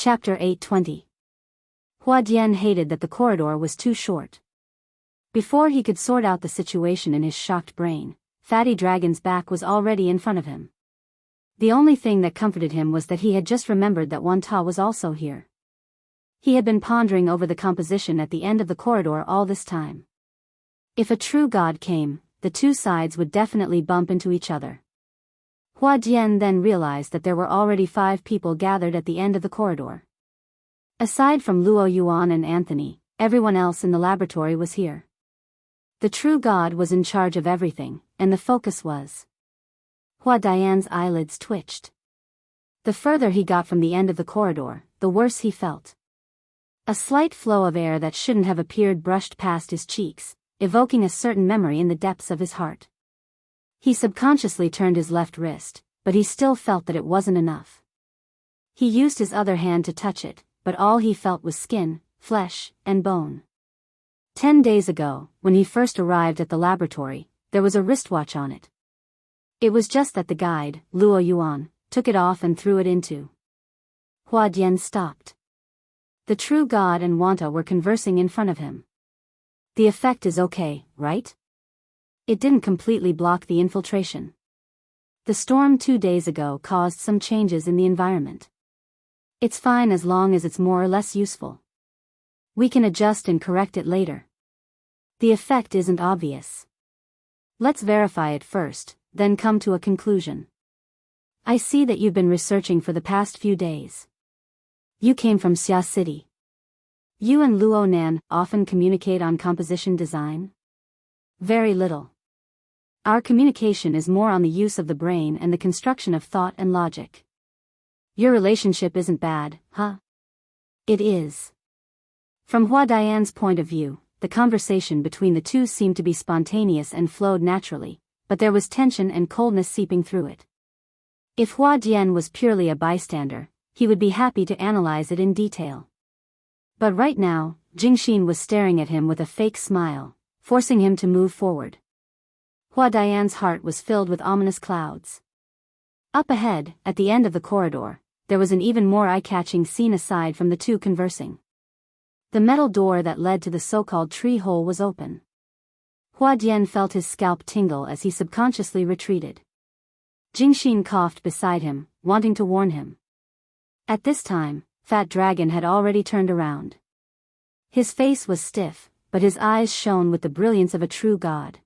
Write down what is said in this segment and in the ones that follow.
Chapter 820. Hua Dian hated that the corridor was too short. Before he could sort out the situation in his shocked brain, Fatty Dragon's back was already in front of him. The only thing that comforted him was that he had just remembered that Wanta was also here. He had been pondering over the composition at the end of the corridor all this time. If a true god came, the two sides would definitely bump into each other. Hua Dian then realized that there were already 5 people gathered at the end of the corridor. Aside from Luo Yuan and Anthony, everyone else in the laboratory was here. The true god was in charge of everything, and the focus was. Hua Dian's eyelids twitched. The further he got from the end of the corridor, the worse he felt. A slight flow of air that shouldn't have appeared brushed past his cheeks, evoking a certain memory in the depths of his heart. He subconsciously turned his left wrist, but he still felt that it wasn't enough. He used his other hand to touch it, but all he felt was skin, flesh, and bone. 10 days ago, when he first arrived at the laboratory, there was a wristwatch on it. It was just that the guide, Luo Yuan, took it off and threw it into. Hua Dian stopped. The true god and Wanta were conversing in front of him. The effect is okay, right? It didn't completely block the infiltration. The storm 2 days ago caused some changes in the environment. It's fine as long as it's more or less useful. We can adjust and correct it later. The effect isn't obvious. Let's verify it first, then come to a conclusion. I see that you've been researching for the past few days. You came from Xia City. You and Luo Nan often communicate on composition design? Very little. Our communication is more on the use of the brain and the construction of thought and logic. Your relationship isn't bad, huh? It is. From Hua Dian's point of view, the conversation between the two seemed to be spontaneous and flowed naturally, but there was tension and coldness seeping through it. If Hua Dian was purely a bystander, he would be happy to analyze it in detail. But right now, Jingxin was staring at him with a fake smile, forcing him to move forward. Hua Dian's heart was filled with ominous clouds. Up ahead, at the end of the corridor, there was an even more eye-catching scene aside from the two conversing. The metal door that led to the so-called tree hole was open. Hua Dian felt his scalp tingle as he subconsciously retreated. Jingxin coughed beside him, wanting to warn him. At this time, Fat Dragon had already turned around. His face was stiff, but his eyes shone with the brilliance of a true god.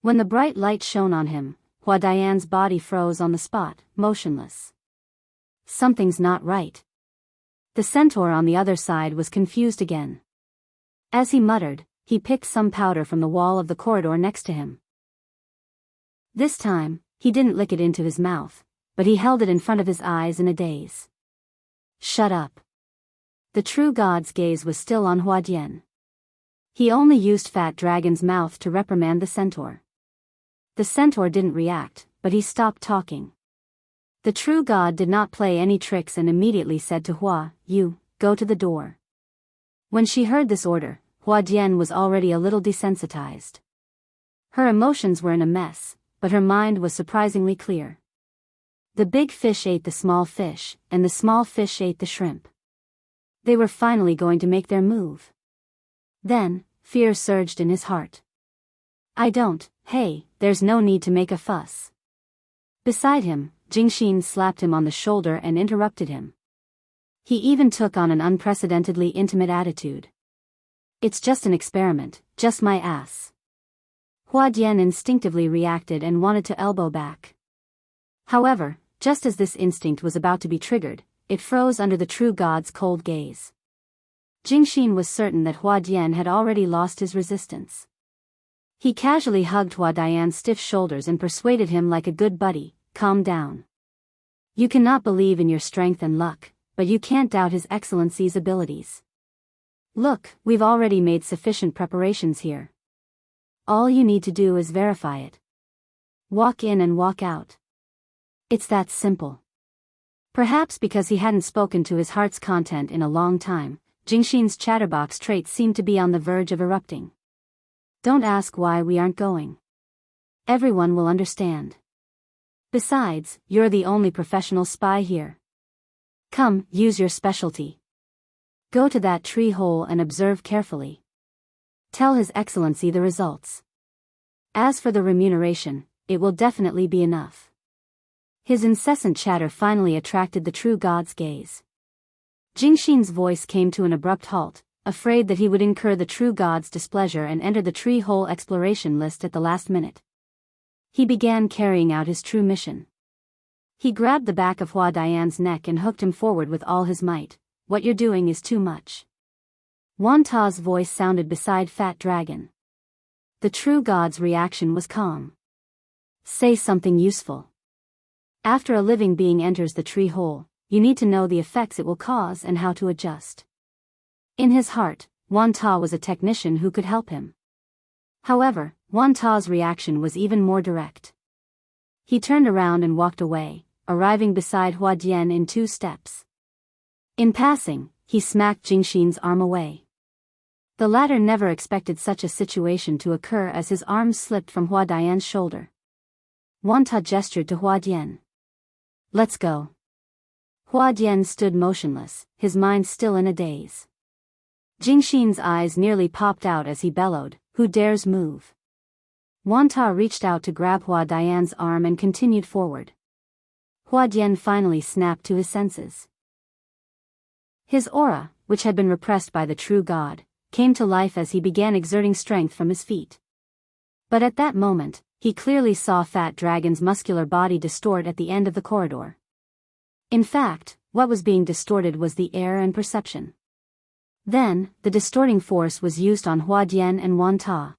When the bright light shone on him, Hua Dian's body froze on the spot, motionless. Something's not right. The centaur on the other side was confused again. As he muttered, he picked some powder from the wall of the corridor next to him. This time, he didn't lick it into his mouth, but he held it in front of his eyes in a daze. Shut up. The true god's gaze was still on Hua Dian. He only used Fat Dragon's mouth to reprimand the centaur. The centaur didn't react, but he stopped talking. The true god did not play any tricks and immediately said to Hua, "You, go to the door." When she heard this order, Hua Dian was already a little desensitized. Her emotions were in a mess, but her mind was surprisingly clear. The big fish ate the small fish, and the small fish ate the shrimp. They were finally going to make their move. Then, fear surged in his heart. Hey, there's no need to make a fuss. Beside him, Jingxin slapped him on the shoulder and interrupted him. He even took on an unprecedentedly intimate attitude. It's just an experiment, just my ass. Hua Dian instinctively reacted and wanted to elbow back. However, just as this instinct was about to be triggered, it froze under the true god's cold gaze. Jingxin was certain that Hua Dian had already lost his resistance. He casually hugged Hua Dian's stiff shoulders and persuaded him like a good buddy, "Calm down. You cannot believe in your strength and luck, but you can't doubt His Excellency's abilities. Look, we've already made sufficient preparations here. All you need to do is verify it. Walk in and walk out. It's that simple." Perhaps because he hadn't spoken to his heart's content in a long time, Jingxin's chatterbox trait seemed to be on the verge of erupting. "Don't ask why we aren't going. Everyone will understand. Besides, you're the only professional spy here. Come, use your specialty. Go to that tree hole and observe carefully. Tell His Excellency the results. As for the remuneration, it will definitely be enough. His incessant chatter finally attracted the true god's gaze. Jingxin's voice came to an abrupt halt, afraid that he would incur the true god's displeasure and enter the tree hole exploration list at the last minute. He began carrying out his true mission. He grabbed the back of Hua Dian's neck and hooked him forward with all his might. What you're doing is too much. Wan Ta's voice sounded beside Fat Dragon. The true god's reaction was calm. Say something useful. After a living being enters the tree hole, you need to know the effects it will cause and how to adjust. In his heart, Wan Ta was a technician who could help him. However, Wan Ta's reaction was even more direct. He turned around and walked away, arriving beside Hua Dian in 2 steps. In passing, he smacked Jingxin's arm away. The latter never expected such a situation to occur as his arm slipped from Hua Dian's shoulder. Wan Ta gestured to Hua Dian. Let's go. Hua Dian stood motionless, his mind still in a daze. Jingxin's eyes nearly popped out as he bellowed, who dares move? Wan Ta reached out to grab Hua Dian's arm and continued forward. Hua Dian finally snapped to his senses. His aura, which had been repressed by the true god, came to life as he began exerting strength from his feet. But at that moment, he clearly saw Fat Dragon's muscular body distort at the end of the corridor. In fact, what was being distorted was the air and perception. Then, the distorting force was used on Hua Dian and Wan Ta.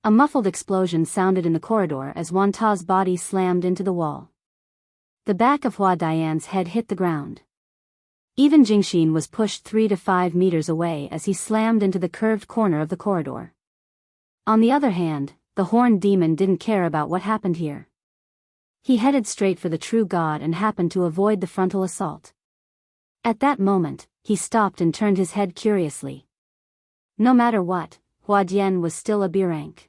A muffled explosion sounded in the corridor as Wan Ta's body slammed into the wall. The back of Hua Dian's head hit the ground. Even Jingxin was pushed 3 to 5 meters away as he slammed into the curved corner of the corridor. On the other hand, the horned demon didn't care about what happened here. He headed straight for the true god and happened to avoid the frontal assault. At that moment, he stopped and turned his head curiously. No matter what, Hua Dian was still a B rank.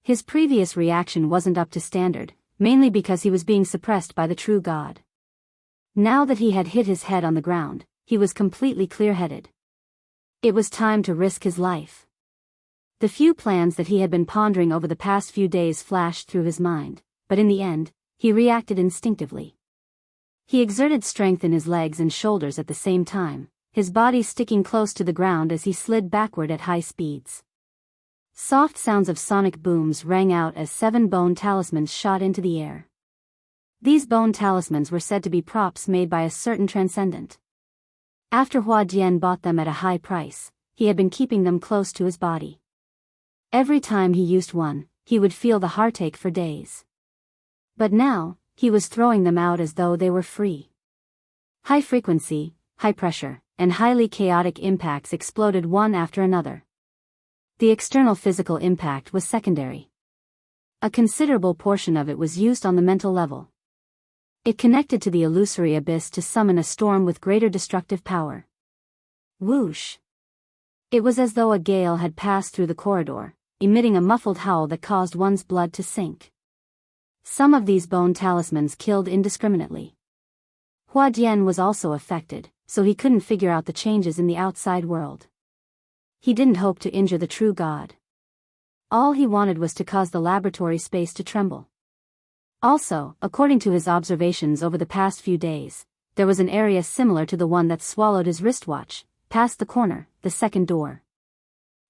His previous reaction wasn't up to standard, mainly because he was being suppressed by the true god. Now that he had hit his head on the ground, he was completely clear-headed. It was time to risk his life. The few plans that he had been pondering over the past few days flashed through his mind, but in the end, he reacted instinctively. He exerted strength in his legs and shoulders at the same time, his body sticking close to the ground as he slid backward at high speeds. Soft sounds of sonic booms rang out as 7 bone talismans shot into the air. These bone talismans were said to be props made by a certain transcendent. After Hua Dian bought them at a high price, he had been keeping them close to his body. Every time he used one, he would feel the heartache for days. But now, he was throwing them out as though they were free. High frequency, high pressure, and highly chaotic impacts exploded one after another. The external physical impact was secondary. A considerable portion of it was used on the mental level. It connected to the illusory abyss to summon a storm with greater destructive power. Whoosh! It was as though a gale had passed through the corridor, emitting a muffled howl that caused one's blood to sink. Some of these bone talismans killed indiscriminately. Hua Dian was also affected, so he couldn't figure out the changes in the outside world. He didn't hope to injure the true god. All he wanted was to cause the laboratory space to tremble. Also, according to his observations over the past few days, there was an area similar to the one that swallowed his wristwatch, past the corner, the second door.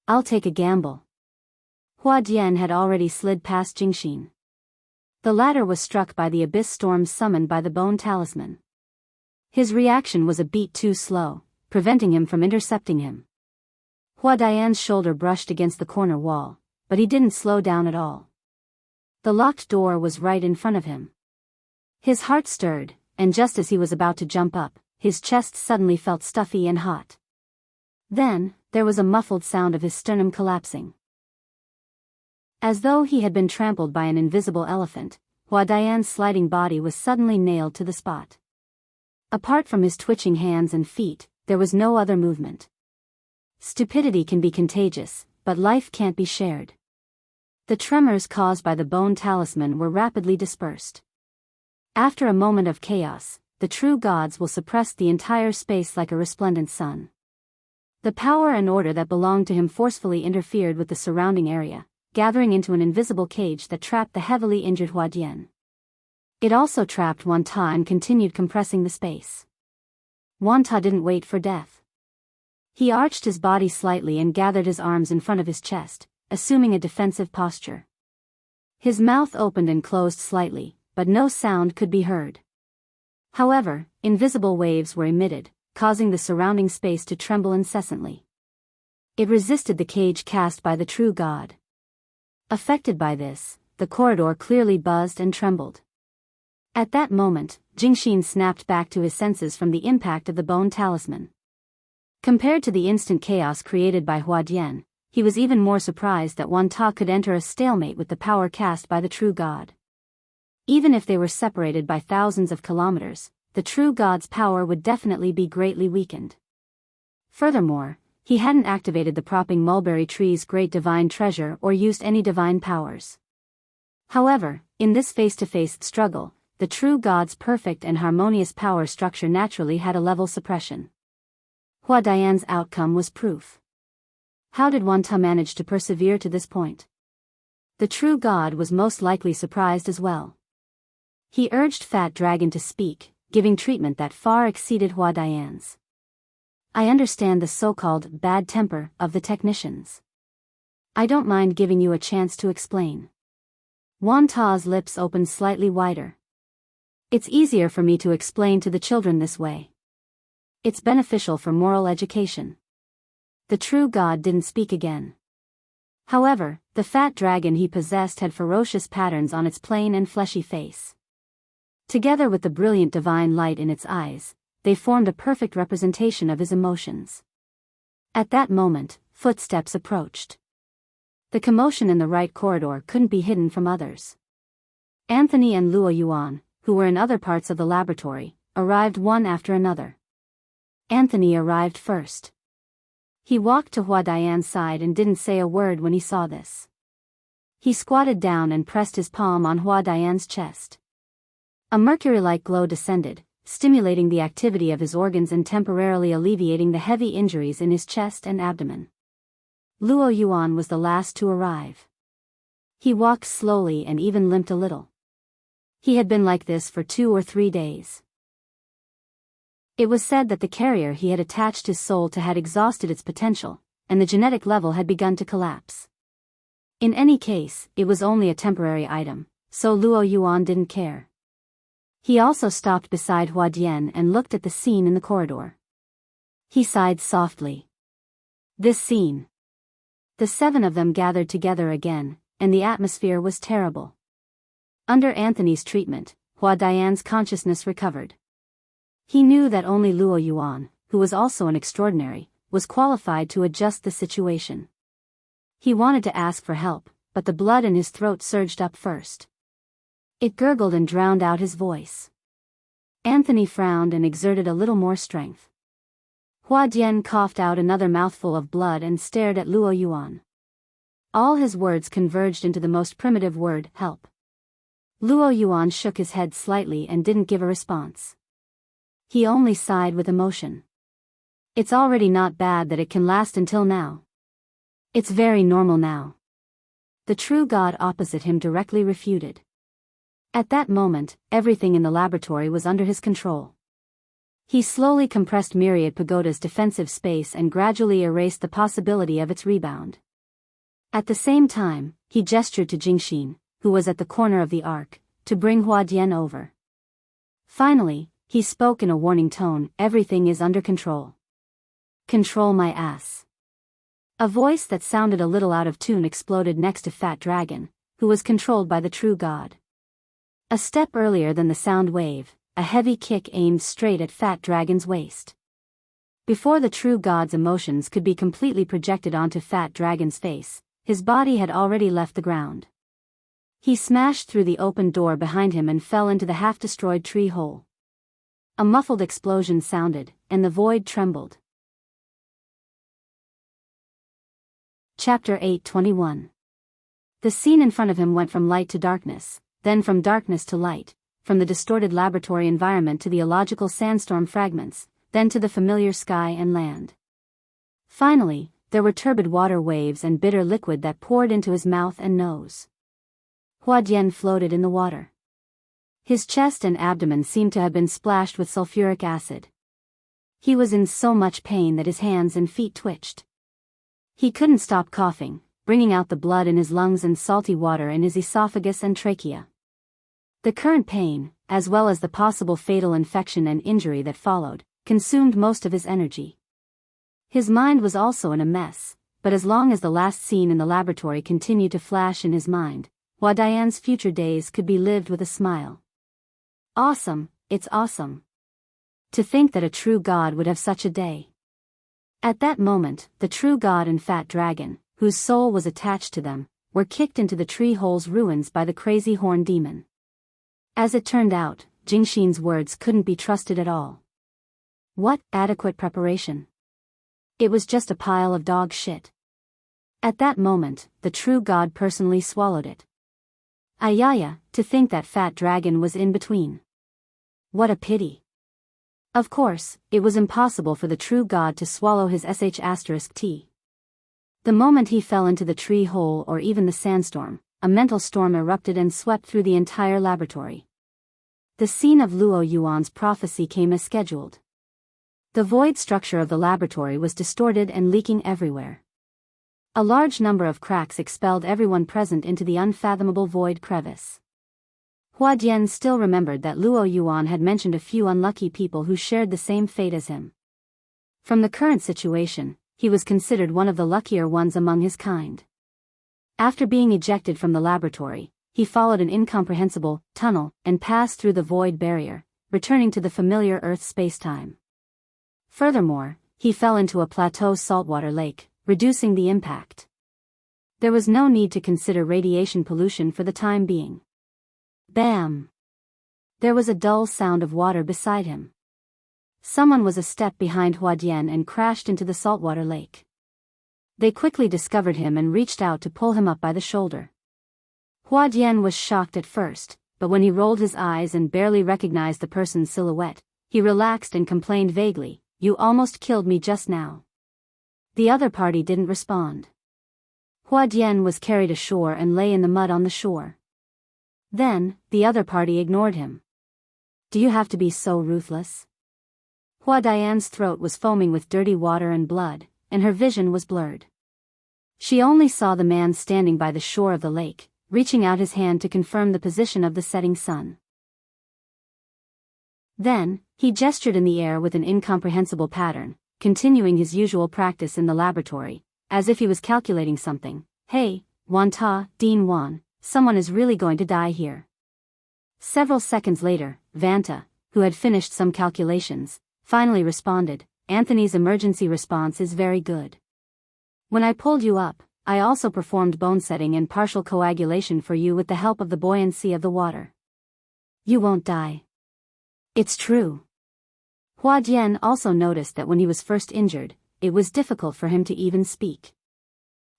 I'll take a gamble. Hua Dian had already slid past Jingxin. The latter was struck by the abyss storm summoned by the bone talisman. His reaction was a beat too slow, preventing him from intercepting him. Hua Dian's shoulder brushed against the corner wall, but he didn't slow down at all. The locked door was right in front of him. His heart stirred, and just as he was about to jump up, his chest suddenly felt stuffy and hot. Then, there was a muffled sound of his sternum collapsing. As though he had been trampled by an invisible elephant, Hua Dian's sliding body was suddenly nailed to the spot. Apart from his twitching hands and feet, there was no other movement. Stupidity can be contagious, but life can't be shared. The tremors caused by the bone talisman were rapidly dispersed. After a moment of chaos, the true gods will suppress the entire space like a resplendent sun. The power and order that belonged to him forcefully interfered with the surrounding area, gathering into an invisible cage that trapped the heavily injured Huadian. It also trapped Wanta and continued compressing the space. Wanta didn't wait for death. He arched his body slightly and gathered his arms in front of his chest, assuming a defensive posture. His mouth opened and closed slightly, but no sound could be heard. However, invisible waves were emitted, causing the surrounding space to tremble incessantly. It resisted the cage cast by the true god. Affected by this, the corridor clearly buzzed and trembled. At that moment, Jingxin snapped back to his senses from the impact of the bone talisman. Compared to the instant chaos created by Huadian, he was even more surprised that Wanta could enter a stalemate with the power cast by the true god. Even if they were separated by thousands of kilometers, the true god's power would definitely be greatly weakened. Furthermore, he hadn't activated the propping mulberry tree's great divine treasure or used any divine powers. However, in this face-to-face struggle, the true god's perfect and harmonious power structure naturally had a level suppression. Huadian's outcome was proof. How did Wanta manage to persevere to this point? The true god was most likely surprised as well. He urged Fat Dragon to speak, giving treatment that far exceeded Huadian's. I understand the so-called bad temper of the technicians. I don't mind giving you a chance to explain. Wanta's lips opened slightly wider. It's easier for me to explain to the children this way. It's beneficial for moral education. The true god didn't speak again. However, the fat dragon he possessed had ferocious patterns on its plain and fleshy face. Together with the brilliant divine light in its eyes, they formed a perfect representation of his emotions. At that moment, footsteps approached. The commotion in the right corridor couldn't be hidden from others. Anthony and Luo Yuan, who were in other parts of the laboratory, arrived one after another. Anthony arrived first. He walked to Huadian's side and didn't say a word when he saw this. He squatted down and pressed his palm on Huadian's chest. A mercury-like glow descended, stimulating the activity of his organs and temporarily alleviating the heavy injuries in his chest and abdomen. Luo Yuan was the last to arrive. He walked slowly and even limped a little. He had been like this for 2 or 3 days. It was said that the carrier he had attached his soul to had exhausted its potential, and the genetic level had begun to collapse. In any case, it was only a temporary item, so Luo Yuan didn't care. He also stopped beside Huadian and looked at the scene in the corridor. He sighed softly. This scene. The 7 of them gathered together again, and the atmosphere was terrible. Under Anthony's treatment, Huadian's consciousness recovered. He knew that only Luo Yuan, who was also an extraordinary, was qualified to adjust the situation. He wanted to ask for help, but the blood in his throat surged up first. It gurgled and drowned out his voice. Anthony frowned and exerted a little more strength. Huadian coughed out another mouthful of blood and stared at Luo Yuan. All his words converged into the most primitive word, help. Luo Yuan shook his head slightly and didn't give a response. He only sighed with emotion. It's already not bad that it can last until now. It's very normal now. The true god opposite him directly refuted. At that moment, everything in the laboratory was under his control. He slowly compressed Myriad Pagoda's defensive space and gradually erased the possibility of its rebound. At the same time, he gestured to Jingxin, who was at the corner of the arc, to bring Huadian over. Finally, he spoke in a warning tone, everything is under control. Control my ass. A voice that sounded a little out of tune exploded next to Fat Dragon, who was controlled by the true god. A step earlier than the sound wave, a heavy kick aimed straight at Fat Dragon's waist. Before the true god's emotions could be completely projected onto Fat Dragon's face, his body had already left the ground. He smashed through the open door behind him and fell into the half-destroyed tree hole. A muffled explosion sounded, and the void trembled. Chapter 8:21. The scene in front of him went from light to darkness, then from darkness to light, from the distorted laboratory environment to the illogical sandstorm fragments, then to the familiar sky and land. Finally, there were turbid water waves and bitter liquid that poured into his mouth and nose. Huadian floated in the water. His chest and abdomen seemed to have been splashed with sulfuric acid. He was in so much pain that his hands and feet twitched. He couldn't stop coughing, bringing out the blood in his lungs and salty water in his esophagus and trachea. The current pain, as well as the possible fatal infection and injury that followed, consumed most of his energy. His mind was also in a mess, but as long as the last scene in the laboratory continued to flash in his mind, Huadian's future days could be lived with a smile. Awesome, it's awesome. To think that a true god would have such a day. At that moment, the true god and fat dragon, whose soul was attached to them, were kicked into the tree hole's ruins by the crazy horn demon. As it turned out, Jingxin's words couldn't be trusted at all. What adequate preparation? It was just a pile of dog shit. At that moment, the true god personally swallowed it. Ayaya, to think that fat dragon was in between. What a pity. Of course, it was impossible for the true god to swallow his **T. The moment he fell into the tree hole or even the sandstorm, a mental storm erupted and swept through the entire laboratory. The scene of Luo Yuan's prophecy came as scheduled. The void structure of the laboratory was distorted and leaking everywhere. A large number of cracks expelled everyone present into the unfathomable void crevice. Huadian still remembered that Luo Yuan had mentioned a few unlucky people who shared the same fate as him. From the current situation, he was considered one of the luckier ones among his kind. After being ejected from the laboratory, he followed an incomprehensible tunnel and passed through the void barrier, returning to the familiar Earth space-time. Furthermore, he fell into a plateau saltwater lake, reducing the impact. There was no need to consider radiation pollution for the time being. Bam! There was a dull sound of water beside him. Someone was a step behind Huadian and crashed into the saltwater lake. They quickly discovered him and reached out to pull him up by the shoulder. Huadian was shocked at first, but when he rolled his eyes and barely recognized the person's silhouette, he relaxed and complained vaguely, "You almost killed me just now." The other party didn't respond. Huadian was carried ashore and lay in the mud on the shore. Then, the other party ignored him. Do you have to be so ruthless? Huadian's throat was foaming with dirty water and blood, and her vision was blurred. She only saw the man standing by the shore of the lake, reaching out his hand to confirm the position of the setting sun. Then, he gestured in the air with an incomprehensible pattern, continuing his usual practice in the laboratory, as if he was calculating something. Hey, Wanta, Dean Wan, someone is really going to die here. Several seconds later, Vanta, who had finished some calculations, finally responded, Anthony's emergency response is very good. When I pulled you up, I also performed bone setting and partial coagulation for you with the help of the buoyancy of the water. You won't die. It's true. Huadian also noticed that when he was first injured, it was difficult for him to even speak.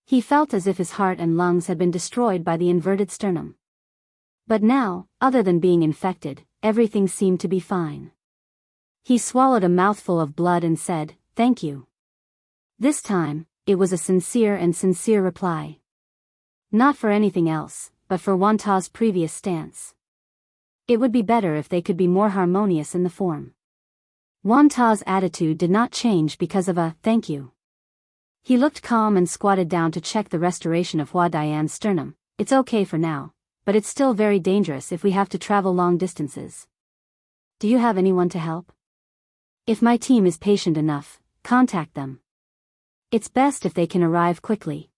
He felt as if his heart and lungs had been destroyed by the inverted sternum. But now, other than being infected, everything seemed to be fine. He swallowed a mouthful of blood and said, "Thank you." This time, it was a sincere reply. Not for anything else, but for Wanta's previous stance. It would be better if they could be more harmonious in the form. Wanta's attitude did not change because of a "thank you." He looked calm and squatted down to check the restoration of Huadian's sternum. It's okay for now, but it's still very dangerous if we have to travel long distances. Do you have anyone to help? If my team is patient enough, contact them. It's best if they can arrive quickly.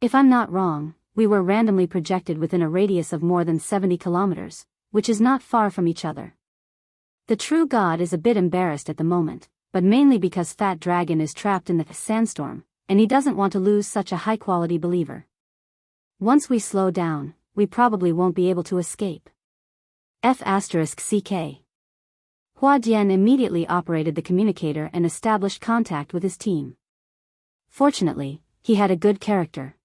If I'm not wrong, we were randomly projected within a radius of more than 70 kilometers, which is not far from each other. The true god is a bit embarrassed at the moment, but mainly because Fat Dragon is trapped in the sandstorm, and he doesn't want to lose such a high-quality believer. Once we slow down, we probably won't be able to escape. F***CK. Huadian immediately operated the communicator and established contact with his team. Fortunately, he had a good character.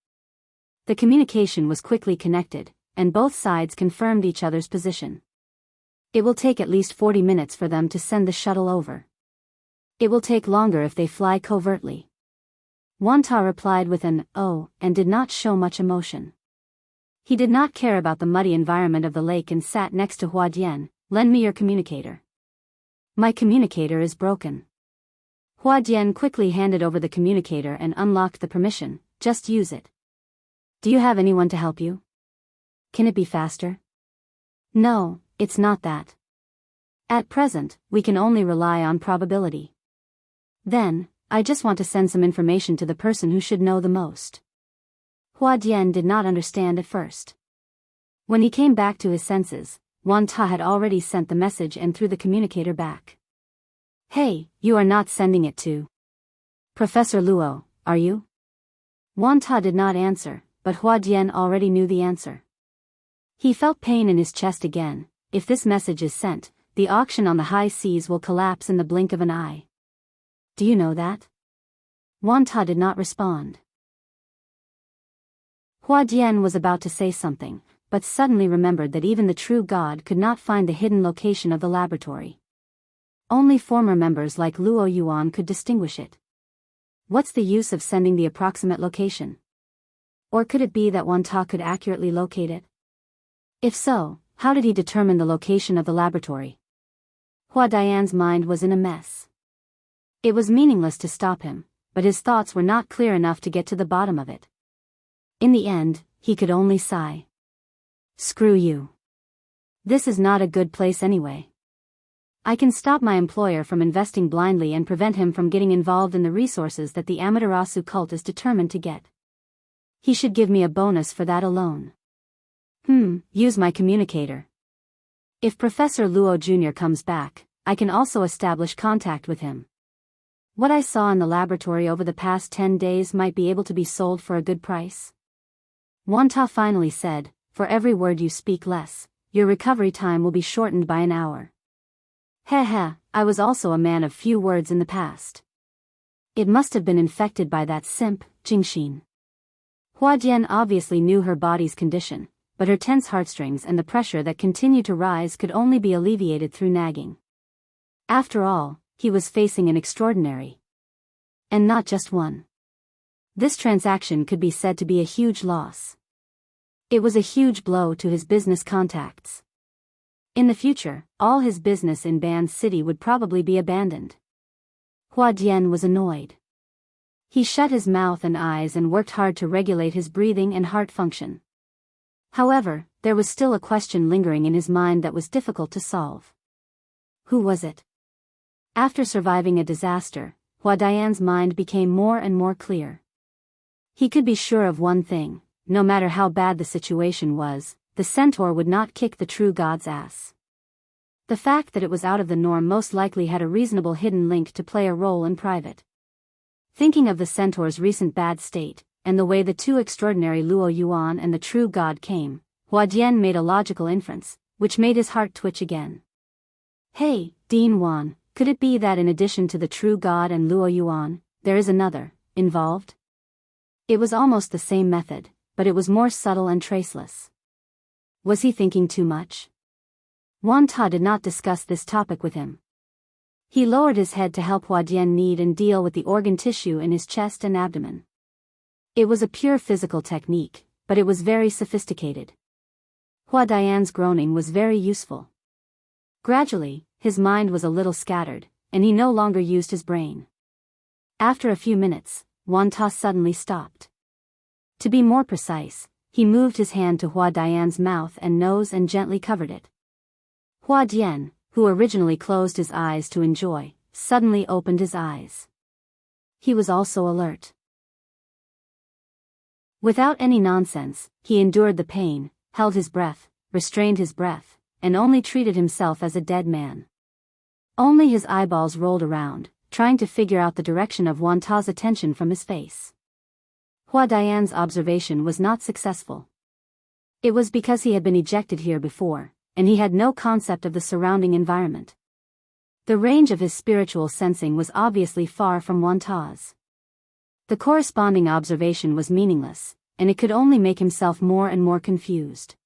The communication was quickly connected, and both sides confirmed each other's position. It will take at least 40 minutes for them to send the shuttle over. It will take longer if they fly covertly. Wanta replied with an "oh" and did not show much emotion. He did not care about the muddy environment of the lake and sat next to Huadian. "Lend me your communicator." "My communicator is broken." Huadian quickly handed over the communicator and unlocked the permission. "Just use it." "Do you have anyone to help you? Can it be faster?" "No, it's not that. At present, we can only rely on probability." "Then, I just want to send some information to the person who should know the most." Huadian did not understand at first. When he came back to his senses, Wanta had already sent the message and threw the communicator back. "Hey, you are not sending it to Professor Luo, are you?" Wanta did not answer, but Huadian already knew the answer. He felt pain in his chest again. If this message is sent, the auction on the high seas will collapse in the blink of an eye. "Do you know that?" Wanta did not respond. Huadian was about to say something, but suddenly remembered that even the true God could not find the hidden location of the laboratory. Only former members like Luo Yuan could distinguish it. What's the use of sending the approximate location? Or could it be that Wanta could accurately locate it? If so, how did he determine the location of the laboratory? Huadian's mind was in a mess. It was meaningless to stop him, but his thoughts were not clear enough to get to the bottom of it. In the end, he could only sigh. "Screw you. This is not a good place anyway. I can stop my employer from investing blindly and prevent him from getting involved in the resources that the Amaterasu cult is determined to get. He should give me a bonus for that alone. Use my communicator. If Professor Luo Jr. comes back, I can also establish contact with him. What I saw in the laboratory over the past 10 days might be able to be sold for a good price." Wanta finally said, "For every word you speak less, your recovery time will be shortened by an hour." Heh, I was also a man of few words in the past. It must have been infected by that simp, Jingxin. Huadian obviously knew her body's condition, but her tense heartstrings and the pressure that continued to rise could only be alleviated through nagging. After all, he was facing an extraordinary. And not just one. This transaction could be said to be a huge loss. It was a huge blow to his business contacts. In the future, all his business in Ban City would probably be abandoned. Huadian was annoyed. He shut his mouth and eyes and worked hard to regulate his breathing and heart function. However, there was still a question lingering in his mind that was difficult to solve. Who was it? After surviving a disaster, Huadian's mind became more and more clear. He could be sure of one thing: no matter how bad the situation was, the centaur would not kick the true god's ass. The fact that it was out of the norm most likely had a reasonable hidden link to play a role in private. Thinking of the centaur's recent bad state, and the way the two extraordinary Luo Yuan and the true god came, Huadian made a logical inference, which made his heart twitch again. "Hey, Dean Wan, could it be that in addition to the true god and Luo Yuan, there is another, involved?" It was almost the same method, but it was more subtle and traceless. Was he thinking too much? Wanta did not discuss this topic with him. He lowered his head to help Huadian knead and deal with the organ tissue in his chest and abdomen. It was a pure physical technique, but it was very sophisticated. Huadian's groaning was very useful. Gradually, his mind was a little scattered, and he no longer used his brain. After a few minutes, Wanta suddenly stopped. To be more precise, he moved his hand to Huadian's mouth and nose and gently covered it. Huadian, who originally closed his eyes to enjoy, suddenly opened his eyes. He was also alert. Without any nonsense, he endured the pain, held his breath, restrained his breath, and only treated himself as a dead man. Only his eyeballs rolled around, trying to figure out the direction of Wanta's attention from his face. Huadian's observation was not successful. It was because he had been ejected here before, and he had no concept of the surrounding environment. The range of his spiritual sensing was obviously far from Wanta's. The corresponding observation was meaningless, and it could only make himself more and more confused.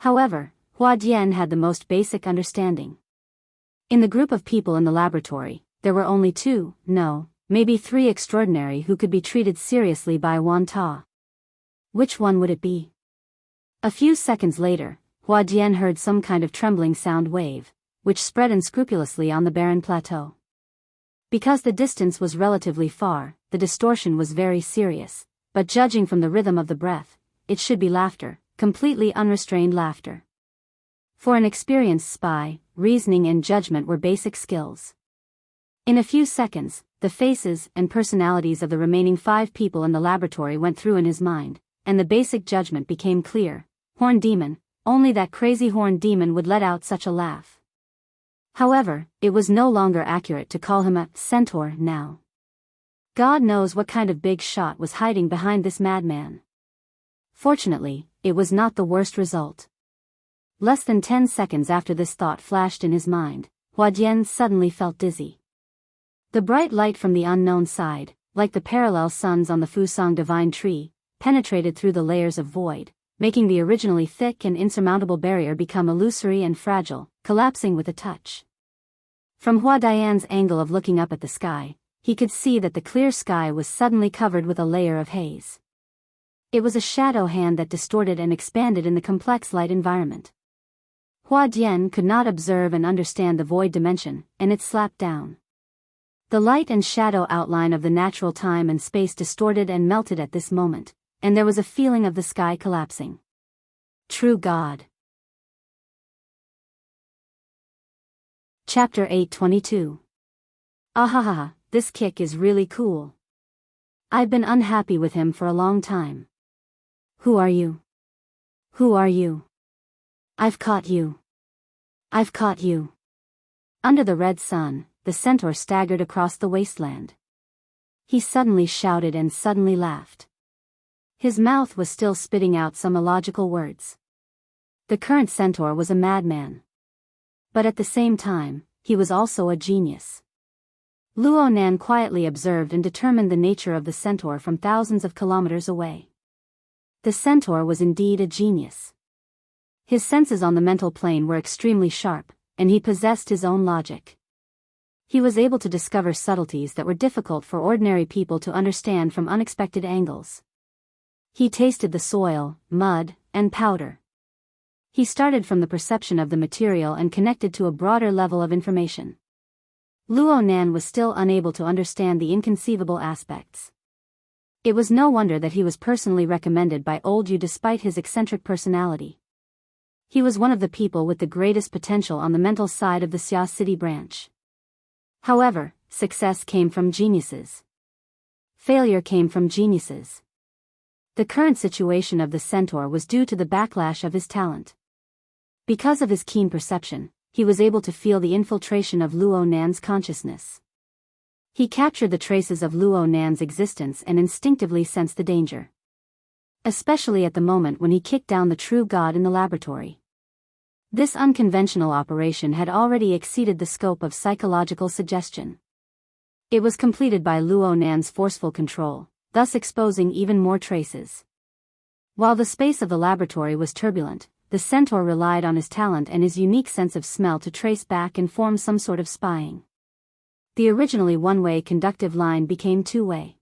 However, Hua Dian had the most basic understanding. In the group of people in the laboratory, there were only two, no, maybe three extraordinary who could be treated seriously by Wan Ta. Which one would it be? A few seconds later, Hua Dian heard some kind of trembling sound wave, which spread unscrupulously on the barren plateau. Because the distance was relatively far, the distortion was very serious, but judging from the rhythm of the breath, it should be laughter, completely unrestrained laughter. For an experienced spy, reasoning and judgment were basic skills. In a few seconds, the faces and personalities of the remaining 5 people in the laboratory went through in his mind, and the basic judgment became clear. Horn demon, only that crazy horn demon would let out such a laugh. However, it was no longer accurate to call him a centaur now. God knows what kind of big shot was hiding behind this madman. Fortunately, it was not the worst result. Less than 10 seconds after this thought flashed in his mind, Hua Dian suddenly felt dizzy. The bright light from the unknown side, like the parallel suns on the Fusang divine tree, penetrated through the layers of void, making the originally thick and insurmountable barrier become illusory and fragile, collapsing with a touch. From Hua Dian's angle of looking up at the sky, he could see that the clear sky was suddenly covered with a layer of haze. It was a shadow hand that distorted and expanded in the complex light environment. Hua Dian could not observe and understand the void dimension, and it slapped down. The light and shadow outline of the natural time and space distorted and melted at this moment, and there was a feeling of the sky collapsing. True God. Chapter 822. Ahaha, this kick is really cool. I've been unhappy with him for a long time. Who are you? Who are you? I've caught you. I've caught you. Under the red sun, the centaur staggered across the wasteland. He suddenly shouted and suddenly laughed. His mouth was still spitting out some illogical words. The current centaur was a madman. But at the same time, he was also a genius. Luo Nan quietly observed and determined the nature of the centaur from thousands of kilometers away. The centaur was indeed a genius. His senses on the mental plane were extremely sharp, and he possessed his own logic. He was able to discover subtleties that were difficult for ordinary people to understand from unexpected angles. He tasted the soil, mud, and powder. He started from the perception of the material and connected to a broader level of information. Luo Nan was still unable to understand the inconceivable aspects. It was no wonder that he was personally recommended by Old Yu despite his eccentric personality. He was one of the people with the greatest potential on the mental side of the Xia City branch. However, success came from geniuses. Failure came from geniuses. The current situation of the centaur was due to the backlash of his talent. Because of his keen perception, he was able to feel the infiltration of Luo Nan's consciousness. He captured the traces of Luo Nan's existence and instinctively sensed the danger. Especially at the moment when he kicked down the true god in the laboratory. This unconventional operation had already exceeded the scope of psychological suggestion. It was completed by Luo Nan's forceful control, thus exposing even more traces. While the space of the laboratory was turbulent, the centaur relied on his talent and his unique sense of smell to trace back and form some sort of spying. The originally one-way conductive line became two-way.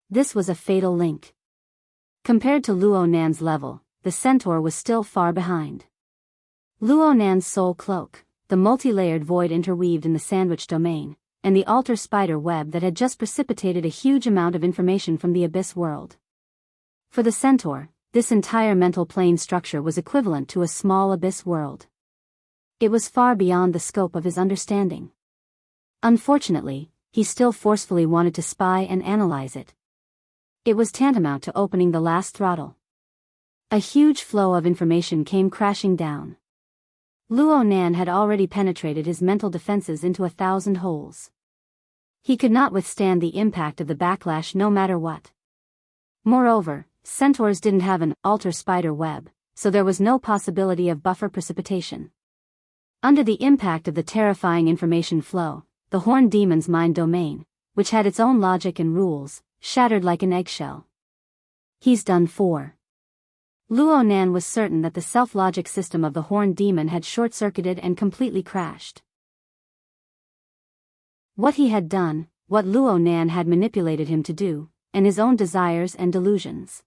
This was a fatal link. Compared to Luo Nan's level, the centaur was still far behind. Luo Nan's soul cloak, the multi-layered void interweaved in the sandwich domain, and the altar spider web that had just precipitated a huge amount of information from the abyss world. For the centaur, this entire mental plane structure was equivalent to a small abyss world. It was far beyond the scope of his understanding. Unfortunately, he still forcefully wanted to spy and analyze it. It was tantamount to opening the last throttle. A huge flow of information came crashing down. Luo Nan had already penetrated his mental defenses into 1,000 holes. He could not withstand the impact of the backlash no matter what. Moreover, centaurs didn't have an altar spider web, so there was no possibility of buffer precipitation. Under the impact of the terrifying information flow, the horned demon's mind domain, which had its own logic and rules, shattered like an eggshell. He's done for. Luo Nan was certain that the self-logic system of the horned demon had short-circuited and completely crashed. What he had done, what Luo Nan had manipulated him to do, and his own desires and delusions.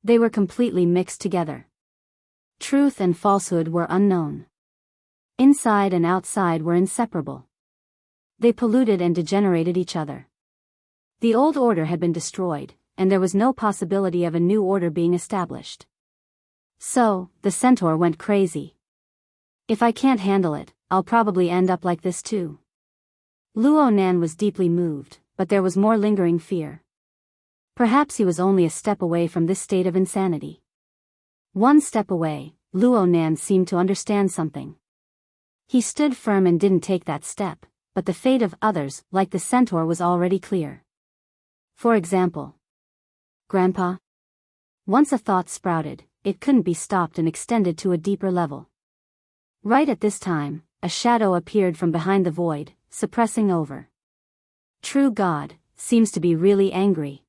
They were completely mixed together. Truth and falsehood were unknown. Inside and outside were inseparable. They polluted and degenerated each other. The old order had been destroyed, and there was no possibility of a new order being established. So, the centaur went crazy. If I can't handle it, I'll probably end up like this too. Luo Nan was deeply moved, but there was more lingering fear. Perhaps he was only a step away from this state of insanity. One step away, Luo Nan seemed to understand something. He stood firm and didn't take that step, but the fate of others, like the centaur, was already clear. For example, Grandpa? Once a thought sprouted, it couldn't be stopped and extended to a deeper level. Right at this time, a shadow appeared from behind the void, suppressing over. True God, seems to be really angry.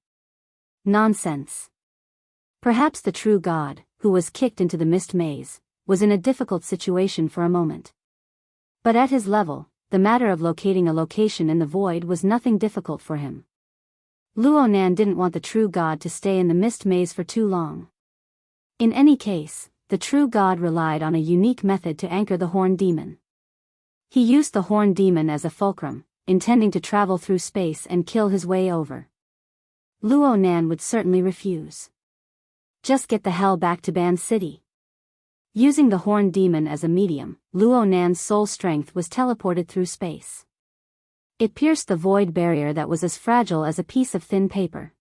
Nonsense. Perhaps the true God, who was kicked into the mist maze, was in a difficult situation for a moment. But at his level, the matter of locating a location in the void was nothing difficult for him. Luo Nan didn't want the true God to stay in the mist maze for too long. In any case, the true God relied on a unique method to anchor the horned demon. He used the horned demon as a fulcrum, intending to travel through space and kill his way over. Luo Nan would certainly refuse. Just get the hell back to Ban City. Using the horned demon as a medium, Luo Nan's soul strength was teleported through space. It pierced the void barrier that was as fragile as a piece of thin paper.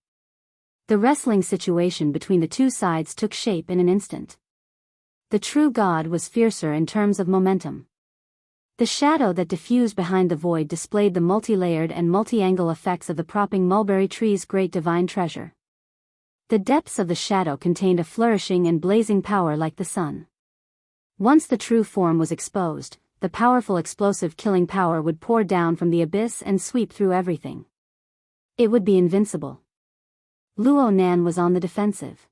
The wrestling situation between the two sides took shape in an instant. The true God was fiercer in terms of momentum. The shadow that diffused behind the void displayed the multi-layered and multi-angle effects of the propping mulberry tree's great divine treasure. The depths of the shadow contained a flourishing and blazing power like the sun. Once the true form was exposed, the powerful explosive killing power would pour down from the abyss and sweep through everything. It would be invincible. Luo Nan was on the defensive.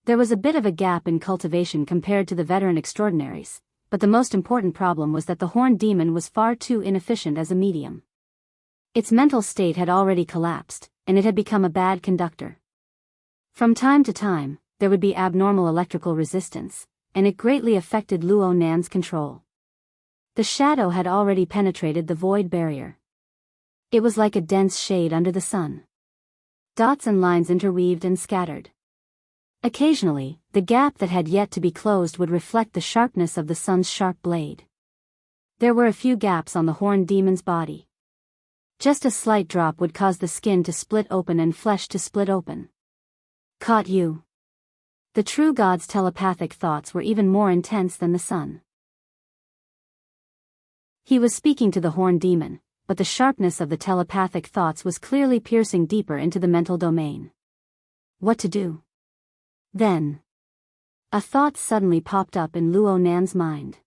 There was a bit of a gap in cultivation compared to the veteran extraordinaries, but the most important problem was that the horned demon was far too inefficient as a medium. Its mental state had already collapsed, and it had become a bad conductor. From time to time, there would be abnormal electrical resistance, and it greatly affected Luo Nan's control. The shadow had already penetrated the void barrier. It was like a dense shade under the sun. Dots and lines interweaved and scattered. Occasionally, the gap that had yet to be closed would reflect the sharpness of the sun's sharp blade. There were a few gaps on the horned demon's body. Just a slight drop would cause the skin to split open and flesh to split open. Caught you. The true God's telepathic thoughts were even more intense than the sun. He was speaking to the horned demon, but the sharpness of the telepathic thoughts was clearly piercing deeper into the mental domain. What to do? Then, a thought suddenly popped up in Luo Nan's mind.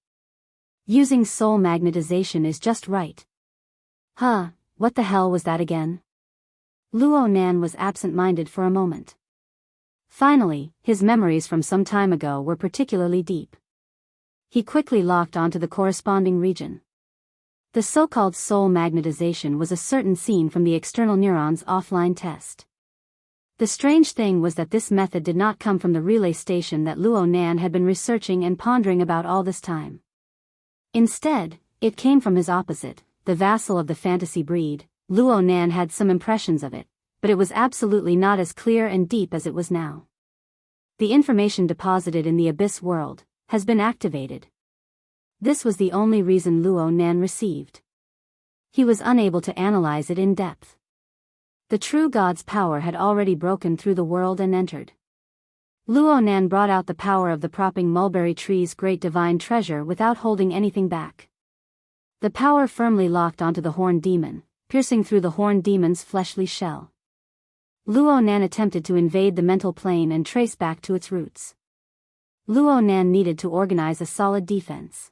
Using soul magnetization is just right. What the hell was that again? Luo Nan was absent-minded for a moment. Finally, his memories from some time ago were particularly deep. He quickly locked onto the corresponding region. The so-called soul magnetization was a certain scene from the external neurons offline test. The strange thing was that this method did not come from the relay station that Luo Nan had been researching and pondering about all this time. Instead, it came from his opposite, the vassal of the fantasy breed. Luo Nan had some impressions of it, but it was absolutely not as clear and deep as it was now. The information deposited in the abyss world has been activated. This was the only reason Luo Nan received. He was unable to analyze it in depth. The true God's power had already broken through the world and entered. Luo Nan brought out the power of the propping mulberry tree's great divine treasure without holding anything back. The power firmly locked onto the horned demon, piercing through the horned demon's fleshly shell. Luo Nan attempted to invade the mental plane and trace back to its roots. Luo Nan needed to organize a solid defense.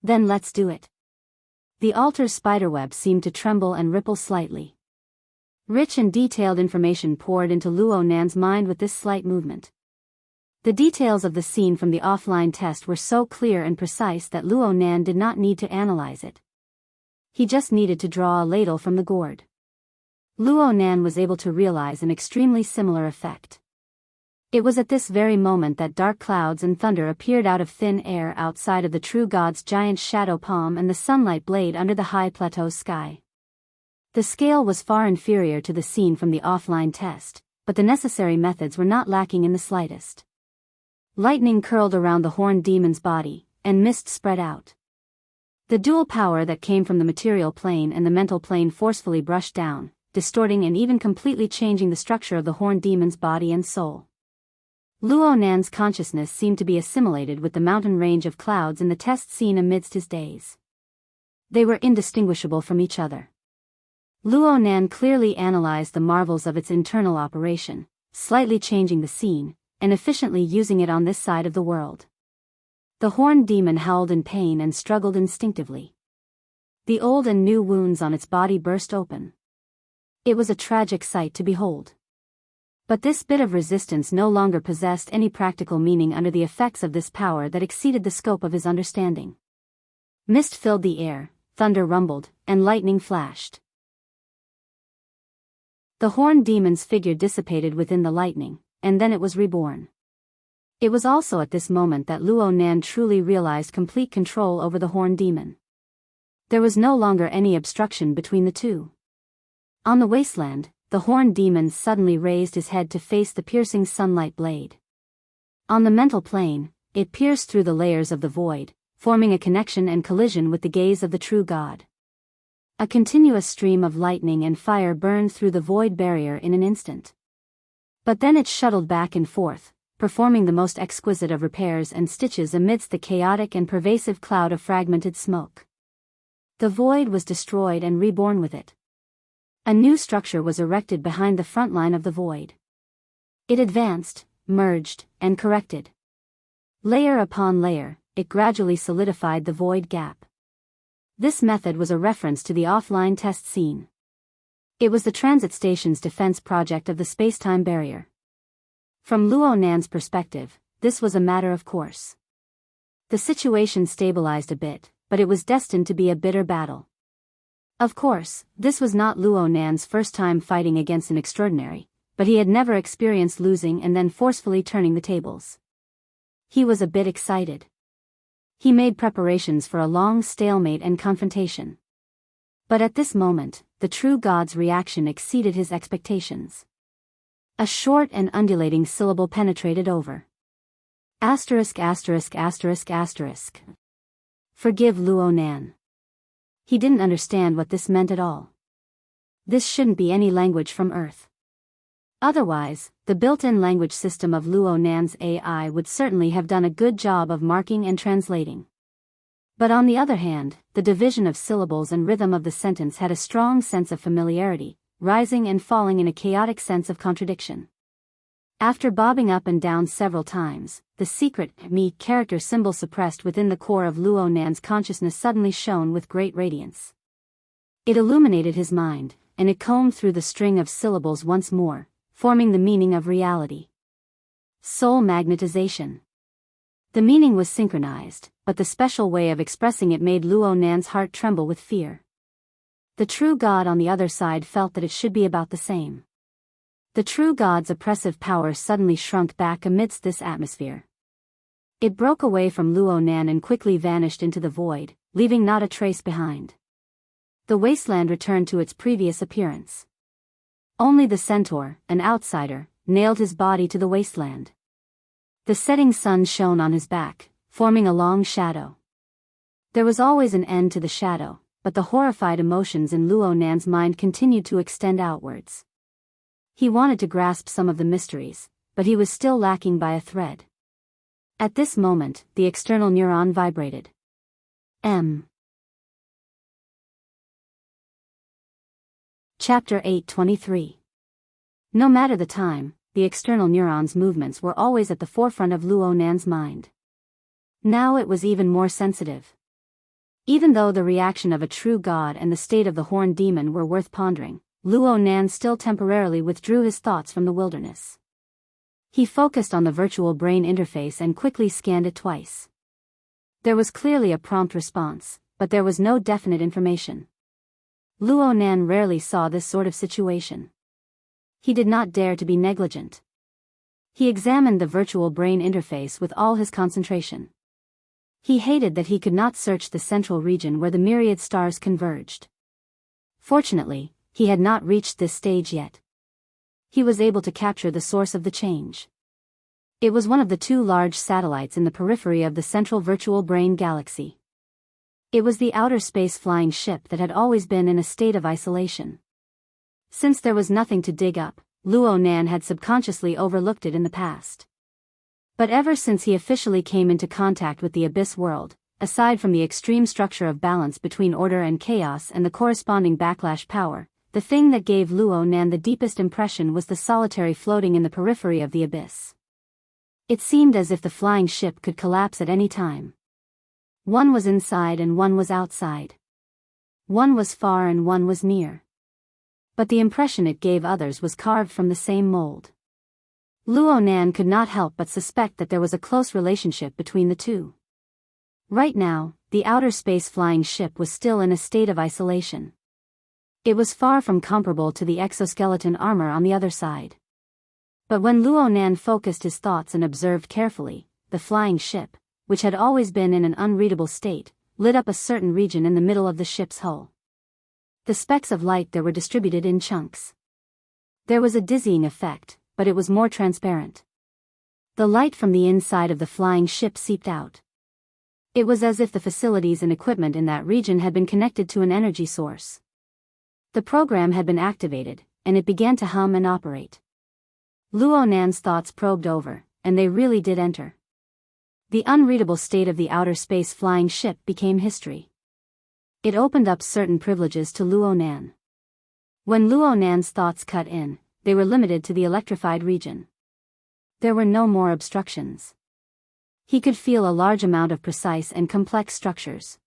Then let's do it. The altar's spiderweb seemed to tremble and ripple slightly. Rich and detailed information poured into Luo Nan's mind with this slight movement. The details of the scene from the offline test were so clear and precise that Luo Nan did not need to analyze it. He just needed to draw a ladle from the gourd. Luo Nan was able to realize an extremely similar effect. It was at this very moment that dark clouds and thunder appeared out of thin air outside of the true god's giant shadow palm, and the sunlight blazed under the high plateau sky. The scale was far inferior to the scene from the offline test, but the necessary methods were not lacking in the slightest. Lightning curled around the horned demon's body, and mist spread out. The dual power that came from the material plane and the mental plane forcefully brushed down, distorting and even completely changing the structure of the horned demon's body and soul. Luo Nan's consciousness seemed to be assimilated with the mountain range of clouds in the test scene amidst his daze. They were indistinguishable from each other. Luo Nan clearly analyzed the marvels of its internal operation, slightly changing the scene, and efficiently using it on this side of the world. The horned demon howled in pain and struggled instinctively. The old and new wounds on its body burst open. It was a tragic sight to behold. But this bit of resistance no longer possessed any practical meaning under the effects of this power that exceeded the scope of his understanding. Mist filled the air, thunder rumbled, and lightning flashed. The horned demon's figure dissipated within the lightning, and then it was reborn. It was also at this moment that Luo Nan truly realized complete control over the horned demon. There was no longer any obstruction between the two. On the wasteland, the horned demon suddenly raised his head to face the piercing sunlight blade. On the mental plane, it pierced through the layers of the void, forming a connection and collision with the gaze of the true god. A continuous stream of lightning and fire burned through the void barrier in an instant. But then it shuttled back and forth, performing the most exquisite of repairs and stitches amidst the chaotic and pervasive cloud of fragmented smoke. The void was destroyed and reborn with it. A new structure was erected behind the front line of the void. It advanced, merged, and corrected. Layer upon layer, it gradually solidified the void gap. This method was a reference to the offline test scene. It was the transit station's defense project of the space-time barrier. From Luo Nan's perspective, this was a matter of course. The situation stabilized a bit, but it was destined to be a bitter battle. Of course, this was not Luo Nan's first time fighting against an extraordinary, but he had never experienced losing and then forcefully turning the tables. He was a bit excited. He made preparations for a long stalemate and confrontation. But at this moment, the true god's reaction exceeded his expectations. A short and undulating syllable penetrated over. Asterisk asterisk asterisk asterisk. Forgive Luo Nan. He didn't understand what this meant at all. This shouldn't be any language from Earth. Otherwise, the built-in language system of Luo Nan's AI would certainly have done a good job of marking and translating. But on the other hand, the division of syllables and rhythm of the sentence had a strong sense of familiarity, rising and falling in a chaotic sense of contradiction. After bobbing up and down several times, the secret me character symbol suppressed within the core of Luo Nan's consciousness suddenly shone with great radiance. It illuminated his mind, and it combed through the string of syllables once more, forming the meaning of reality. Soul magnetization. The meaning was synchronized, but the special way of expressing it made Luo Nan's heart tremble with fear. The true god on the other side felt that it should be about the same. The true god's oppressive power suddenly shrunk back amidst this atmosphere. It broke away from Luo Nan and quickly vanished into the void, leaving not a trace behind. The wasteland returned to its previous appearance. Only the centaur, an outsider, nailed his body to the wasteland. The setting sun shone on his back, forming a long shadow. There was always an end to the shadow, but the horrified emotions in Luo Nan's mind continued to extend outwards. He wanted to grasp some of the mysteries, but he was still lacking by a thread. At this moment, the external neuron vibrated. Chapter 823. No matter the time, the external neuron's movements were always at the forefront of Luo Nan's mind. Now it was even more sensitive. Even though the reaction of a true god and the state of the horned demon were worth pondering, Luo Nan still temporarily withdrew his thoughts from the wilderness. He focused on the virtual brain interface and quickly scanned it twice. There was clearly a prompt response, but there was no definite information. Luo Nan rarely saw this sort of situation. He did not dare to be negligent. He examined the virtual brain interface with all his concentration. He hated that he could not search the central region where the myriad stars converged. Fortunately, he had not reached this stage yet. He was able to capture the source of the change. It was one of the two large satellites in the periphery of the central virtual brain galaxy. It was the outer space flying ship that had always been in a state of isolation. Since there was nothing to dig up, Luo Nan had subconsciously overlooked it in the past. But ever since he officially came into contact with the Abyss world, aside from the extreme structure of balance between order and chaos and the corresponding backlash power, the thing that gave Luo Nan the deepest impression was the solitary floating in the periphery of the Abyss. It seemed as if the flying ship could collapse at any time. One was inside and one was outside. One was far and one was near. But the impression it gave others was carved from the same mold. Luo Nan could not help but suspect that there was a close relationship between the two. Right now, the outer space flying ship was still in a state of isolation. It was far from comparable to the exoskeleton armor on the other side. But when Luo Nan focused his thoughts and observed carefully, the flying ship, which had always been in an unreadable state, lit up a certain region in the middle of the ship's hull. The specks of light there were distributed in chunks. There was a dizzying effect, but it was more transparent. The light from the inside of the flying ship seeped out. It was as if the facilities and equipment in that region had been connected to an energy source. The program had been activated, and it began to hum and operate. Luo Nan's thoughts probed over, and they really did enter. The unreadable state of the outer space flying ship became history. It opened up certain privileges to Luo Nan. When Luo Nan's thoughts cut in, they were limited to the electrified region. There were no more obstructions. He could feel a large amount of precise and complex structures.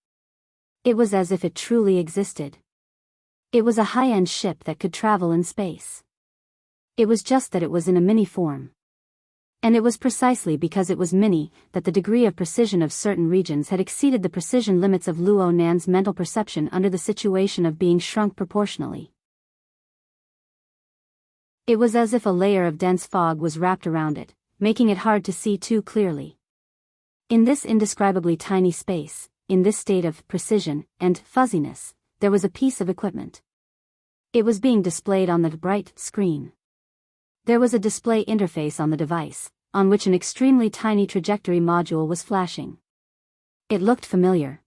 It was as if it truly existed. It was a high-end ship that could travel in space. It was just that it was in a mini form. And it was precisely because it was mini that the degree of precision of certain regions had exceeded the precision limits of Luo Nan's mental perception under the situation of being shrunk proportionally. It was as if a layer of dense fog was wrapped around it, making it hard to see too clearly. In this indescribably tiny space, in this state of precision and fuzziness, there was a piece of equipment. It was being displayed on the bright screen. There was a display interface on the device, on which an extremely tiny trajectory module was flashing. It looked familiar.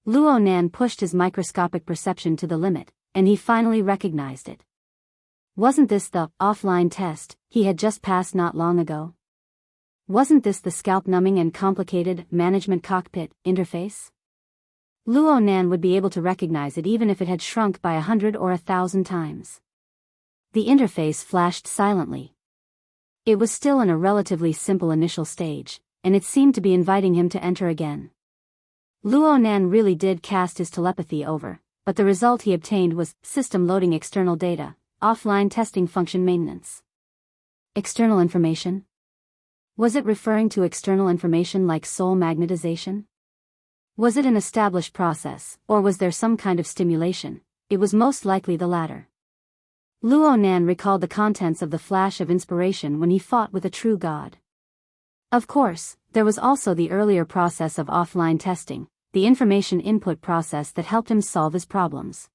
Luo Nan pushed his microscopic perception to the limit, and he finally recognized it. Wasn't this the offline test he had just passed not long ago? Wasn't this the scalp-numbing and complicated management cockpit interface? Luo Nan would be able to recognize it even if it had shrunk by 100 or 1,000 times. The interface flashed silently. It was still in a relatively simple initial stage, and it seemed to be inviting him to enter again. Luo Nan really did cast his telepathy over, but the result he obtained was system loading external data, offline testing function maintenance. External information? Was it referring to external information like soul magnetization? Was it an established process, or was there some kind of stimulation? It was most likely the latter. Luo Nan recalled the contents of the flash of inspiration when he fought with a true god. Of course, there was also the earlier process of offline testing, the information input process that helped him solve his problems.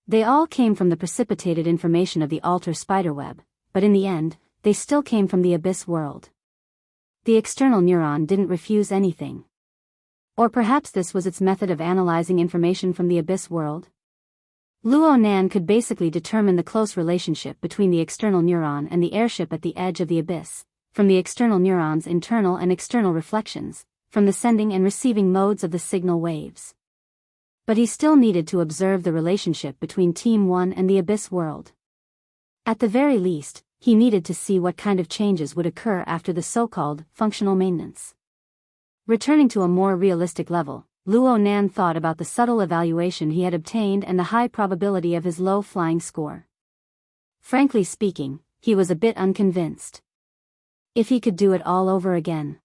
They all came from the precipitated information of the alter spiderweb, but in the end, they still came from the Abyss world. The external neuron didn't refuse anything. Or perhaps this was its method of analyzing information from the Abyss world? Luo Nan could basically determine the close relationship between the external neuron and the airship at the edge of the abyss, from the external neuron's internal and external reflections, from the sending and receiving modes of the signal waves. But he still needed to observe the relationship between Team 1 and the Abyss world. At the very least, he needed to see what kind of changes would occur after the so-called functional maintenance. Returning to a more realistic level, Luo Nan thought about the subtle evaluation he had obtained and the high probability of his low flying score. Frankly speaking, he was a bit unconvinced. If he could do it all over again,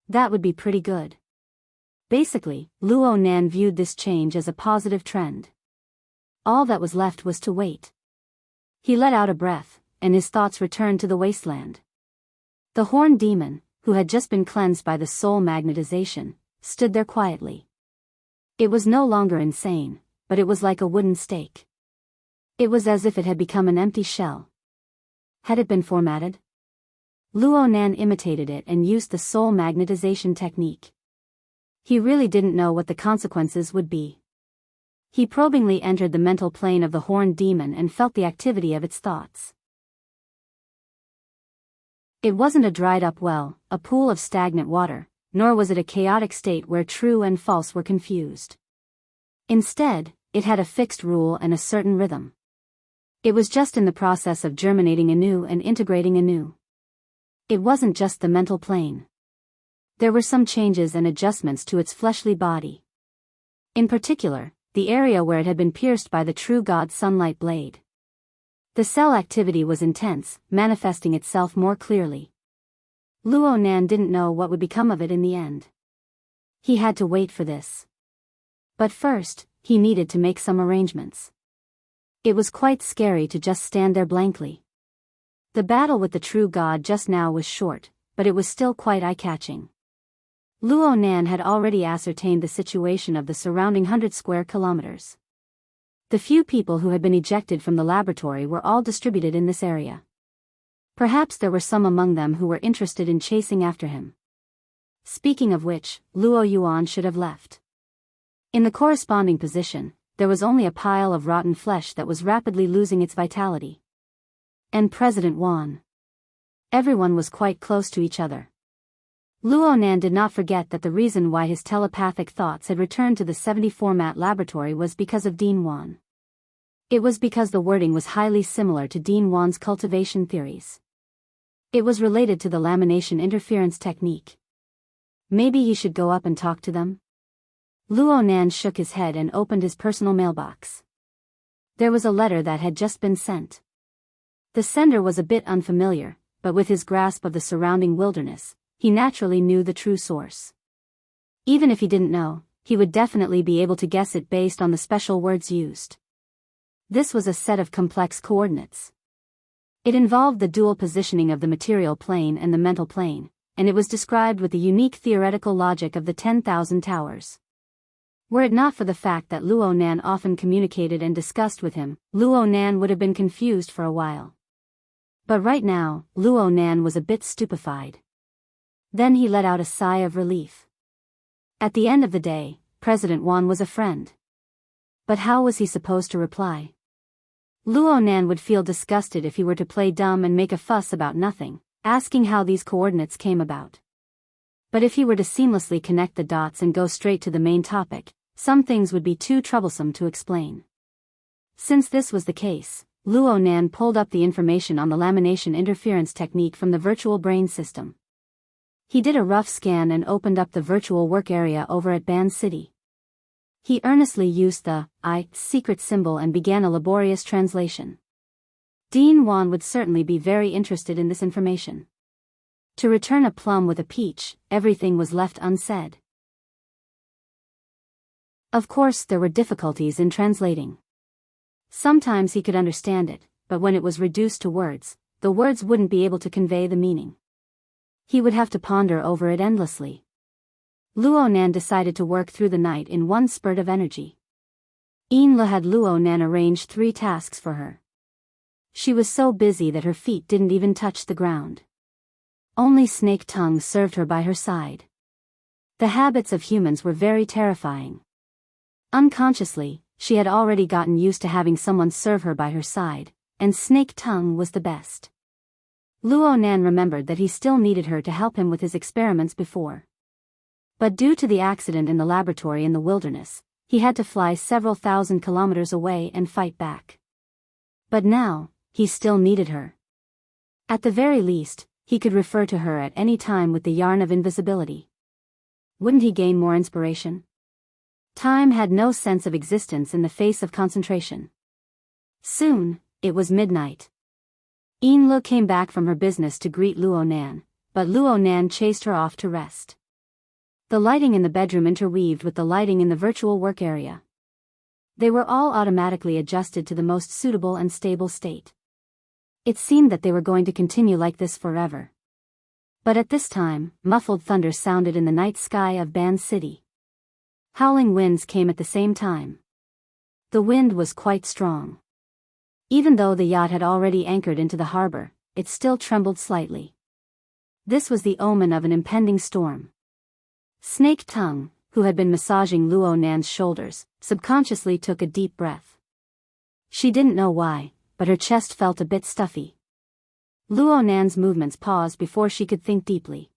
that would be pretty good. Basically, Luo Nan viewed this change as a positive trend. All that was left was to wait. He let out a breath, and his thoughts returned to the wasteland. The horned demon, who had just been cleansed by the soul magnetization, stood there quietly. It was no longer insane, but it was like a wooden stake. It was as if it had become an empty shell. Had it been formatted? Luo Nan imitated it and used the soul magnetization technique. He really didn't know what the consequences would be. He probingly entered the mental plane of the horned demon and felt the activity of its thoughts. It wasn't a dried-up well, a pool of stagnant water, nor was it a chaotic state where true and false were confused. Instead, it had a fixed rule and a certain rhythm. It was just in the process of germinating anew and integrating anew. It wasn't just the mental plane. There were some changes and adjustments to its fleshly body. In particular, the area where it had been pierced by the true God's sunlight blade. The cell activity was intense, manifesting itself more clearly. Luo Nan didn't know what would become of it in the end. He had to wait for this. But first, he needed to make some arrangements. It was quite scary to just stand there blankly. The battle with the true God just now was short, but it was still quite eye-catching. Luo Nan had already ascertained the situation of the surrounding 100 square kilometers. The few people who had been ejected from the laboratory were all distributed in this area. Perhaps there were some among them who were interested in chasing after him. Speaking of which, Luo Yuan should have left. In the corresponding position, there was only a pile of rotten flesh that was rapidly losing its vitality. And President Wan. Everyone was quite close to each other. Luo Nan did not forget that the reason why his telepathic thoughts had returned to the 70-format laboratory was because of Dean Wan. It was because the wording was highly similar to Dean Wan's cultivation theories. It was related to the lamination interference technique. Maybe he should go up and talk to them? Luo Nan shook his head and opened his personal mailbox. There was a letter that had just been sent. The sender was a bit unfamiliar, but with his grasp of the surrounding wilderness, he naturally knew the true source. Even if he didn't know, he would definitely be able to guess it based on the special words used. This was a set of complex coordinates. It involved the dual positioning of the material plane and the mental plane, and it was described with the unique theoretical logic of the 10,000 towers. Were it not for the fact that Luo Nan often communicated and discussed with him, Luo Nan would have been confused for a while. But right now, Luo Nan was a bit stupefied. Then he let out a sigh of relief. At the end of the day, President Wan was a friend. But how was he supposed to reply? Luo Nan would feel disgusted if he were to play dumb and make a fuss about nothing, asking how these coordinates came about. But if he were to seamlessly connect the dots and go straight to the main topic, some things would be too troublesome to explain. Since this was the case, Luo Nan pulled up the information on the lamination interference technique from the virtual brain system. He did a rough scan and opened up the virtual work area over at Ban City. He earnestly used the secret symbol and began a laborious translation. Dean Wan would certainly be very interested in this information. To return a plum with a peach, everything was left unsaid. Of course, there were difficulties in translating. Sometimes he could understand it, but when it was reduced to words, the words wouldn't be able to convey the meaning. He would have to ponder over it endlessly. Luo Nan decided to work through the night in one spurt of energy. Yin-La had Luo Nan arrange 3 tasks for her. She was so busy that her feet didn't even touch the ground. Only Snake Tongue served her by her side. The habits of humans were very terrifying. Unconsciously, she had already gotten used to having someone serve her by her side, and Snake Tongue was the best. Luo Nan remembered that he still needed her to help him with his experiments before. But due to the accident in the laboratory in the wilderness, he had to fly several thousand kilometers away and fight back. But now, he still needed her. At the very least, he could refer to her at any time with the yarn of invisibility. Wouldn't he gain more inspiration? Time had no sense of existence in the face of concentration. Soon, it was midnight. Enlu came back from her business to greet Luo Nan, but Luo Nan chased her off to rest. The lighting in the bedroom interweaved with the lighting in the virtual work area. They were all automatically adjusted to the most suitable and stable state. It seemed that they were going to continue like this forever. But at this time, muffled thunder sounded in the night sky of Ban City. Howling winds came at the same time. The wind was quite strong. Even though the yacht had already anchored into the harbor, it still trembled slightly. This was the omen of an impending storm. Snake Tongue, who had been massaging Luo Nan's shoulders, subconsciously took a deep breath. She didn't know why, but her chest felt a bit stuffy. Luo Nan's movements paused before she could think deeply.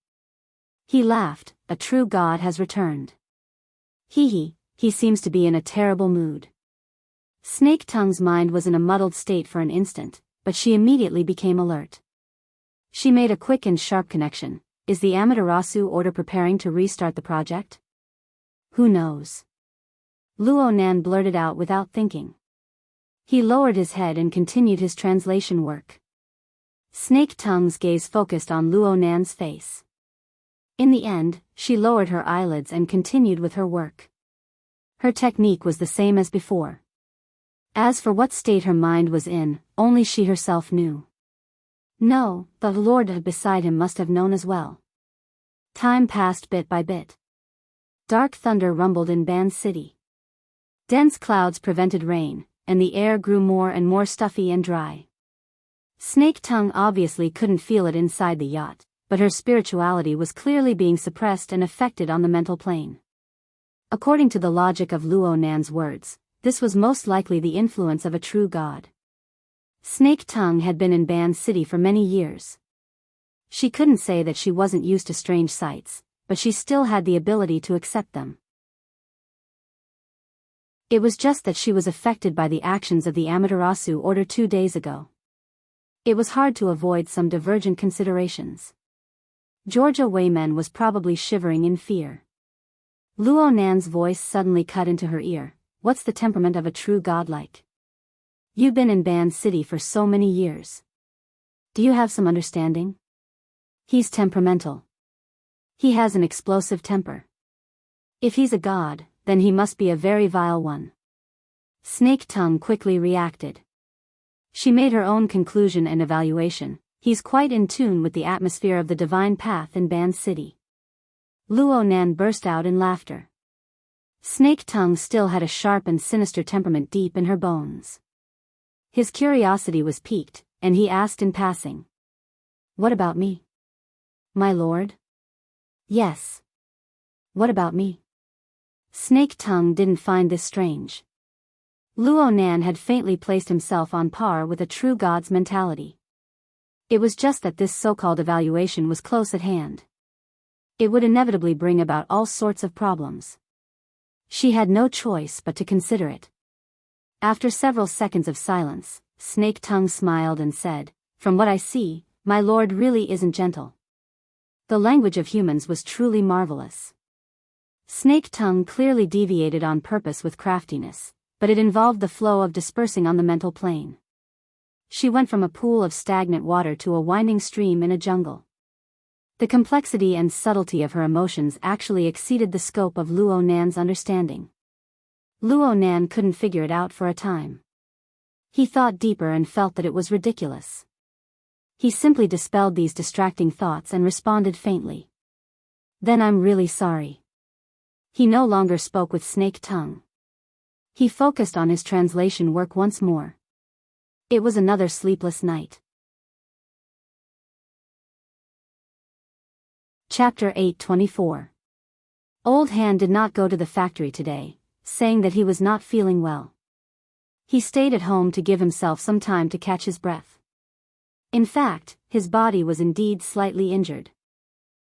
He laughed. A true god has returned. He seems to be in a terrible mood. Snake Tongue's mind was in a muddled state for an instant, but she immediately became alert. She made a quick and sharp connection. Is the Amaterasu order preparing to restart the project? Who knows? Luo Nan blurted out without thinking. He lowered his head and continued his translation work. Snake Tongue's gaze focused on Luo Nan's face. In the end, she lowered her eyelids and continued with her work. Her technique was the same as before. As for what state her mind was in, only she herself knew. No, the Lord beside him must have known as well. Time passed bit by bit. Dark thunder rumbled in Ban City. Dense clouds prevented rain, and the air grew more and more stuffy and dry. Snake Tongue obviously couldn't feel it inside the yacht, but her spirituality was clearly being suppressed and affected on the mental plane. According to the logic of Luo Nan's words, this was most likely the influence of a true god. Snake Tongue had been in Ban City for many years. She couldn't say that she wasn't used to strange sights, but she still had the ability to accept them. It was just that she was affected by the actions of the Amaterasu order 2 days ago. It was hard to avoid some divergent considerations. Georgia Wayman was probably shivering in fear. Luo Nan's voice suddenly cut into her ear. What's the temperament of a true god like? You've been in Ban City for so many years. Do you have some understanding? He's temperamental. He has an explosive temper. If he's a god, then he must be a very vile one. Snake Tongue quickly reacted. She made her own conclusion and evaluation. He's quite in tune with the atmosphere of the divine path in Ban City. Luo Nan burst out in laughter. Snake Tongue still had a sharp and sinister temperament deep in her bones. His curiosity was piqued, and he asked in passing. What about me? My lord? Yes. What about me? Snake Tongue didn't find this strange. Luo Nan had faintly placed himself on par with a true god's mentality. It was just that this so-called evaluation was close at hand. It would inevitably bring about all sorts of problems. She had no choice but to consider it. After several seconds of silence, Snake Tongue smiled and said, From what I see, my lord really isn't gentle. The language of humans was truly marvelous. Snake Tongue clearly deviated on purpose with craftiness, but it involved the flow of dispersing on the mental plane. She went from a pool of stagnant water to a winding stream in a jungle. The complexity and subtlety of her emotions actually exceeded the scope of Luo Nan's understanding. Luo Nan couldn't figure it out for a time. He thought deeper and felt that it was ridiculous. He simply dispelled these distracting thoughts and responded faintly. Then I'm really sorry. He no longer spoke with Snake Tongue. He focused on his translation work once more. It was another sleepless night. Chapter 8:24. Old Han did not go to the factory today, saying that he was not feeling well. He stayed at home to give himself some time to catch his breath. In fact, his body was indeed slightly injured.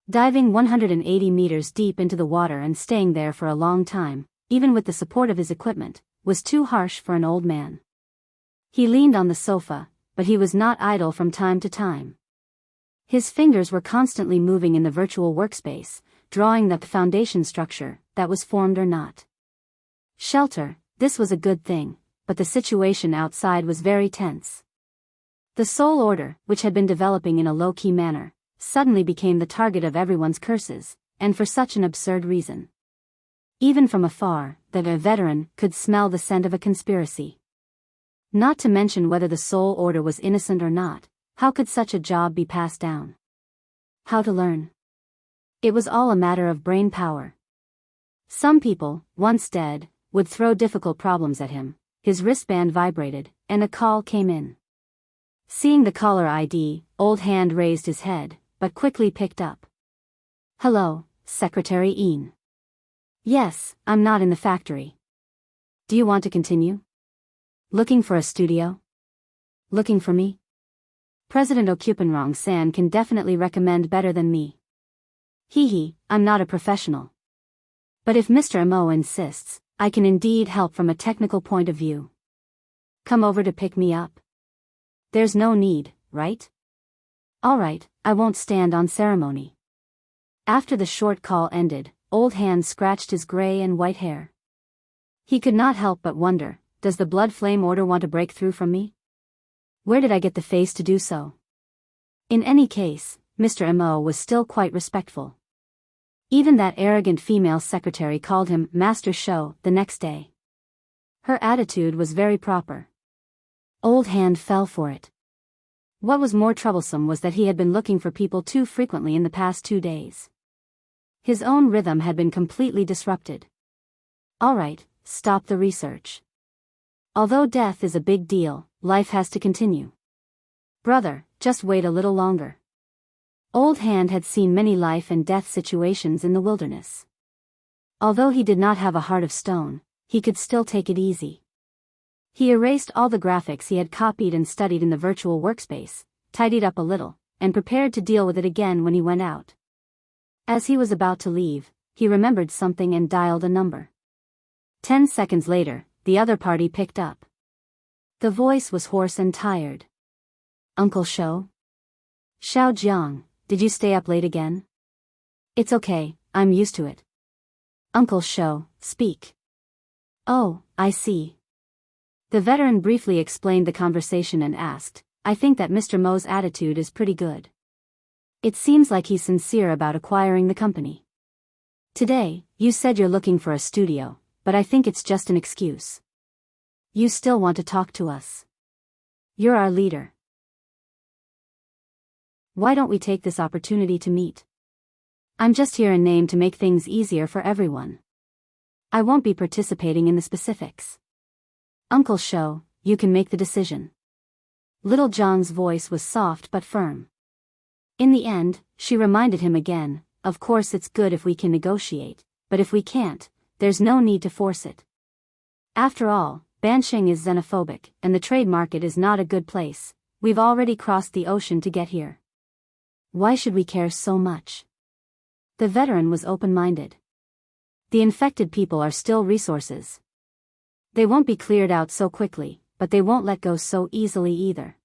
Diving 180 meters deep into the water and staying there for a long time, even with the support of his equipment, was too harsh for an old man. He leaned on the sofa, but he was not idle from time to time. His fingers were constantly moving in the virtual workspace, drawing the foundation structure that was formed or not. Shelter, this was a good thing, but the situation outside was very tense. The Soul Order, which had been developing in a low-key manner, suddenly became the target of everyone's curses, and for such an absurd reason. Even from afar, the veteran could smell the scent of a conspiracy. Not to mention whether the Soul Order was innocent or not, how could such a job be passed down? How to learn? It was all a matter of brain power. Some people, once dead, would throw difficult problems at him. His wristband vibrated, and a call came in. Seeing the caller ID, Old Hand raised his head, but quickly picked up. "Hello, Secretary Ian." "Yes, I'm not in the factory. Do you want to continue? Looking for a studio? Looking for me? President Okupenrong-san can definitely recommend better than me. I'm not a professional. But if Mr. Mo insists, I can indeed help from a technical point of view. Come over to pick me up. There's no need, right? Alright, I won't stand on ceremony." After the short call ended, Old Hand scratched his gray and white hair. He could not help but wonder, does the Blood Flame Order want to break through from me? Where did I get the face to do so? In any case, Mr. Mo was still quite respectful. Even that arrogant female secretary called him Master Show the next day. Her attitude was very proper. Old Hand fell for it. What was more troublesome was that he had been looking for people too frequently in the past 2 days. His own rhythm had been completely disrupted. Alright, stop the research. Although death is a big deal, life has to continue. Brother, just wait a little longer. Old Hand had seen many life and death situations in the wilderness. Although he did not have a heart of stone, he could still take it easy. He erased all the graphics he had copied and studied in the virtual workspace, tidied up a little, and prepared to deal with it again when he went out. As he was about to leave, he remembered something and dialed a number. 10 seconds later, the other party picked up. The voice was hoarse and tired. "Uncle Shou? Xiao Jiang, did you stay up late again?" "It's okay, I'm used to it." "Uncle Shou, speak." "Oh, I see." The veteran briefly explained the conversation and asked, "I think that Mr. Mo's attitude is pretty good. It seems like he's sincere about acquiring the company. Today, you said you're looking for a studio, but I think it's just an excuse. You still want to talk to us. You're our leader. Why don't we take this opportunity to meet? I'm just here in name to make things easier for everyone. I won't be participating in the specifics. Uncle Shou, you can make the decision." Little Zhang's voice was soft but firm. In the end, she reminded him again, "Of course it's good if we can negotiate, but if we can't, there's no need to force it. After all, Bansheng is xenophobic, and the trade market is not a good place. We've already crossed the ocean to get here. Why should we care so much?" The veteran was open-minded. The infected people are still resources. They won't be cleared out so quickly, but they won't let go so easily either.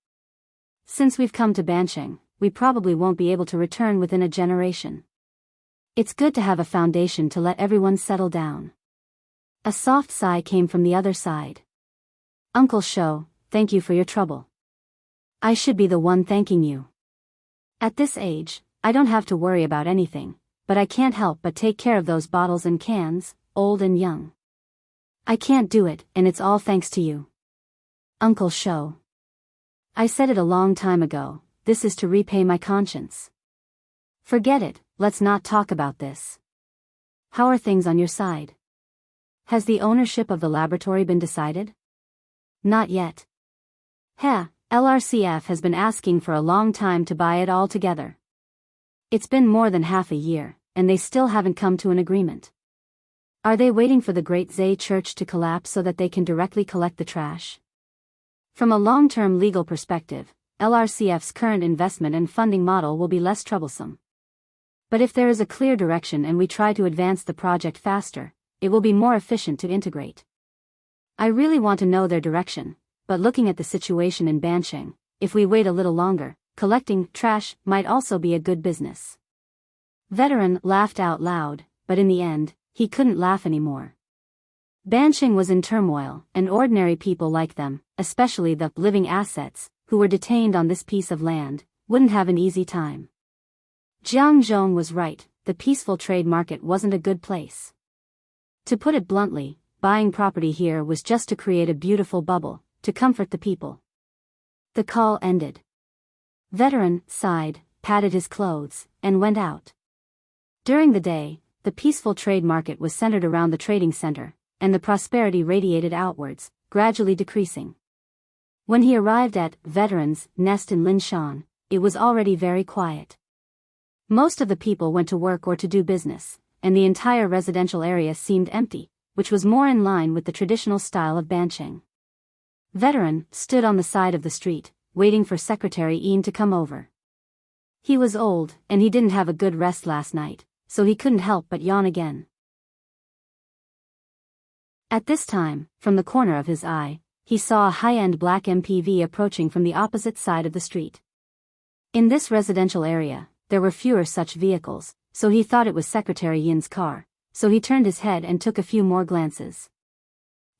Since we've come to Bansheng, we probably won't be able to return within a generation. It's good to have a foundation to let everyone settle down. A soft sigh came from the other side. "Uncle Shou, thank you for your trouble. I should be the one thanking you. At this age, I don't have to worry about anything, but I can't help but take care of those bottles and cans, old and young. I can't do it, and it's all thanks to you. Uncle Shou. I said it a long time ago, this is to repay my conscience. Forget it, let's not talk about this. How are things on your side? Has the ownership of the laboratory been decided?" "Not yet. LRCF has been asking for a long time to buy it all together. It's been more than half a year, and they still haven't come to an agreement. Are they waiting for the Great Zay Church to collapse so that they can directly collect the trash? From a long-term legal perspective, LRCF's current investment and funding model will be less troublesome. But if there is a clear direction and we try to advance the project faster, it will be more efficient to integrate. I really want to know their direction, but looking at the situation in Bansheng, if we wait a little longer, collecting trash might also be a good business." Veteran laughed out loud, but in the end, he couldn't laugh anymore. Bansheng was in turmoil, and ordinary people like them, especially the living assets, who were detained on this piece of land, wouldn't have an easy time. Jiang Zhong was right, the peaceful trade market wasn't a good place. To put it bluntly, buying property here was just to create a beautiful bubble, to comfort the people. The call ended. Veteran sighed, patted his clothes, and went out. During the day, the peaceful trade market was centered around the trading center, and the prosperity radiated outwards, gradually decreasing. When he arrived at Veteran's Nest in Linshan, it was already very quiet. Most of the people went to work or to do business, and the entire residential area seemed empty, which was more in line with the traditional style of Bancheng. Veteran stood on the side of the street, waiting for Secretary Ian to come over. He was old, and he didn't have a good rest last night, so he couldn't help but yawn again. At this time, from the corner of his eye, he saw a high-end black MPV approaching from the opposite side of the street. In this residential area, there were fewer such vehicles, so he thought it was Secretary Yin's car, so he turned his head and took a few more glances.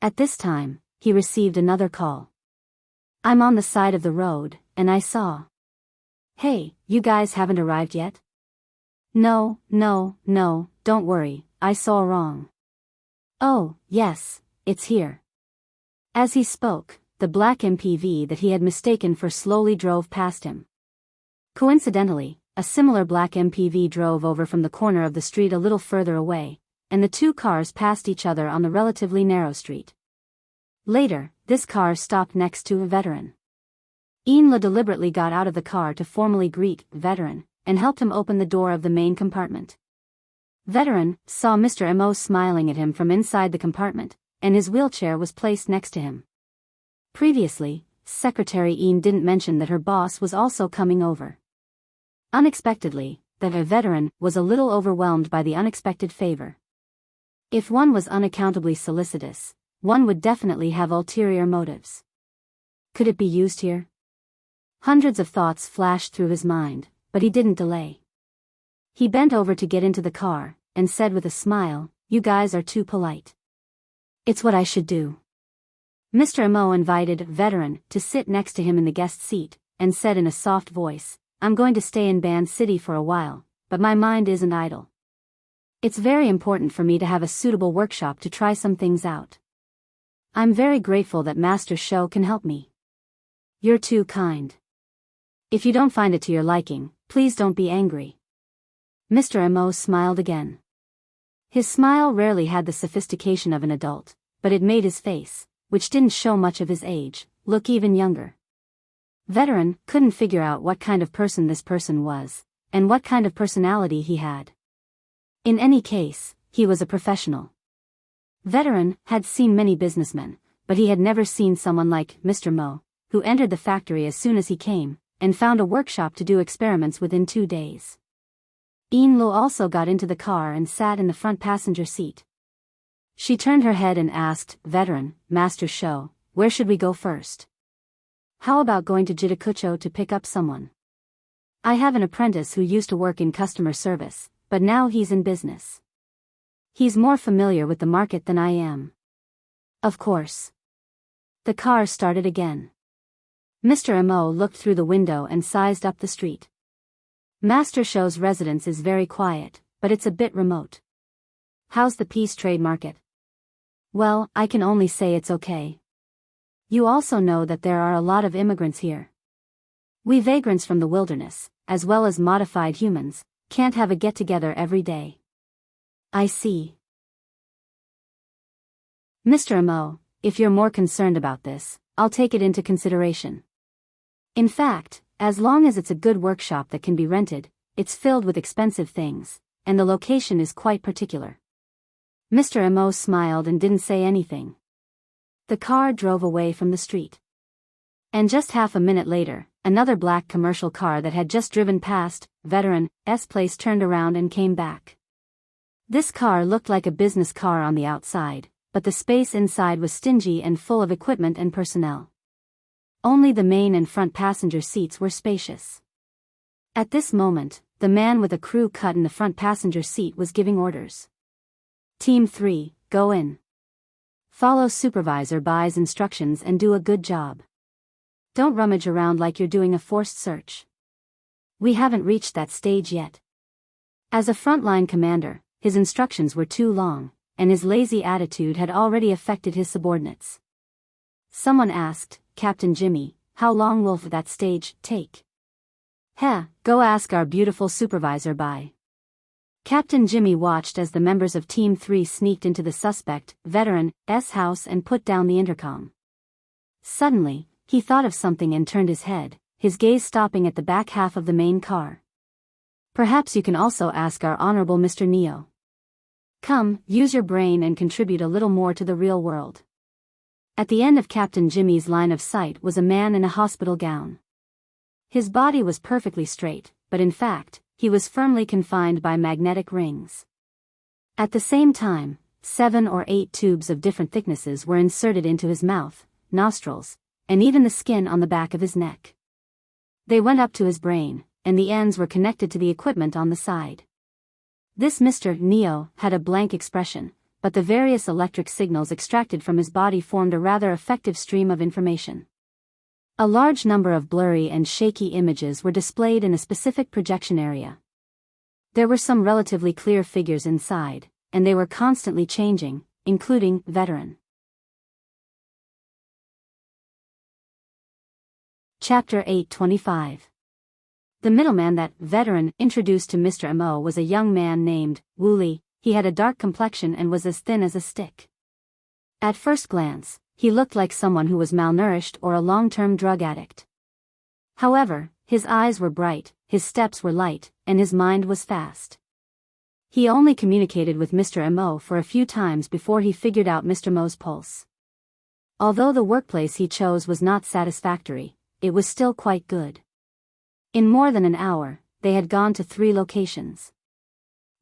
At this time, he received another call. "I'm on the side of the road, and I saw." "Hey, you guys haven't arrived yet?" No, don't worry, I saw wrong." "Oh, yes, it's here." As he spoke, the black MPV that he had mistaken for slowly drove past him. Coincidentally, a similar black MPV drove over from the corner of the street a little further away, and the two cars passed each other on the relatively narrow street. Later, this car stopped next to a Veteran. Inla deliberately got out of the car to formally greet Veteran, and helped him open the door of the main compartment. Veteran saw Mr. Mo smiling at him from inside the compartment, and his wheelchair was placed next to him. Previously, Secretary Ian didn't mention that her boss was also coming over. Unexpectedly, the Veteran was a little overwhelmed by the unexpected favor. If one was unaccountably solicitous, one would definitely have ulterior motives. Could it be used here? Hundreds of thoughts flashed through his mind, but he didn't delay. He bent over to get into the car, and said with a smile, "You guys are too polite." "It's what I should do." Mr. Mo invited Veteran to sit next to him in the guest seat, and said in a soft voice, "I'm going to stay in Ban City for a while, but my mind isn't idle. It's very important for me to have a suitable workshop to try some things out. I'm very grateful that Master Shou can help me." "You're too kind. If you don't find it to your liking, please don't be angry." Mr. Mo smiled again. His smile rarely had the sophistication of an adult, but it made his face, which didn't show much of his age, look even younger. Veteran couldn't figure out what kind of person this person was, and what kind of personality he had. In any case, he was a professional. Veteran had seen many businessmen, but he had never seen someone like Mr. Mo, who entered the factory as soon as he came, and found a workshop to do experiments within 2 days. Yin Lo also got into the car and sat in the front passenger seat. She turned her head and asked Veteran, "Master Shou, where should we go first? How about going to Jitakucho to pick up someone? I have an apprentice who used to work in customer service, but now he's in business. He's more familiar with the market than I am." "Of course." The car started again. Mr. Mo looked through the window and sized up the street. Master Shou's residence is very quiet, but it's a bit remote. "How's the peace trade market?" "Well, I can only say it's okay. You also know that there are a lot of immigrants here. We vagrants from the wilderness, as well as modified humans, can't have a get-together every day." "I see." "Mr. Mo, if you're more concerned about this, I'll take it into consideration. In fact, as long as it's a good workshop that can be rented, it's filled with expensive things, and the location is quite particular." Mr. Mo smiled and didn't say anything. The car drove away from the street. And just half a minute later, another black commercial car that had just driven past Veteran's place turned around and came back. This car looked like a business car on the outside, but the space inside was stingy and full of equipment and personnel. Only the main and front passenger seats were spacious. At this moment, the man with a crew cut in the front passenger seat was giving orders. "Team 3, go in. Follow supervisor Bai's instructions and do a good job. Don't rummage around like you're doing a forced search. We haven't reached that stage yet. As a frontline commander, his instructions were too long, and his lazy attitude had already affected his subordinates. Someone asked, Captain Jimmy, how long will that stage take? Go ask our beautiful supervisor. Bye. Captain Jimmy watched as the members of Team 3 sneaked into the suspect, veteran's house and put down the intercom. Suddenly, he thought of something and turned his head, his gaze stopping at the back half of the main car. Perhaps you can also ask our Honorable Mr. Neo. Come, use your brain and contribute a little more to the real world. At the end of Captain Jimmy's line of sight was a man in a hospital gown. His body was perfectly straight, but in fact, he was firmly confined by magnetic rings. At the same time, 7 or 8 tubes of different thicknesses were inserted into his mouth, nostrils, and even the skin on the back of his neck. They went up to his brain, and the ends were connected to the equipment on the side. This Mr. Neo had a blank expression, but the various electric signals extracted from his body formed a rather effective stream of information. A large number of blurry and shaky images were displayed in a specific projection area. There were some relatively clear figures inside, and they were constantly changing, including veteran. Chapter 825. The middleman that veteran introduced to Mr. Mo was a young man named Wooly. He had a dark complexion and was as thin as a stick. At first glance, he looked like someone who was malnourished or a long-term drug addict. However, his eyes were bright, his steps were light, and his mind was fast. He only communicated with Mr. Mo for a few times before he figured out Mr. Mo's pulse. Although the workplace he chose was not satisfactory, it was still quite good. In more than an hour, they had gone to 3 locations.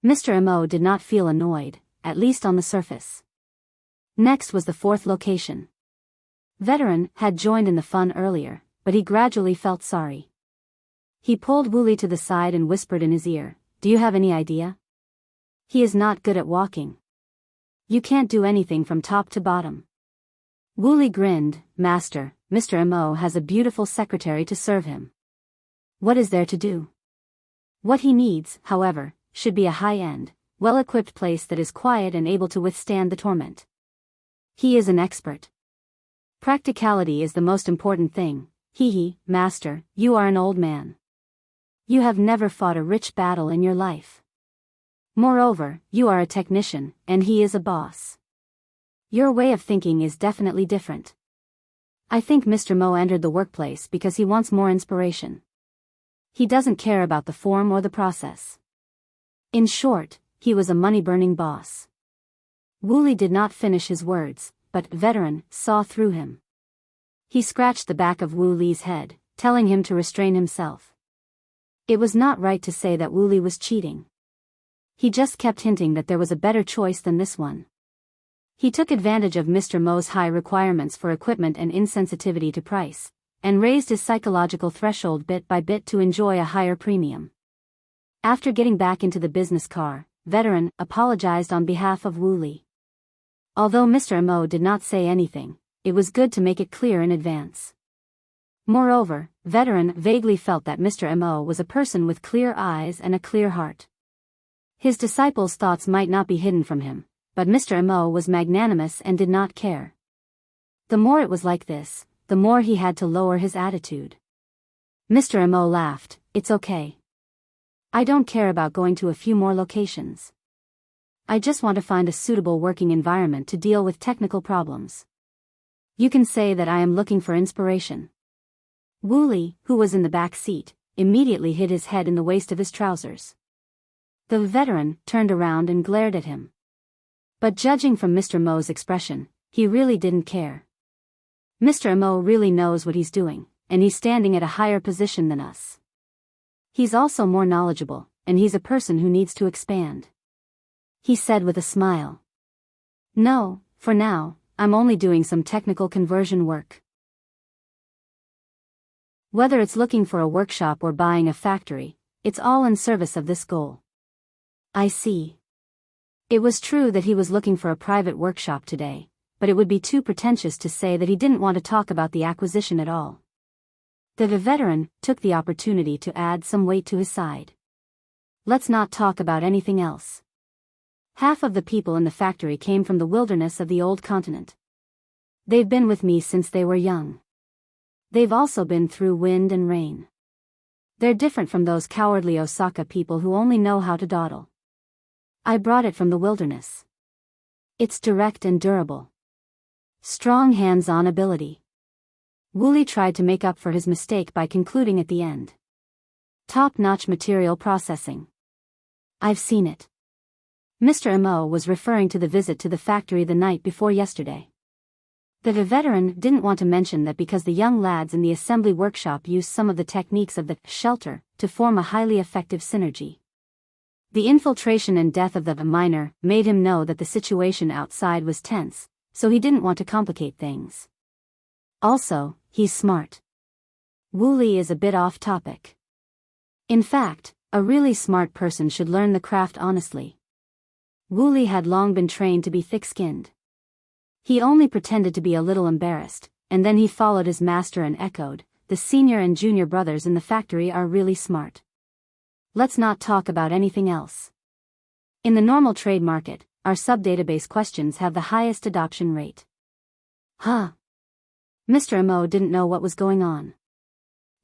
Mr. Mo did not feel annoyed, at least on the surface. Next was the 4th location. Veteran had joined in the fun earlier, but he gradually felt sorry. He pulled Wooly to the side and whispered in his ear, "Do you have any idea? He is not good at walking. You can't do anything from top to bottom." Wooly grinned, "Master, Mr. Mo has a beautiful secretary to serve him. What is there to do? What he needs, however, should be a high-end, well-equipped place that is quiet and able to withstand the torment. He is an expert. Practicality is the most important thing. Master, you are an old man. You have never fought a rich battle in your life. Moreover, you are a technician, and he is a boss. Your way of thinking is definitely different. I think Mr. Mo entered the workplace because he wants more inspiration. He doesn't care about the form or the process. In short, he was a money-burning boss." Wooly did not finish his words, but veteran saw through him. He scratched the back of Wooly's head, telling him to restrain himself. It was not right to say that Wooly was cheating. He just kept hinting that there was a better choice than this one. He took advantage of Mr. Mo's high requirements for equipment and insensitivity to price, and raised his psychological threshold bit by bit to enjoy a higher premium. After getting back into the business car, veteran apologized on behalf of Wooly. Although Mr. Mo did not say anything, it was good to make it clear in advance. Moreover, veteran vaguely felt that Mr. Mo was a person with clear eyes and a clear heart. His disciples' thoughts might not be hidden from him, but Mr. Mo was magnanimous and did not care. The more it was like this, the more he had to lower his attitude. Mr. Mo laughed, "It's okay. I don't care about going to a few more locations. I just want to find a suitable working environment to deal with technical problems. You can say that I am looking for inspiration." Wooly, who was in the back seat, immediately hid his head in the waist of his trousers. The veteran turned around and glared at him. But judging from Mr. Mo's expression, he really didn't care. Mr. Mo really knows what he's doing, and he's standing at a higher position than us. He's also more knowledgeable, and he's a person who needs to expand. He said with a smile. "No, for now, I'm only doing some technical conversion work. Whether it's looking for a workshop or buying a factory, it's all in service of this goal." "I see." It was true that he was looking for a private workshop today, but it would be too pretentious to say that he didn't want to talk about the acquisition at all. The veteran took the opportunity to add some weight to his side. Let's not talk about anything else. Half of the people in the factory came from the wilderness of the old continent. They've been with me since they were young. They've also been through wind and rain. They're different from those cowardly Osaka people who only know how to dawdle. I brought it from the wilderness. It's direct and durable. Strong hands-on ability. Wooly tried to make up for his mistake by concluding at the end. Top-notch material processing. I've seen it. Mr. M.O. was referring to the visit to the factory the night before yesterday. The veteran didn't want to mention that because the young lads in the assembly workshop used some of the techniques of the shelter to form a highly effective synergy. The infiltration and death of the miner made him know that the situation outside was tense, so he didn't want to complicate things. Also, he's smart. Wooly is a bit off topic. In fact, a really smart person should learn the craft honestly. Wooly had long been trained to be thick-skinned. He only pretended to be a little embarrassed, and then he followed his master and echoed, "The senior and junior brothers in the factory are really smart. Let's not talk about anything else." In the normal trade market, our sub-database questions have the highest adoption rate. Huh? Mr. M.O. didn't know what was going on.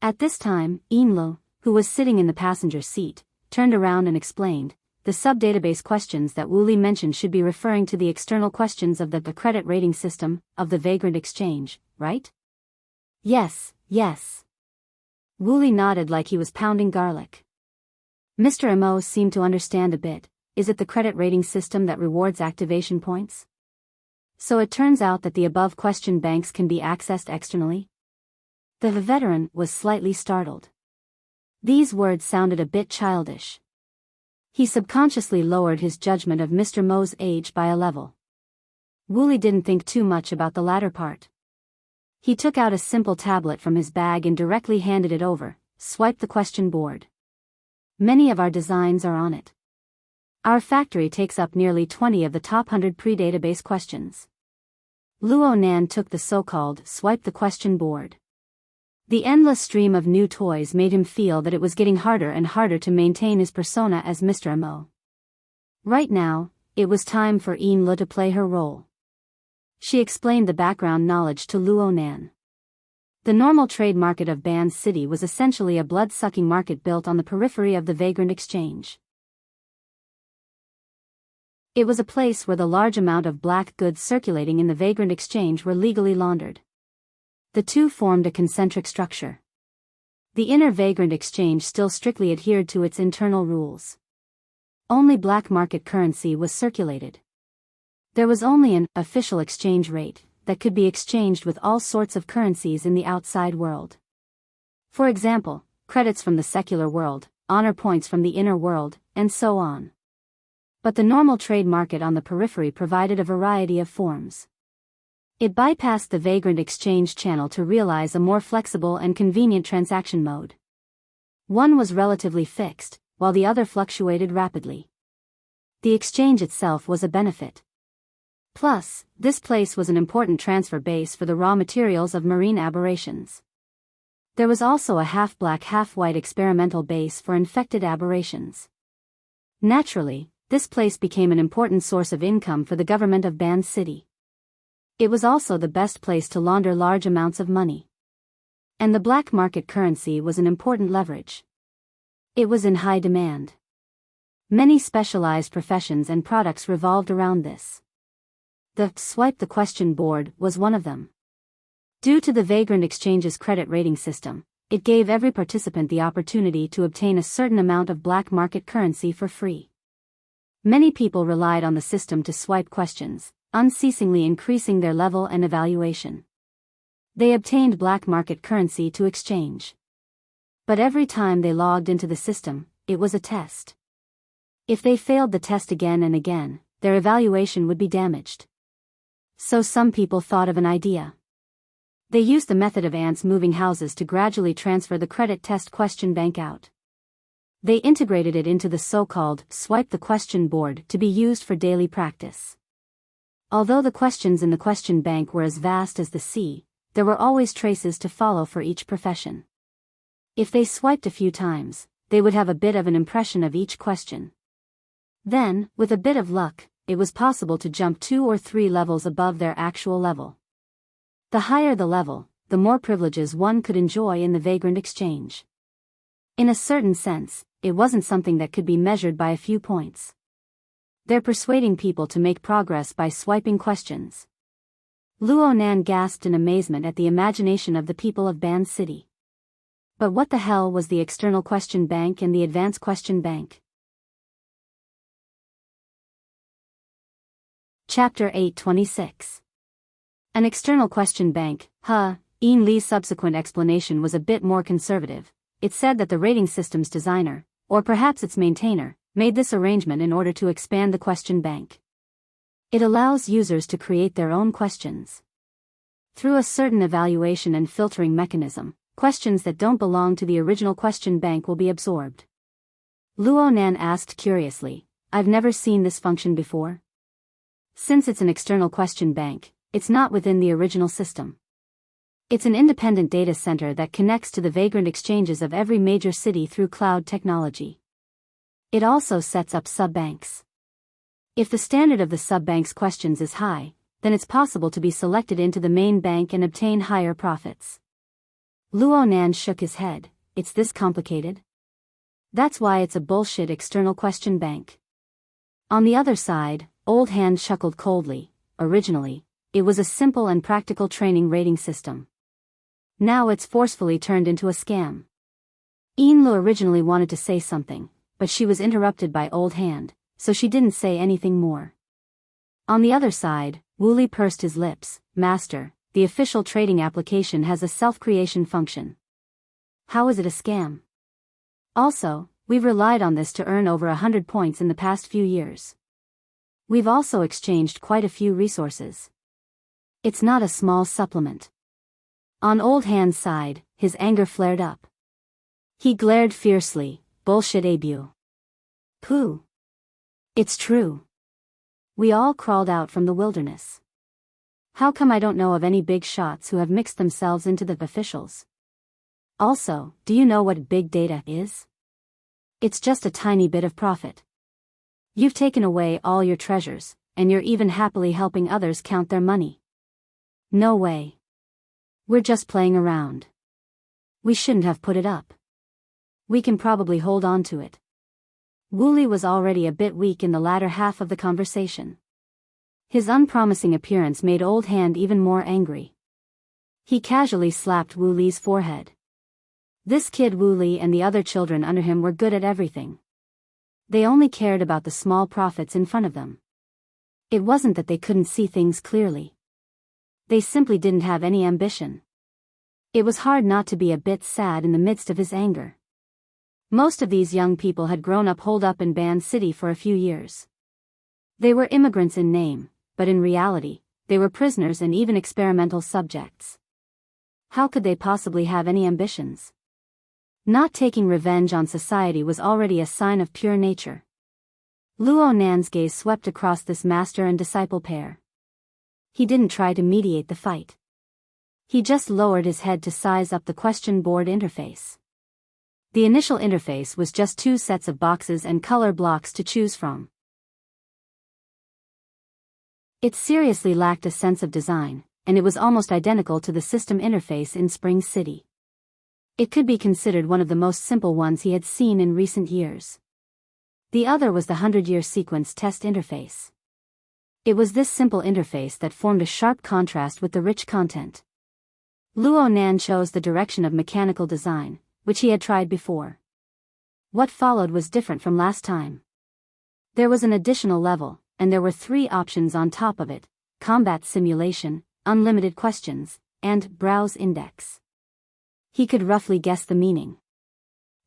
At this time, Inlo, who was sitting in the passenger seat, turned around and explained, "The sub-database questions that Wooly mentioned should be referring to the external questions of the credit rating system of the Vagrant Exchange, right?" Yes. Wooly nodded like he was pounding garlic. Mr. M.O. seemed to understand a bit. Is it the credit rating system that rewards activation points? So it turns out that the above question banks can be accessed externally? The veteran was slightly startled. These words sounded a bit childish. He subconsciously lowered his judgment of Mr. Mo's age by a level. Wooly didn't think too much about the latter part. He took out a simple tablet from his bag and directly handed it over, swiped the question board. Many of our designs are on it. Our factory takes up nearly 20 of the top 100 pre-database questions. Luo Nan took the so-called swipe the question board. The endless stream of new toys made him feel that it was getting harder and harder to maintain his persona as Mr. M.O. Right now, it was time for Inlo to play her role. She explained the background knowledge to Luo Nan. The normal trade market of Ban City was essentially a blood-sucking market built on the periphery of the Vagrant Exchange. It was a place where the large amount of black goods circulating in the Vagrant Exchange were legally laundered. The two formed a concentric structure. The inner Vagrant Exchange still strictly adhered to its internal rules. Only black market currency was circulated. There was only an official exchange rate that could be exchanged with all sorts of currencies in the outside world. For example, credits from the secular world, honor points from the inner world, and so on. But the normal trade market on the periphery provided a variety of forms. It bypassed the Vagrant Exchange channel to realize a more flexible and convenient transaction mode. One was relatively fixed, while the other fluctuated rapidly. The exchange itself was a benefit. Plus, this place was an important transfer base for the raw materials of marine aberrations. There was also a half-black half-white experimental base for infected aberrations. Naturally, this place became an important source of income for the government of Ban City. It was also the best place to launder large amounts of money. And the black market currency was an important leverage. It was in high demand. Many specialized professions and products revolved around this. The swipe the question board was one of them. Due to the Vagrant Exchange's credit rating system, it gave every participant the opportunity to obtain a certain amount of black market currency for free. Many people relied on the system to swipe questions, unceasingly increasing their level and evaluation. They obtained black market currency to exchange. But every time they logged into the system, it was a test. If they failed the test again and again, their evaluation would be damaged. So some people thought of an idea. They used the method of ants moving houses to gradually transfer the credit test question bank out. They integrated it into the so-called swipe the question board to be used for daily practice. Although the questions in the question bank were as vast as the sea, there were always traces to follow for each profession. If they swiped a few times, they would have a bit of an impression of each question. Then, with a bit of luck, it was possible to jump 2 or 3 levels above their actual level. The higher the level, the more privileges one could enjoy in the vagrant exchange. In a certain sense, it wasn't something that could be measured by a few points. They're persuading people to make progress by swiping questions. Luo Nan gasped in amazement at the imagination of the people of Ban City. But what the hell was the external question bank and the advanced question bank? Chapter 826. An external question bank. Ian Lee's subsequent explanation was a bit more conservative. It said that the rating system's designer, or perhaps its maintainer, made this arrangement in order to expand the question bank. It allows users to create their own questions. Through a certain evaluation and filtering mechanism, questions that don't belong to the original question bank will be absorbed. Luo Nan asked curiously, "I've never seen this function before?" Since it's an external question bank, it's not within the original system. It's an independent data center that connects to the vagrant exchanges of every major city through cloud technology. It also sets up sub-banks. If the standard of the sub-bank's questions is high, then it's possible to be selected into the main bank and obtain higher profits. Luo Nan shook his head. It's this complicated? That's why it's a bullshit external question bank. On the other side, Old Hand chuckled coldly. Originally, it was a simple and practical training rating system. Now it's forcefully turned into a scam. Lu originally wanted to say something, but she was interrupted by Old Hand, so she didn't say anything more. On the other side, Wooly pursed his lips. "Master, the official trading application has a self-creation function. How is it a scam? Also, we've relied on this to earn over 100 points in the past few years. We've also exchanged quite a few resources. It's not a small supplement." On Old Hand's side, his anger flared up. He glared fiercely. "Bullshit, Abu. Pooh. It's true. We all crawled out from the wilderness. How come I don't know of any big shots who have mixed themselves into the officials? Also, do you know what big data is? It's just a tiny bit of profit. You've taken away all your treasures, and you're even happily helping others count their money. No way. We're just playing around. We shouldn't have put it up. We can probably hold on to it." Wooly was already a bit weak in the latter half of the conversation. His unpromising appearance made Old Hand even more angry. He casually slapped Wooly's forehead. This kid Wooly and the other children under him were good at everything. They only cared about the small profits in front of them. It wasn't that they couldn't see things clearly. They simply didn't have any ambition. It was hard not to be a bit sad in the midst of his anger. Most of these young people had grown up holed up in Ban City for a few years. They were immigrants in name, but in reality, they were prisoners and even experimental subjects. How could they possibly have any ambitions? Not taking revenge on society was already a sign of pure nature. Luo Nan's gaze swept across this master and disciple pair. He didn't try to mediate the fight. He just lowered his head to size up the question board interface. The initial interface was just 2 sets of boxes and color blocks to choose from. It seriously lacked a sense of design, and it was almost identical to the system interface in Spring City. It could be considered one of the most simple ones he had seen in recent years. The other was the 100-year sequence test interface. It was this simple interface that formed a sharp contrast with the rich content. Luo Nan chose the direction of mechanical design, which he had tried before. What followed was different from last time. There was an additional level, and there were 3 options on top of it: combat simulation, unlimited questions, and browse index. He could roughly guess the meaning.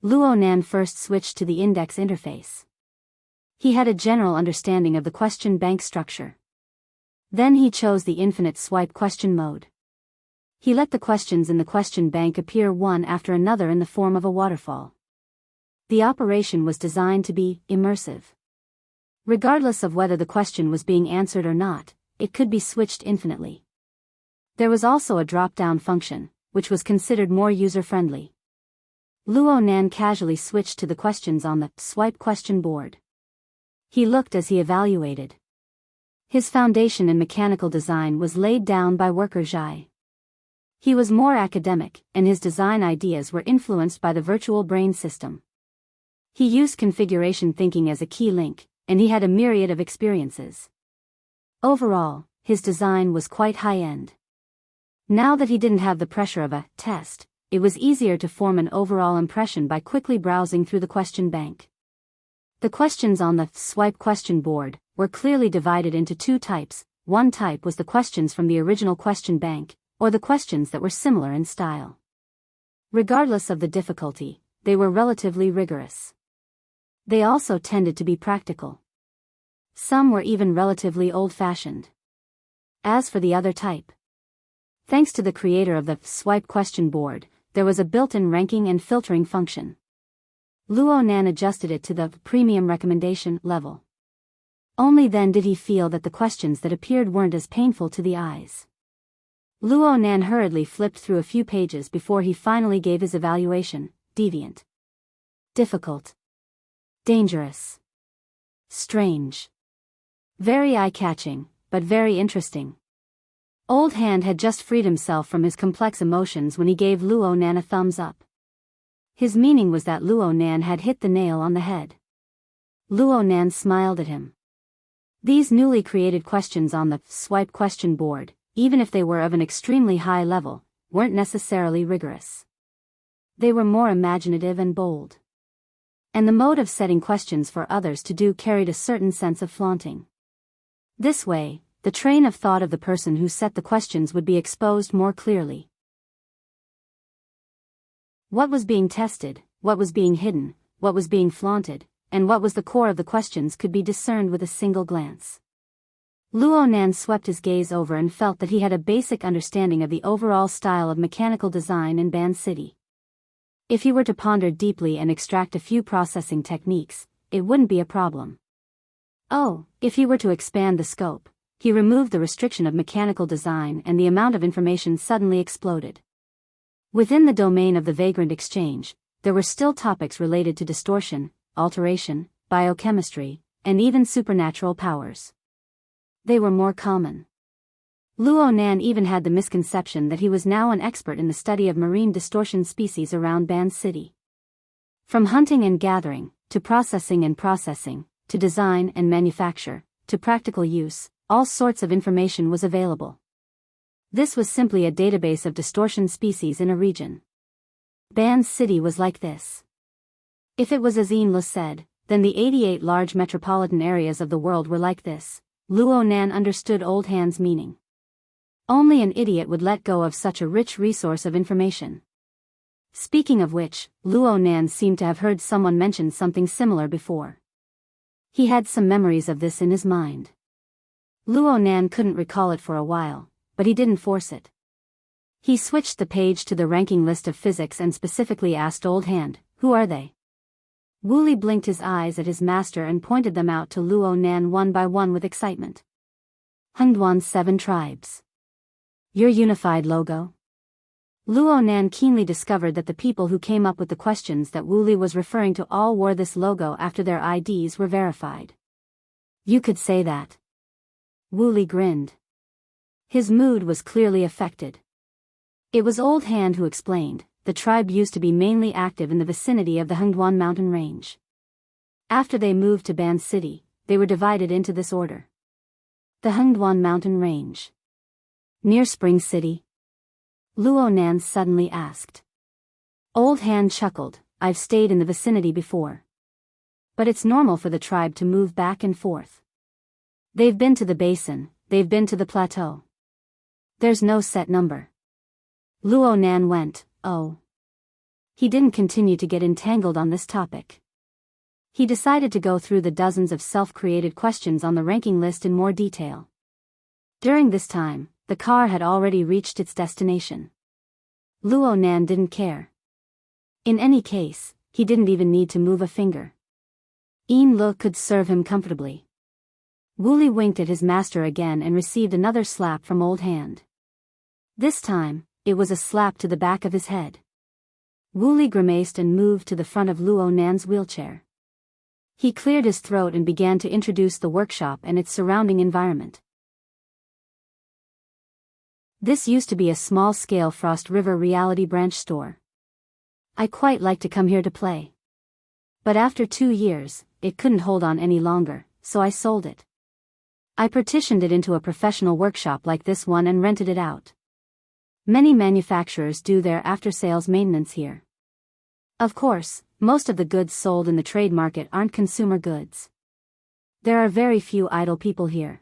Luo Nan first switched to the index interface. He had a general understanding of the question bank structure. Then he chose the infinite swipe question mode. He let the questions in the question bank appear one after another in the form of a waterfall. The operation was designed to be immersive. Regardless of whether the question was being answered or not, it could be switched infinitely. There was also a drop-down function, which was considered more user-friendly. Luo Nan casually switched to the questions on the swipe question board. He looked as he evaluated. His foundation in mechanical design was laid down by worker Zhai. He was more academic, and his design ideas were influenced by the virtual brain system. He used configuration thinking as a key link, and he had a myriad of experiences. Overall, his design was quite high-end. Now that he didn't have the pressure of a test, it was easier to form an overall impression by quickly browsing through the question bank. The questions on the swipe question board were clearly divided into two types. One type was the questions from the original question bank, or the questions that were similar in style. Regardless of the difficulty, they were relatively rigorous. They also tended to be practical. Some were even relatively old-fashioned. As for the other type, thanks to the creator of the swipe question board, there was a built-in ranking and filtering function. Luo Nan adjusted it to the premium recommendation level. Only then did he feel that the questions that appeared weren't as painful to the eyes. Luo Nan hurriedly flipped through a few pages before he finally gave his evaluation: deviant, difficult, dangerous, strange. Very eye-catching, but very interesting. Old Hand had just freed himself from his complex emotions when he gave Luo Nan a thumbs up. His meaning was that Luo Nan had hit the nail on the head. Luo Nan smiled at him. These newly created questions on the swipe question board, even if they were of an extremely high level, weren't necessarily rigorous. They were more imaginative and bold. And the mode of setting questions for others to do carried a certain sense of flaunting. This way, the train of thought of the person who set the questions would be exposed more clearly. What was being tested, what was being hidden, what was being flaunted, and what was the core of the questions could be discerned with a single glance. Luo Nan swept his gaze over and felt that he had a basic understanding of the overall style of mechanical design in Ban City. If he were to ponder deeply and extract a few processing techniques, it wouldn't be a problem. Oh, if he were to expand the scope, he removed the restriction of mechanical design and the amount of information suddenly exploded. Within the domain of the vagrant exchange, there were still topics related to distortion, alteration, biochemistry, and even supernatural powers. They were more common. Luo Nan even had the misconception that he was now an expert in the study of marine distortion species around Ban City. From hunting and gathering, to processing, to design and manufacture, to practical use, all sorts of information was available. This was simply a database of distortion species in a region. Ban City was like this. If it was as Enla said, then the 88 large metropolitan areas of the world were like this. Luo Nan understood Old Hand's meaning. Only an idiot would let go of such a rich resource of information. Speaking of which, Luo Nan seemed to have heard someone mention something similar before. He had some memories of this in his mind. Luo Nan couldn't recall it for a while, but he didn't force it. He switched the page to the ranking list of physics and specifically asked Old Hand, "Who are they?" Wooly blinked his eyes at his master and pointed them out to Luo Nan one by one with excitement. Hengduan's 7 tribes. Your unified logo? Luo Nan keenly discovered that the people who came up with the questions that Wooly was referring to all wore this logo after their IDs were verified. You could say that. Wooly grinned. His mood was clearly affected. It was Old Hand who explained. The tribe used to be mainly active in the vicinity of the Hengduan mountain range. After they moved to Ban City, they were divided into this order. The Hengduan mountain range. Near Spring City? Luo Nan suddenly asked. Old Hand chuckled. I've stayed in the vicinity before. But it's normal for the tribe to move back and forth. They've been to the basin, they've been to the plateau. There's no set number. Luo Nan went, oh. He didn't continue to get entangled on this topic. He decided to go through the dozens of self-created questions on the ranking list in more detail. During this time, the car had already reached its destination. Luo Nan didn't care. In any case, he didn't even need to move a finger. Yin Lu could serve him comfortably. Wooly winked at his master again and received another slap from Old Hand. This time, it was a slap to the back of his head. Wooly grimaced and moved to the front of Luo Nan's wheelchair. He cleared his throat and began to introduce the workshop and its surrounding environment. This used to be a small-scale Frost River Reality branch store. I quite like to come here to play. But after 2 years, it couldn't hold on any longer, so I sold it. I partitioned it into a professional workshop like this one and rented it out. Many manufacturers do their after-sales maintenance here. Of course, most of the goods sold in the trade market aren't consumer goods. There are very few idle people here.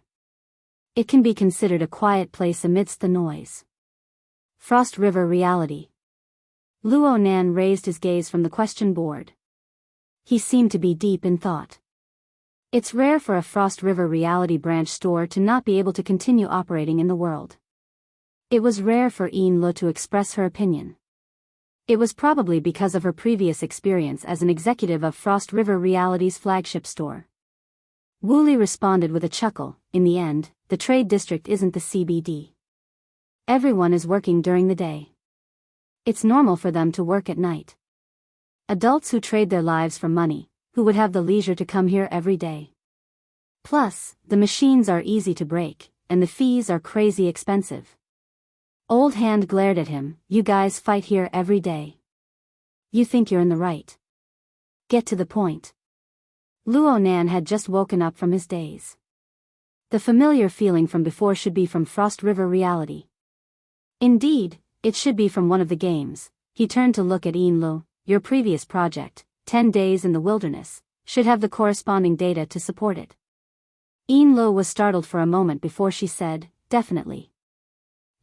It can be considered a quiet place amidst the noise. Frost River Reality. Luo Nan raised his gaze from the question board. He seemed to be deep in thought. It's rare for a Frost River Reality branch store to not be able to continue operating in the world. It was rare for Yin Lo to express her opinion. It was probably because of her previous experience as an executive of Frost River Reality's flagship store. Wooly responded with a chuckle. In the end, the trade district isn't the CBD. Everyone is working during the day. It's normal for them to work at night. Adults who trade their lives for money, who would have the leisure to come here every day. Plus, the machines are easy to break, and the fees are crazy expensive. Old Hand glared at him. You guys fight here every day. You think you're in the right. Get to the point. Luo Nan had just woken up from his daze. The familiar feeling from before should be from Frost River Reality. Indeed, it should be from one of the games. He turned to look at Yin Lo. Your previous project, 10 Days in the Wilderness, should have the corresponding data to support it. Yin Lo was startled for a moment before she said, definitely.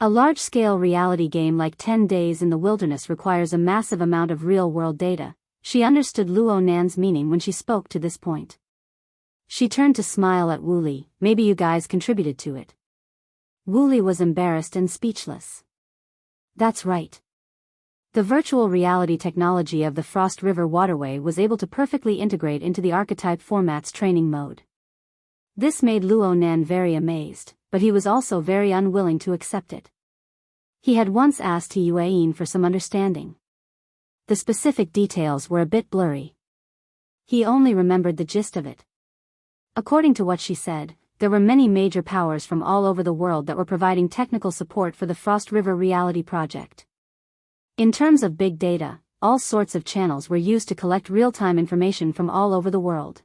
A large-scale reality game like 10 Days in the Wilderness requires a massive amount of real-world data. She understood Luo Nan's meaning when she spoke to this point. She turned to smile at Wooly. Maybe you guys contributed to it. Wooly was embarrassed and speechless. That's right. The virtual reality technology of the Frost River Waterway was able to perfectly integrate into the archetype format's training mode. This made Luo Nan very amazed, but he was also very unwilling to accept it. He had once asked Yin for some understanding. The specific details were a bit blurry. He only remembered the gist of it. According to what she said, there were many major powers from all over the world that were providing technical support for the Frost River Reality project. In terms of big data, all sorts of channels were used to collect real-time information from all over the world.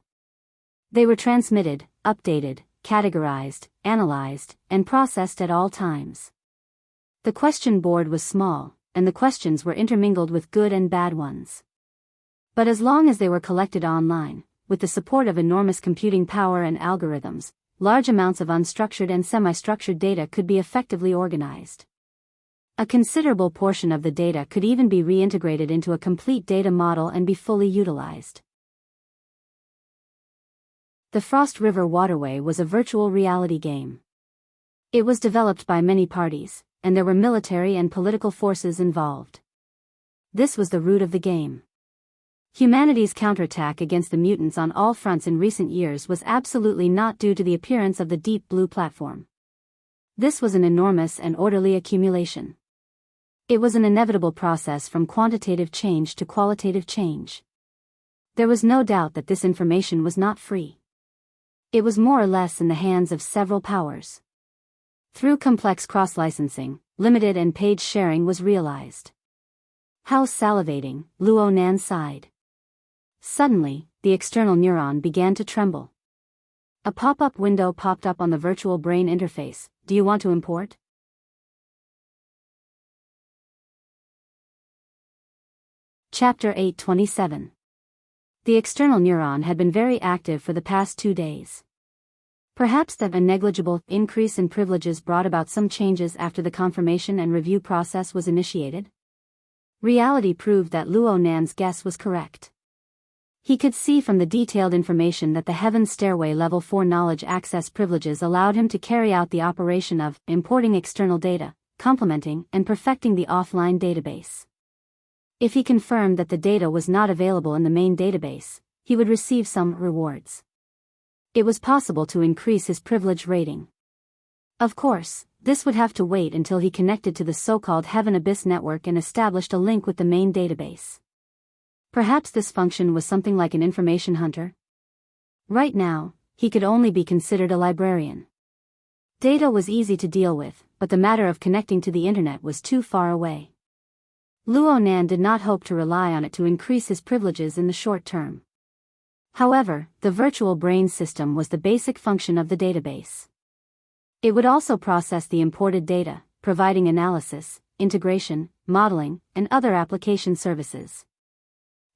They were transmitted, updated, categorized, analyzed, and processed at all times. The question board was small, and the questions were intermingled with good and bad ones. But as long as they were collected online, with the support of enormous computing power and algorithms, large amounts of unstructured and semi-structured data could be effectively organized. A considerable portion of the data could even be reintegrated into a complete data model and be fully utilized. The Frost River Waterway was a virtual reality game. It was developed by many parties, and there were military and political forces involved. This was the root of the game. Humanity's counterattack against the mutants on all fronts in recent years was absolutely not due to the appearance of the Deep Blue platform. This was an enormous and orderly accumulation. It was an inevitable process from quantitative change to qualitative change. There was no doubt that this information was not free. It was more or less in the hands of several powers. Through complex cross-licensing, limited and page sharing was realized. How salivating, Luo Nan sighed. Suddenly, the external neuron began to tremble. A pop-up window popped up on the virtual brain interface. Do you want to import? Chapter 827. The external neuron had been very active for the past 2 days. Perhaps that a negligible increase in privileges brought about some changes after the confirmation and review process was initiated? Reality proved that Luo Nan's guess was correct. He could see from the detailed information that the Heaven Stairway Level 4 knowledge access privileges allowed him to carry out the operation of importing external data, complementing and perfecting the offline database. If he confirmed that the data was not available in the main database, he would receive some rewards. It was possible to increase his privilege rating. Of course, this would have to wait until he connected to the so-called Heaven Abyss network and established a link with the main database. Perhaps this function was something like an information hunter? Right now, he could only be considered a librarian. Data was easy to deal with, but the matter of connecting to the internet was too far away. Luo Nan did not hope to rely on it to increase his privileges in the short term. However, the virtual brain system was the basic function of the database. It would also process the imported data, providing analysis, integration, modeling, and other application services.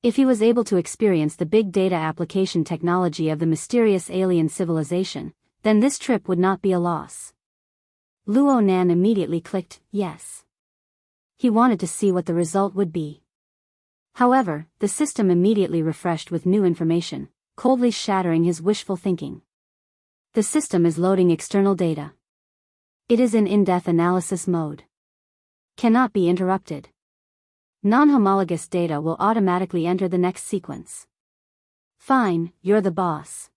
If he was able to experience the big data application technology of the mysterious alien civilization, then this trip would not be a loss. Luo Nan immediately clicked yes. He wanted to see what the result would be. However, the system immediately refreshed with new information, coldly shattering his wishful thinking. The system is loading external data. It is in in-depth analysis mode. Cannot be interrupted. Non-homologous data will automatically enter the next sequence. Fine, you're the boss.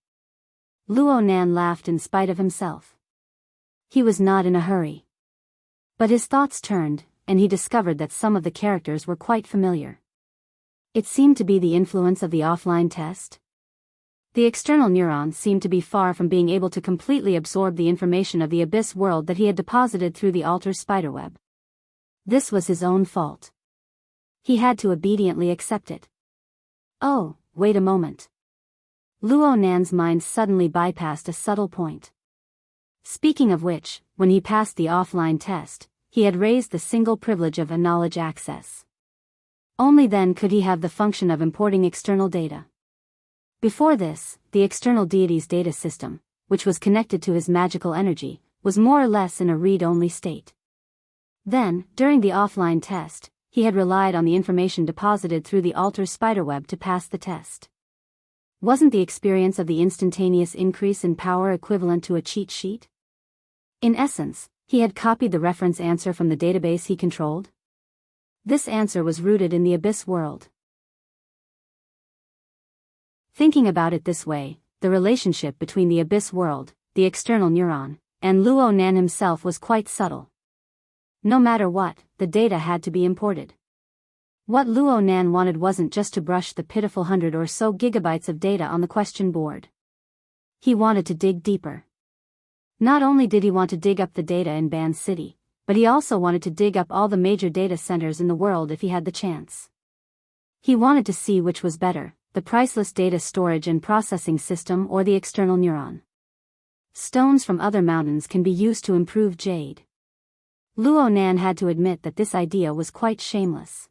Luo Nan laughed in spite of himself. He was not in a hurry. But his thoughts turned, and he discovered that some of the characters were quite familiar. It seemed to be the influence of the offline test. The external neuron seemed to be far from being able to completely absorb the information of the abyss world that he had deposited through the altar's spiderweb. This was his own fault. He had to obediently accept it. Oh, wait a moment. Luo Nan's mind suddenly bypassed a subtle point. Speaking of which, when he passed the offline test, he had raised the single privilege of a knowledge access. Only then could he have the function of importing external data. Before this, the external deity's data system, which was connected to his magical energy, was more or less in a read-only state. Then, during the offline test, he had relied on the information deposited through the altar's spiderweb to pass the test. Wasn't the experience of the instantaneous increase in power equivalent to a cheat sheet? In essence, he had copied the reference answer from the database he controlled. This answer was rooted in the abyss world. Thinking about it this way, the relationship between the abyss world, the external neuron, and Luo Nan himself was quite subtle. No matter what, the data had to be imported. What Luo Nan wanted wasn't just to brush the pitiful 100 or so gigabytes of data on the question board. He wanted to dig deeper. Not only did he want to dig up the data in Ban City, but he also wanted to dig up all the major data centers in the world if he had the chance. He wanted to see which was better, the priceless data storage and processing system or the external neuron. Stones from other mountains can be used to improve jade. Luo Nan had to admit that this idea was quite shameless.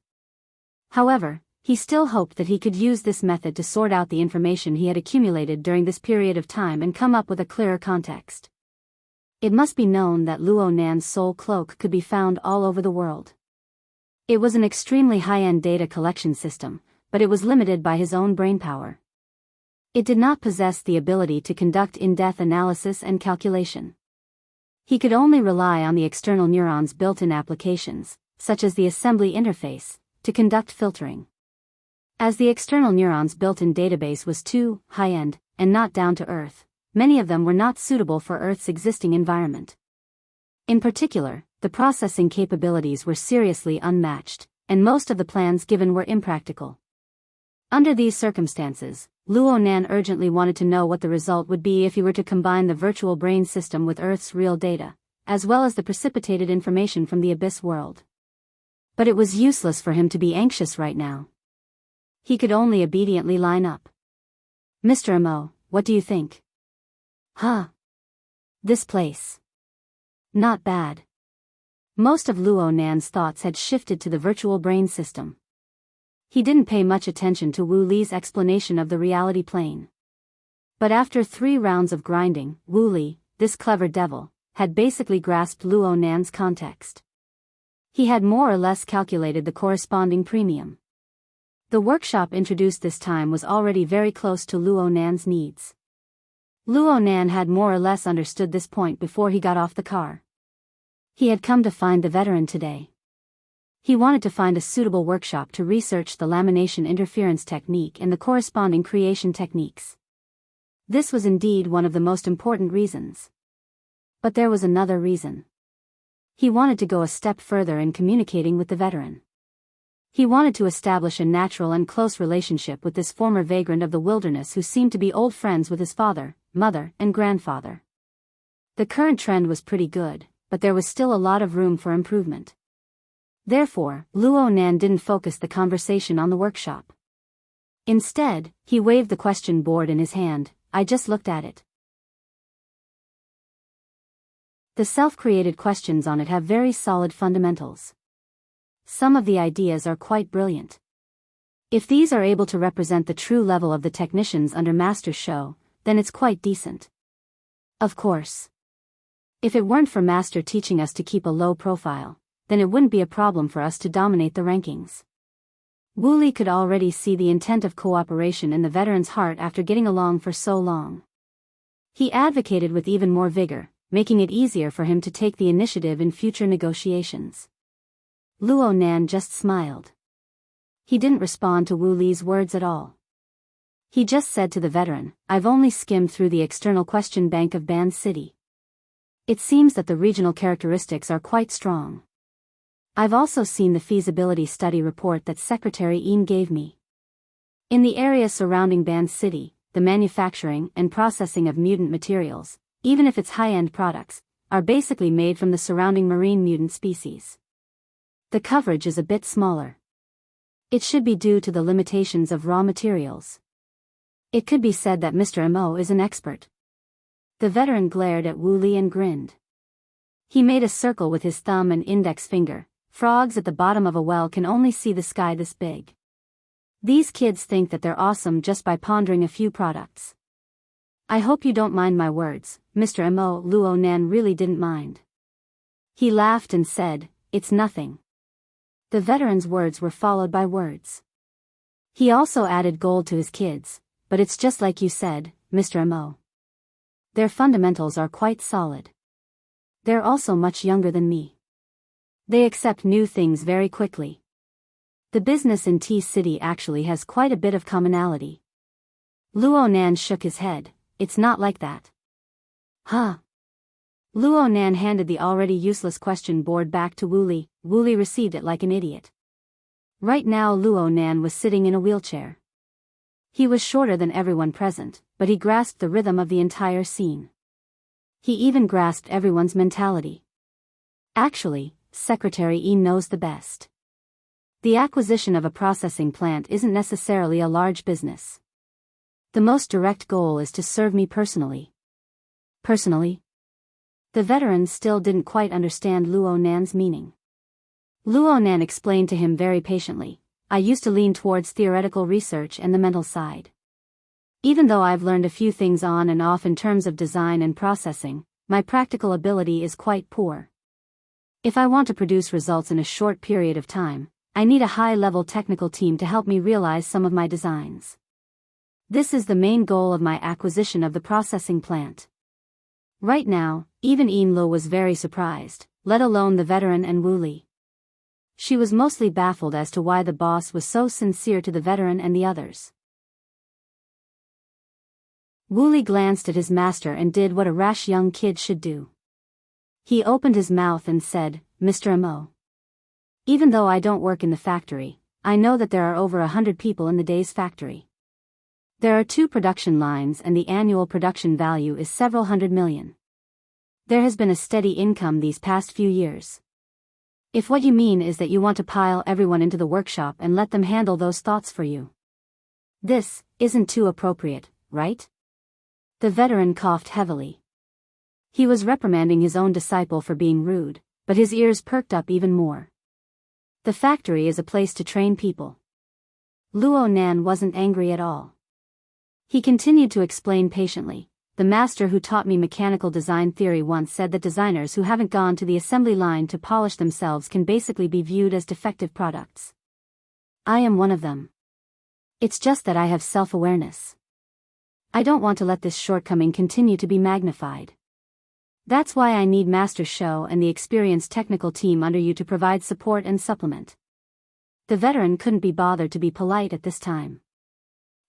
However, he still hoped that he could use this method to sort out the information he had accumulated during this period of time and come up with a clearer context. It must be known that Luo Nan's soul cloak could be found all over the world. It was an extremely high-end data collection system, but it was limited by his own brainpower. It did not possess the ability to conduct in-depth analysis and calculation. He could only rely on the external neuron's built-in applications, such as the assembly interface, to conduct filtering. As the external neuron's built-in database was too high-end and not down-to-earth, many of them were not suitable for Earth's existing environment. In particular, the processing capabilities were seriously unmatched, and most of the plans given were impractical. Under these circumstances, Luo Nan urgently wanted to know what the result would be if he were to combine the virtual brain system with Earth's real data, as well as the precipitated information from the abyss world. But it was useless for him to be anxious right now. He could only obediently line up. Mr. Amo, what do you think? Huh. This place. Not bad. Most of Luo Nan's thoughts had shifted to the virtual brain system. He didn't pay much attention to Wu Li's explanation of the reality plane. But after 3 rounds of grinding, Wu Li, this clever devil, had basically grasped Luo Nan's context. He had more or less calculated the corresponding premium. The workshop introduced this time was already very close to Luo Nan's needs. Luo Nan had more or less understood this point before he got off the car. He had come to find the veteran today. He wanted to find a suitable workshop to research the lamination interference technique and the corresponding creation techniques. This was indeed one of the most important reasons. But there was another reason. He wanted to go a step further in communicating with the veteran. He wanted to establish a natural and close relationship with this former vagrant of the wilderness who seemed to be old friends with his father, mother, and grandfather. The current trend was pretty good, but there was still a lot of room for improvement. Therefore, Luo Nan didn't focus the conversation on the workshop. Instead, he waved the question board in his hand. I just looked at it. The self-created questions on it have very solid fundamentals. Some of the ideas are quite brilliant. If these are able to represent the true level of the technicians under Master Show, then it's quite decent. Of course. If it weren't for Master teaching us to keep a low profile, then it wouldn't be a problem for us to dominate the rankings. Wu Li could already see the intent of cooperation in the veteran's heart after getting along for so long. He advocated with even more vigor, making it easier for him to take the initiative in future negotiations. Luo Nan just smiled. He didn't respond to Wu Li's words at all. He just said to the veteran, I've only skimmed through the external question bank of Ban City. It seems that the regional characteristics are quite strong. I've also seen the feasibility study report that Secretary Ian gave me. In the area surrounding Ban City, the manufacturing and processing of mutant materials, even if it's high-end products, are basically made from the surrounding marine mutant species. The coverage is a bit smaller. It should be due to the limitations of raw materials. It could be said that Mr. Mo is an expert. The veteran glared at Wu Li and grinned. He made a circle with his thumb and index finger. Frogs at the bottom of a well can only see the sky this big. These kids think that they're awesome just by pondering a few products. I hope you don't mind my words, Mr. Mo. Luo Nan really didn't mind. He laughed and said, it's nothing. The veteran's words were followed by words. He also added gold to his kids, but it's just like you said, Mr. Mo. Their fundamentals are quite solid. They're also much younger than me. They accept new things very quickly. The business in T-City actually has quite a bit of commonality. Luo Nan shook his head. It's not like that. Huh? Luo Nan handed the already useless question board back to Wu Li. Wu Li received it like an idiot. Right now Luo Nan was sitting in a wheelchair. He was shorter than everyone present, but he grasped the rhythm of the entire scene. He even grasped everyone's mentality. Actually, Secretary Ian knows the best. The acquisition of a processing plant isn't necessarily a large business. The most direct goal is to serve me personally. Personally? The veteran still didn't quite understand Luo Nan's meaning. Luo Nan explained to him very patiently, I used to lean towards theoretical research and the mental side. Even though I've learned a few things on and off in terms of design and processing, my practical ability is quite poor. If I want to produce results in a short period of time, I need a high-level technical team to help me realize some of my designs. This is the main goal of my acquisition of the processing plant. Right now, even Ian Lo was very surprised, let alone the veteran and Wu Li. She was mostly baffled as to why the boss was so sincere to the veteran and the others. Wu Li glanced at his master and did what a rash young kid should do. He opened his mouth and said, Mr. Mo. Even though I don't work in the factory, I know that there are over 100 people in the day's factory. There are 2 production lines and the annual production value is several hundred million. There has been a steady income these past few years. If what you mean is that you want to pile everyone into the workshop and let them handle those thoughts for you. This isn't too appropriate, right? The veteran coughed heavily. He was reprimanding his own disciple for being rude, but his ears perked up even more. The factory is a place to train people. Luo Nan wasn't angry at all. He continued to explain patiently. The master who taught me mechanical design theory once said that designers who haven't gone to the assembly line to polish themselves can basically be viewed as defective products. I am one of them. It's just that I have self-awareness. I don't want to let this shortcoming continue to be magnified. That's why I need Master Show and the experienced technical team under you to provide support and supplement. The veteran couldn't be bothered to be polite at this time.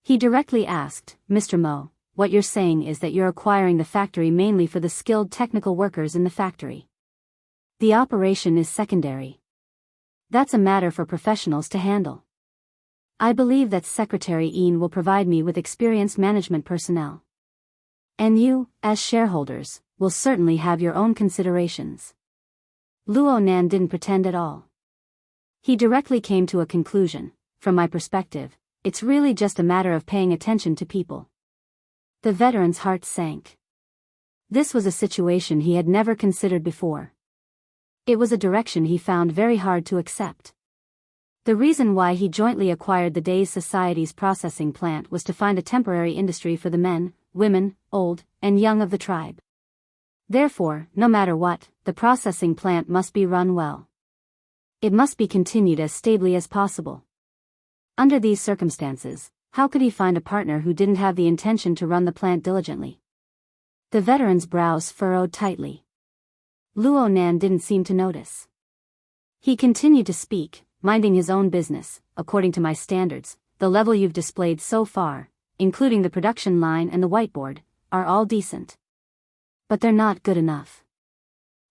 He directly asked, Mr. Mo, what you're saying is that you're acquiring the factory mainly for the skilled technical workers in the factory. The operation is secondary. That's a matter for professionals to handle. I believe that Secretary Ian will provide me with experienced management personnel. And you, as shareholders, will certainly have your own considerations. Luo Nan didn't pretend at all. He directly came to a conclusion. From my perspective, it's really just a matter of paying attention to people. The veteran's heart sank. This was a situation he had never considered before. It was a direction he found very hard to accept. The reason why he jointly acquired the Days Society's processing plant was to find a temporary industry for the men, women, old, and young of the tribe. Therefore, no matter what, the processing plant must be run well. It must be continued as stably as possible. Under these circumstances, how could he find a partner who didn't have the intention to run the plant diligently? The veteran's brows furrowed tightly. Luo Nan didn't seem to notice. He continued to speak, minding his own business. According to my standards, the level you've displayed so far, including the production line and the whiteboard, are all decent. But they're not good enough.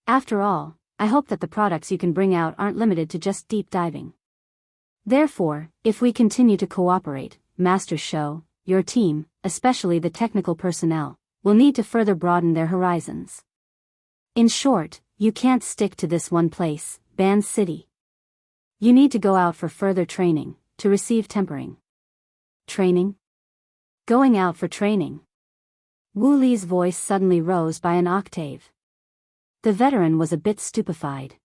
After all, I hope that the products you can bring out aren't limited to just deep diving. Therefore, if we continue to cooperate, Master Show, your team, especially the technical personnel, will need to further broaden their horizons. In short, you can't stick to this one place, Ban City. You need to go out for further training, to receive tempering. Training? Going out for training. Wu Li's voice suddenly rose by an octave. The veteran was a bit stupefied.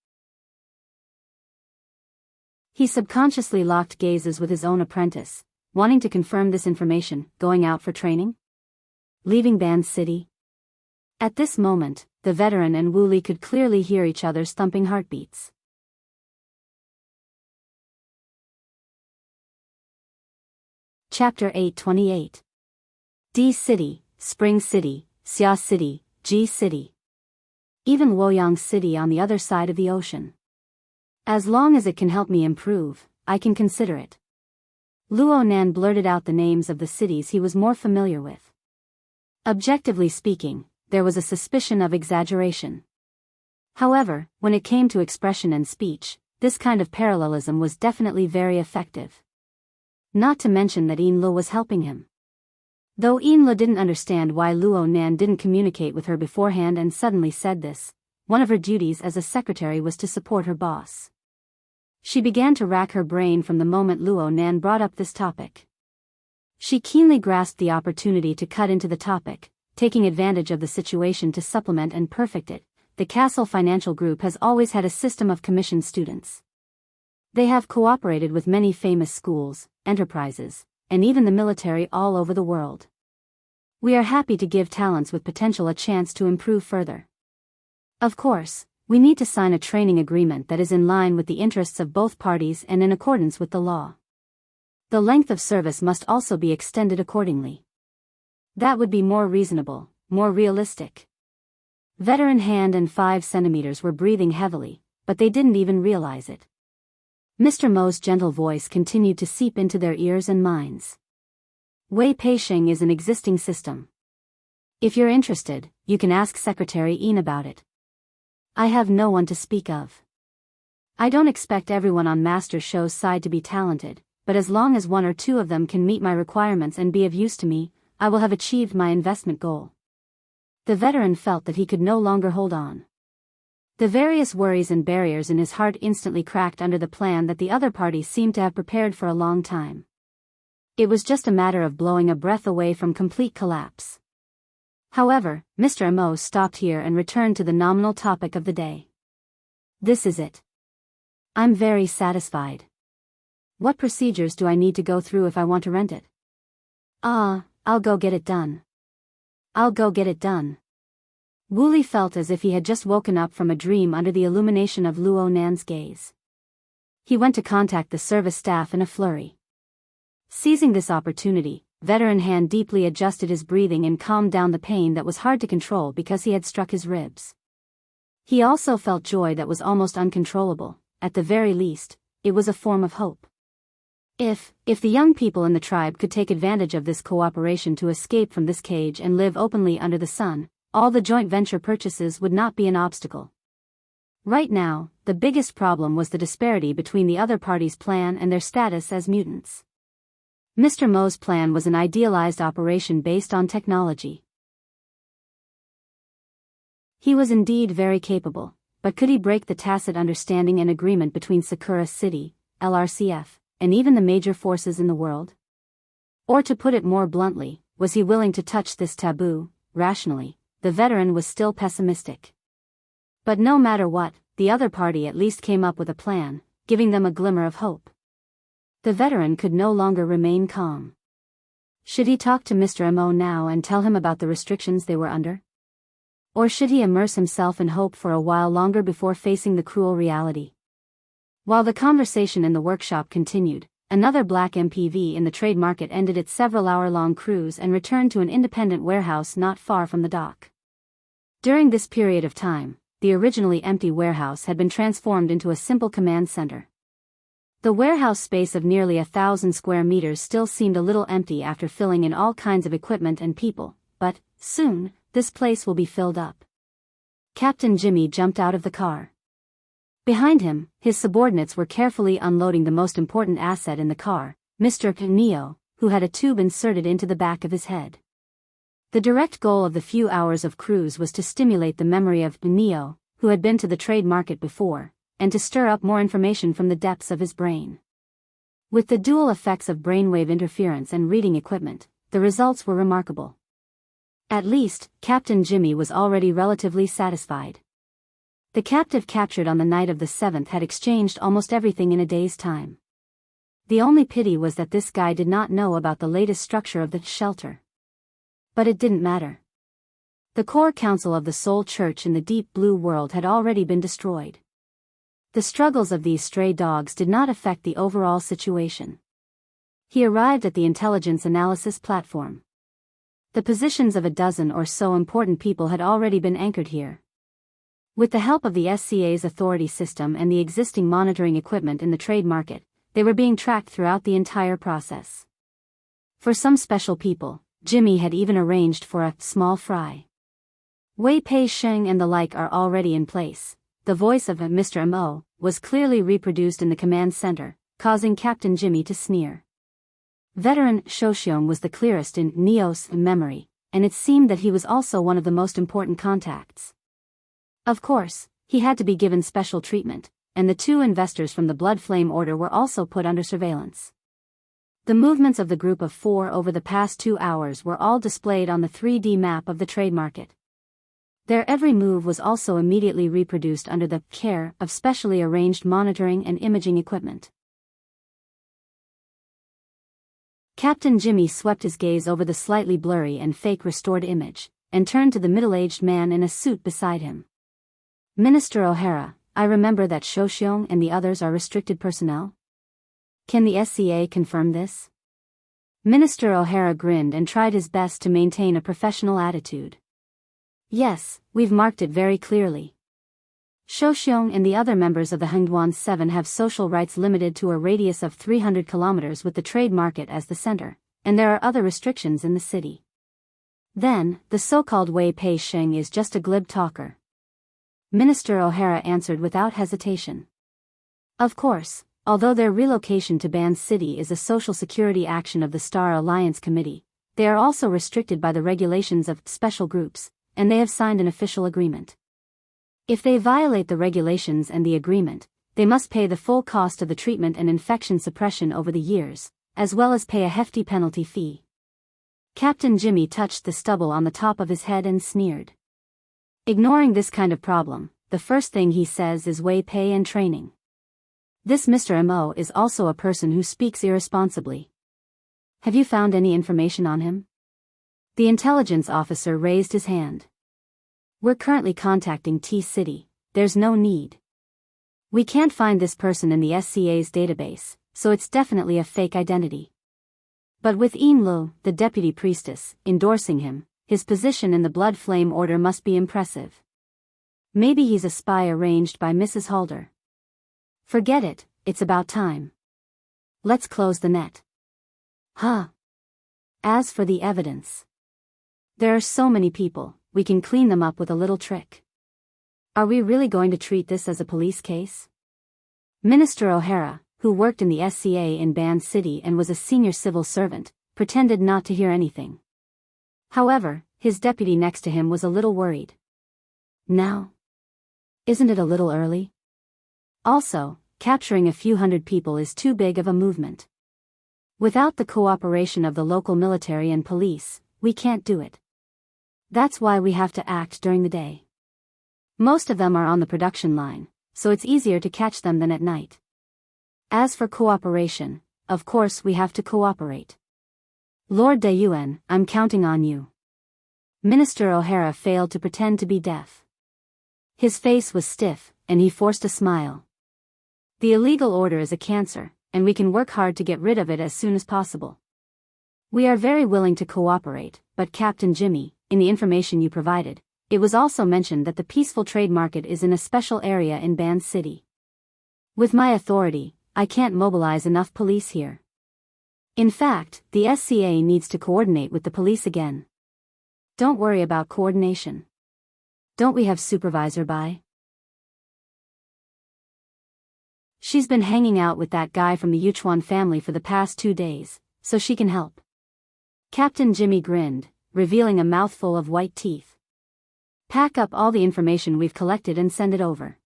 He subconsciously locked gazes with his own apprentice, wanting to confirm this information. Going out for training? Leaving Ban City? At this moment, the veteran and Wu Li could clearly hear each other's thumping heartbeats. Chapter 828. D City, Spring City, Xia City, G City. Even Luoyang City on the other side of the ocean. As long as it can help me improve, I can consider it. Luo Nan blurted out the names of the cities he was more familiar with. Objectively speaking, there was a suspicion of exaggeration. However, when it came to expression and speech, this kind of parallelism was definitely very effective. Not to mention that Inla was helping him. Though Inla didn't understand why Luo Nan didn't communicate with her beforehand and suddenly said this, one of her duties as a secretary was to support her boss. She began to rack her brain from the moment Luo Nan brought up this topic. She keenly grasped the opportunity to cut into the topic, taking advantage of the situation to supplement and perfect it. The Castle Financial Group has always had a system of commissioned students. They have cooperated with many famous schools, enterprises, and even the military all over the world. We are happy to give talents with potential a chance to improve further. Of course, we need to sign a training agreement that is in line with the interests of both parties and in accordance with the law. The length of service must also be extended accordingly. That would be more reasonable, more realistic. Veteran Hand and 5 centimeters were breathing heavily, but they didn't even realize it. Mr. Mo's gentle voice continued to seep into their ears and minds. Wei Peixing is an existing system. If you're interested, you can ask Secretary Ian about it. I have no one to speak of. I don't expect everyone on Master Show's side to be talented, but as long as 1 or 2 of them can meet my requirements and be of use to me, I will have achieved my investment goal. The veteran felt that he could no longer hold on. The various worries and barriers in his heart instantly cracked under the plan that the other party seemed to have prepared for a long time. It was just a matter of blowing a breath away from complete collapse. However, Mr. Amo stopped here and returned to the nominal topic of the day. This is it. I'm very satisfied. What procedures do I need to go through if I want to rent it? I'll go get it done. I'll go get it done. Wu Li felt as if he had just woken up from a dream under the illumination of Luo Nan's gaze. He went to contact the service staff in a flurry. Seizing this opportunity, Veteran Hand deeply adjusted his breathing and calmed down the pain that was hard to control because he had struck his ribs. He also felt joy that was almost uncontrollable. At the very least, it was a form of hope. If the young people in the tribe could take advantage of this cooperation to escape from this cage and live openly under the sun, all the joint venture purchases would not be an obstacle. Right now, the biggest problem was the disparity between the other party's plan and their status as mutants. Mr. Mo's plan was an idealized operation based on technology. He was indeed very capable, but could he break the tacit understanding and agreement between Sakura City, LRCF, and even the major forces in the world? Or to put it more bluntly, was he willing to touch this taboo? Rationally, the veteran was still pessimistic. But no matter what, the other party at least came up with a plan, giving them a glimmer of hope. The veteran could no longer remain calm. Should he talk to Mr. Mo now and tell him about the restrictions they were under? Or should he immerse himself in hope for a while longer before facing the cruel reality? While the conversation in the workshop continued, another black MPV in the trade market ended its several-hour-long cruise and returned to an independent warehouse not far from the dock. During this period of time, the originally empty warehouse had been transformed into a simple command center. The warehouse space of nearly 1,000 square meters still seemed a little empty after filling in all kinds of equipment and people, but, soon, this place will be filled up. Captain Jimmy jumped out of the car. Behind him, his subordinates were carefully unloading the most important asset in the car, Mr. Neo, who had a tube inserted into the back of his head. The direct goal of the few hours of cruise was to stimulate the memory of Neo, who had been to the trade market before, and to stir up more information from the depths of his brain. With the dual effects of brainwave interference and reading equipment, the results were remarkable. At least, Captain Jimmy was already relatively satisfied. The captive captured on the night of the 7th had exchanged almost everything in a day's time. The only pity was that this guy did not know about the latest structure of the shelter. But it didn't matter. The core council of the Soul Church in the deep blue world had already been destroyed. The struggles of these stray dogs did not affect the overall situation. He arrived at the intelligence analysis platform. The positions of a dozen or so important people had already been anchored here. With the help of the SCA's authority system and the existing monitoring equipment in the trade market, they were being tracked throughout the entire process. For some special people, Jimmy had even arranged for a small fry. Wei Pei Sheng and the like are already in place. The voice of Mr. Mo was clearly reproduced in the command center, causing Captain Jimmy to sneer. Veteran Shoshyong was the clearest in Neo's memory, and it seemed that he was also one of the most important contacts. Of course, he had to be given special treatment, and the two investors from the Blood Flame Order were also put under surveillance. The movements of the group of 4 over the past 2 hours were all displayed on the 3D map of the trade market. Their every move was also immediately reproduced under the care of specially arranged monitoring and imaging equipment. Captain Jimmy swept his gaze over the slightly blurry and fake restored image, and turned to the middle-aged man in a suit beside him. Minister O'Hara, I remember that Shoshyong and the others are restricted personnel? Can the SCA confirm this? Minister O'Hara grinned and tried his best to maintain a professional attitude. Yes, we've marked it very clearly. Shoshyong and the other members of the Hengduan 7 have social rights limited to a radius of 300 kilometers with the trade market as the center, and there are other restrictions in the city. Then, the so-called Wei Pei Sheng is just a glib talker. Minister O'Hara answered without hesitation. Of course, although their relocation to Ban City is a social security action of the Star Alliance Committee, they are also restricted by the regulations of special groups, and they have signed an official agreement. If they violate the regulations and the agreement, they must pay the full cost of the treatment and infection suppression over the years, as well as pay a hefty penalty fee. Captain Jimmy touched the stubble on the top of his head and sneered. Ignoring this kind of problem, the first thing he says is Wei Pei and training. This Mr. Mo is also a person who speaks irresponsibly. Have you found any information on him? The intelligence officer raised his hand. We're currently contacting T-City, there's no need. We can't find this person in the SCA's database, so it's definitely a fake identity. But with Lo, the deputy priestess, endorsing him, his position in the Blood Flame Order must be impressive. Maybe he's a spy arranged by Mrs. Halder. Forget it, it's about time. Let's close the net. Huh. As for the evidence. There are so many people, we can clean them up with a little trick. Are we really going to treat this as a police case? Minister O'Hara, who worked in the SCA in Band City and was a senior civil servant, pretended not to hear anything. However, his deputy next to him was a little worried. Now? Isn't it a little early? Also, capturing a few hundred people is too big of a movement. Without the cooperation of the local military and police, we can't do it. That's why we have to act during the day. Most of them are on the production line, so it's easier to catch them than at night. As for cooperation, of course we have to cooperate. Lord De Yuen, I'm counting on you. Minister O'Hara failed to pretend to be deaf. His face was stiff, and he forced a smile. The illegal order is a cancer, and we can work hard to get rid of it as soon as possible. We are very willing to cooperate, but Captain Jimmy, in the information you provided, it was also mentioned that the peaceful trade market is in a special area in Band City. With my authority, I can't mobilize enough police here. In fact, the SCA needs to coordinate with the police again. Don't worry about coordination. Don't we have Supervisor Bai? She's been hanging out with that guy from the Yuchuan family for the past 2 days, so she can help. Captain Jimmy grinned, revealing a mouthful of white teeth. Pack up all the information we've collected and send it over.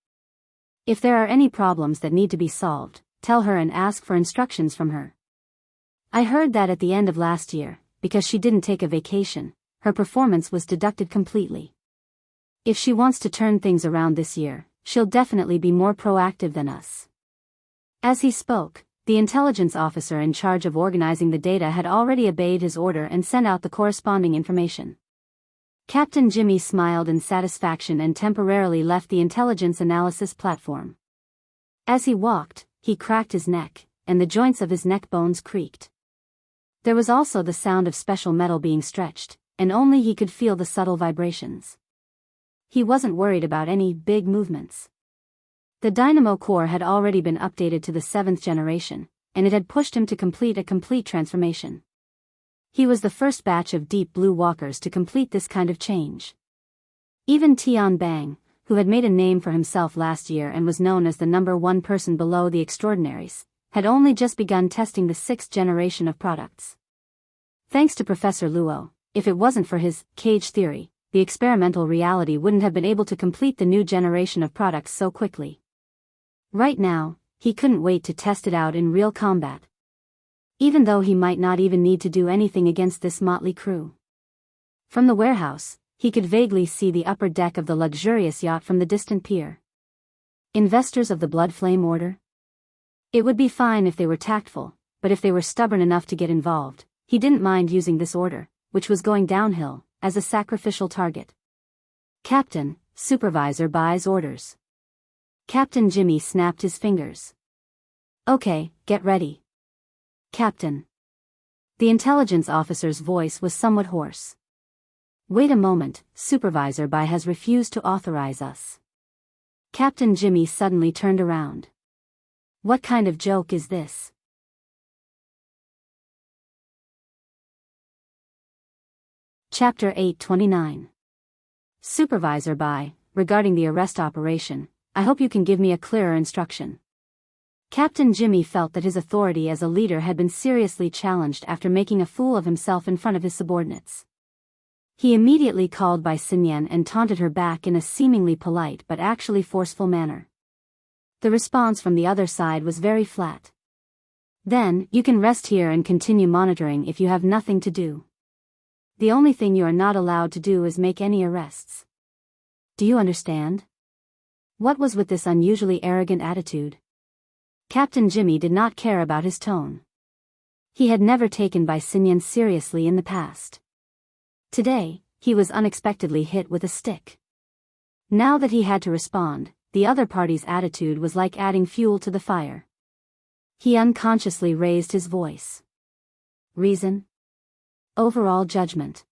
If there are any problems that need to be solved, tell her and ask for instructions from her. I heard that at the end of last year, because she didn't take a vacation, her performance was deducted completely. If she wants to turn things around this year, she'll definitely be more proactive than us. As he spoke, the intelligence officer in charge of organizing the data had already obeyed his order and sent out the corresponding information. Captain Jimmy smiled in satisfaction and temporarily left the intelligence analysis platform. As he walked, he cracked his neck, and the joints of his neck bones creaked. There was also the sound of special metal being stretched, and only he could feel the subtle vibrations. He wasn't worried about any big movements. The dynamo core had already been updated to the 7th generation, and it had pushed him to complete a complete transformation. He was the first batch of Deep Blue Walkers to complete this kind of change. Even Tian Bang, who had made a name for himself last year and was known as the #1 person below the extraordinaries, had only just begun testing the 6th generation of products. Thanks to Professor Luo, if it wasn't for his cage theory, the experimental reality wouldn't have been able to complete the new generation of products so quickly. Right now, he couldn't wait to test it out in real combat. Even though he might not even need to do anything against this motley crew. From the warehouse, he could vaguely see the upper deck of the luxurious yacht from the distant pier. Investors of the Blood Flame Order? It would be fine if they were tactful, but if they were stubborn enough to get involved, he didn't mind using this order, which was going downhill, as a sacrificial target. Captain, Supervisor Bai's orders. Captain Jimmy snapped his fingers. Okay, get ready. Captain. The intelligence officer's voice was somewhat hoarse. Wait a moment, Supervisor Bai has refused to authorize us. Captain Jimmy suddenly turned around. What kind of joke is this? Chapter 829. Supervisor Bai, regarding the arrest operation, I hope you can give me a clearer instruction. Captain Jimmy felt that his authority as a leader had been seriously challenged after making a fool of himself in front of his subordinates. He immediately called Bai Xinyan and taunted her back in a seemingly polite but actually forceful manner. The response from the other side was very flat. Then, you can rest here and continue monitoring if you have nothing to do. The only thing you are not allowed to do is make any arrests. Do you understand? What was with this unusually arrogant attitude? Captain Jimmy did not care about his tone. He had never taken Bai Xinyan seriously in the past. Today, he was unexpectedly hit with a stick. Now that he had to respond, the other party's attitude was like adding fuel to the fire. He unconsciously raised his voice. Reason? Overall judgment.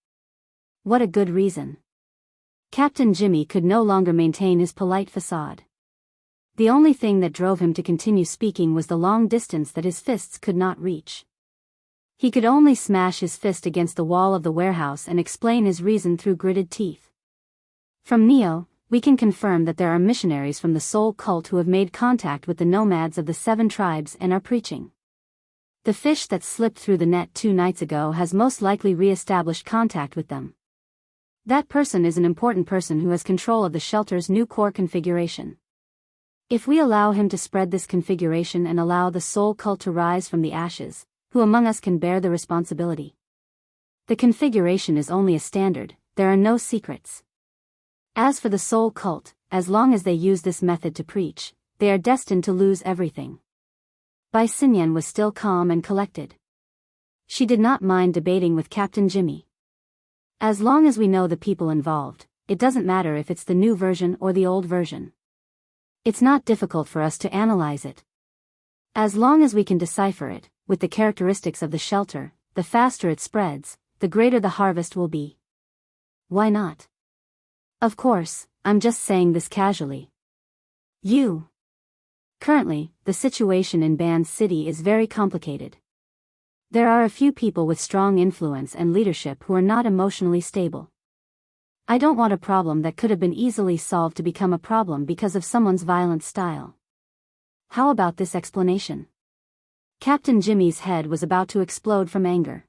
What a good reason. Captain Jimmy could no longer maintain his polite facade. The only thing that drove him to continue speaking was the long distance that his fists could not reach. He could only smash his fist against the wall of the warehouse and explain his reason through gritted teeth. From Neo, we can confirm that there are missionaries from the Soul cult who have made contact with the nomads of the 7 tribes and are preaching. The fish that slipped through the net 2 nights ago has most likely re-established contact with them. That person is an important person who has control of the shelter's new core configuration. If we allow him to spread this configuration and allow the Soul cult to rise from the ashes, who among us can bear the responsibility? The configuration is only a standard, there are no secrets. As for the Soul cult, as long as they use this method to preach, they are destined to lose everything. Bai Xinyan was still calm and collected. She did not mind debating with Captain Jimmy. As long as we know the people involved, it doesn't matter if it's the new version or the old version. It's not difficult for us to analyze it. As long as we can decipher it, with the characteristics of the shelter, the faster it spreads, the greater the harvest will be. Why not? Of course, I'm just saying this casually. Currently, the situation in Ban City is very complicated. There are a few people with strong influence and leadership who are not emotionally stable. I don't want a problem that could have been easily solved to become a problem because of someone's violent style. How about this explanation? Captain Jimmy's head was about to explode from anger.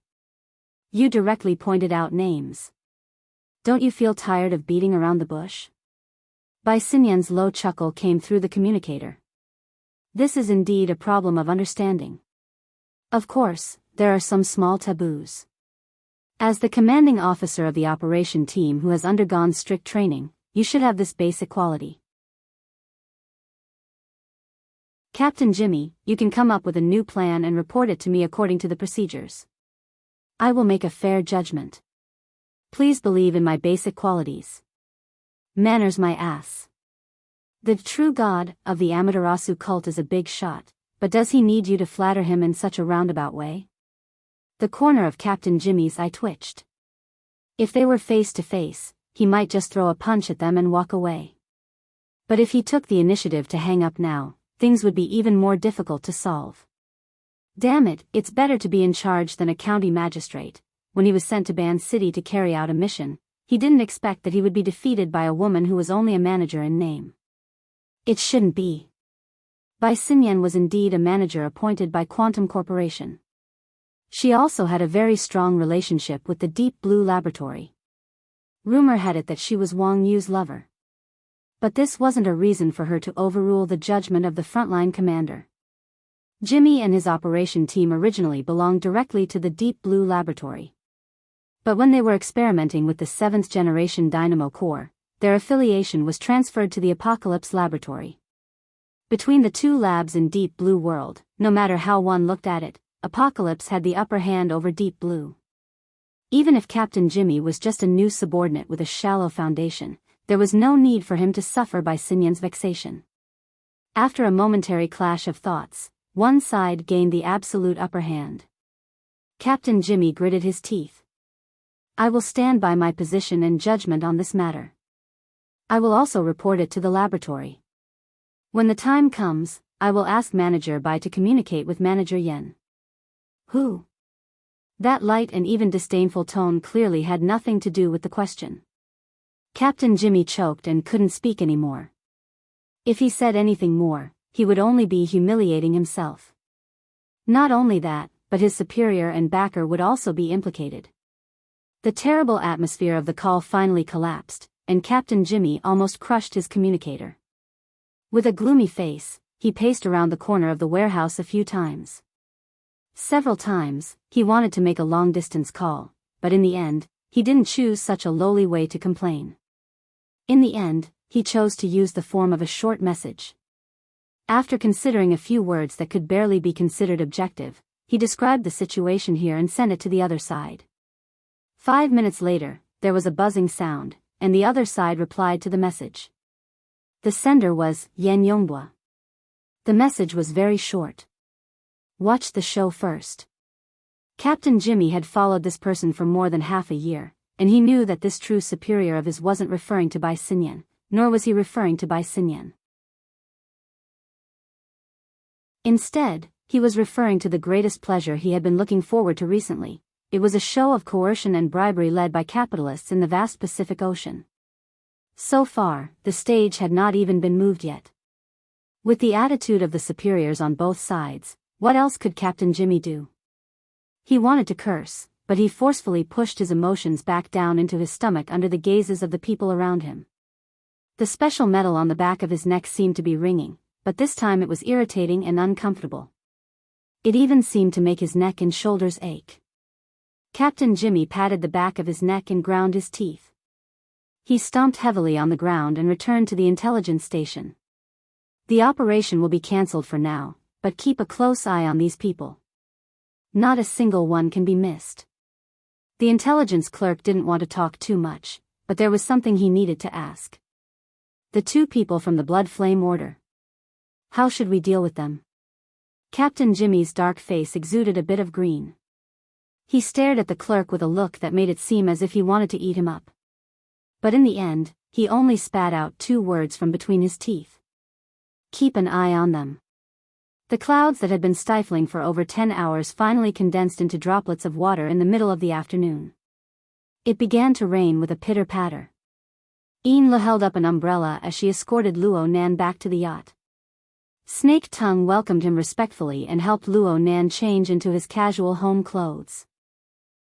You directly pointed out names. Don't you feel tired of beating around the bush? Bai Xinyan's low chuckle came through the communicator. This is indeed a problem of understanding. Of course, there are some small taboos. As the commanding officer of the operation team who has undergone strict training, you should have this basic quality. Captain Jimmy, you can come up with a new plan and report it to me according to the procedures. I will make a fair judgment. Please believe in my basic qualities. Manners my ass. The true god of the Amaterasu cult is a big shot, but does he need you to flatter him in such a roundabout way? The corner of Captain Jimmy's eye twitched. If they were face to face, he might just throw a punch at them and walk away. But if he took the initiative to hang up now, things would be even more difficult to solve. Damn it, it's better to be in charge than a county magistrate. When he was sent to Ban City to carry out a mission, he didn't expect that he would be defeated by a woman who was only a manager in name. It shouldn't be. Bai Xinyan was indeed a manager appointed by Quantum Corporation. She also had a very strong relationship with the Deep Blue Laboratory. Rumor had it that she was Wang Yu's lover. But this wasn't a reason for her to overrule the judgment of the frontline commander. Jimmy and his operation team originally belonged directly to the Deep Blue Laboratory. But when they were experimenting with the 7th generation Dynamo Core, their affiliation was transferred to the Apocalypse Laboratory. Between the 2 labs in Deep Blue World, no matter how one looked at it, Apocalypse had the upper hand over Deep Blue. Even if Captain Jimmy was just a new subordinate with a shallow foundation, there was no need for him to suffer by Xinyan's vexation. After a momentary clash of thoughts, one side gained the absolute upper hand. Captain Jimmy gritted his teeth. I will stand by my position and judgment on this matter. I will also report it to the laboratory. When the time comes, I will ask Manager Bai to communicate with Manager Yen. Who? That light and even disdainful tone clearly had nothing to do with the question. Captain Jimmy choked and couldn't speak anymore. If he said anything more, he would only be humiliating himself. Not only that, but his superior and backer would also be implicated. The terrible atmosphere of the call finally collapsed, and Captain Jimmy almost crushed his communicator. With a gloomy face, he paced around the corner of the warehouse a few times. Several times, he wanted to make a long-distance call, but in the end, he didn't choose such a lowly way to complain. In the end, he chose to use the form of a short message. After considering a few words that could barely be considered objective, he described the situation here and sent it to the other side. 5 minutes later, there was a buzzing sound, and the other side replied to the message. The sender was Yan Yongbua. The message was very short. Watch the show first. Captain Jimmy had followed this person for more than half a year, and he knew that this true superior of his wasn't referring to Bai Xinyan, nor was he referring to Bai Xinyan. Instead, he was referring to the greatest pleasure he had been looking forward to recently. It was a show of coercion and bribery led by capitalists in the vast Pacific Ocean. So far, the stage had not even been moved yet. With the attitude of the superiors on both sides, what else could Captain Jimmy do? He wanted to curse, but he forcefully pushed his emotions back down into his stomach under the gazes of the people around him. The special metal on the back of his neck seemed to be ringing, but this time it was irritating and uncomfortable. It even seemed to make his neck and shoulders ache. Captain Jimmy patted the back of his neck and ground his teeth. He stomped heavily on the ground and returned to the intelligence station. The operation will be cancelled for now, but keep a close eye on these people. Not a single one can be missed. The intelligence clerk didn't want to talk too much, but there was something he needed to ask. The 2 people from the Blood Flame Order. How should we deal with them? Captain Jimmy's dark face exuded a bit of green. He stared at the clerk with a look that made it seem as if he wanted to eat him up. But in the end, he only spat out 2 words from between his teeth. Keep an eye on them. The clouds that had been stifling for over 10 hours finally condensed into droplets of water in the middle of the afternoon. It began to rain with a pitter-patter. Enla held up an umbrella as she escorted Luo Nan back to the yacht. Snake Tongue welcomed him respectfully and helped Luo Nan change into his casual home clothes.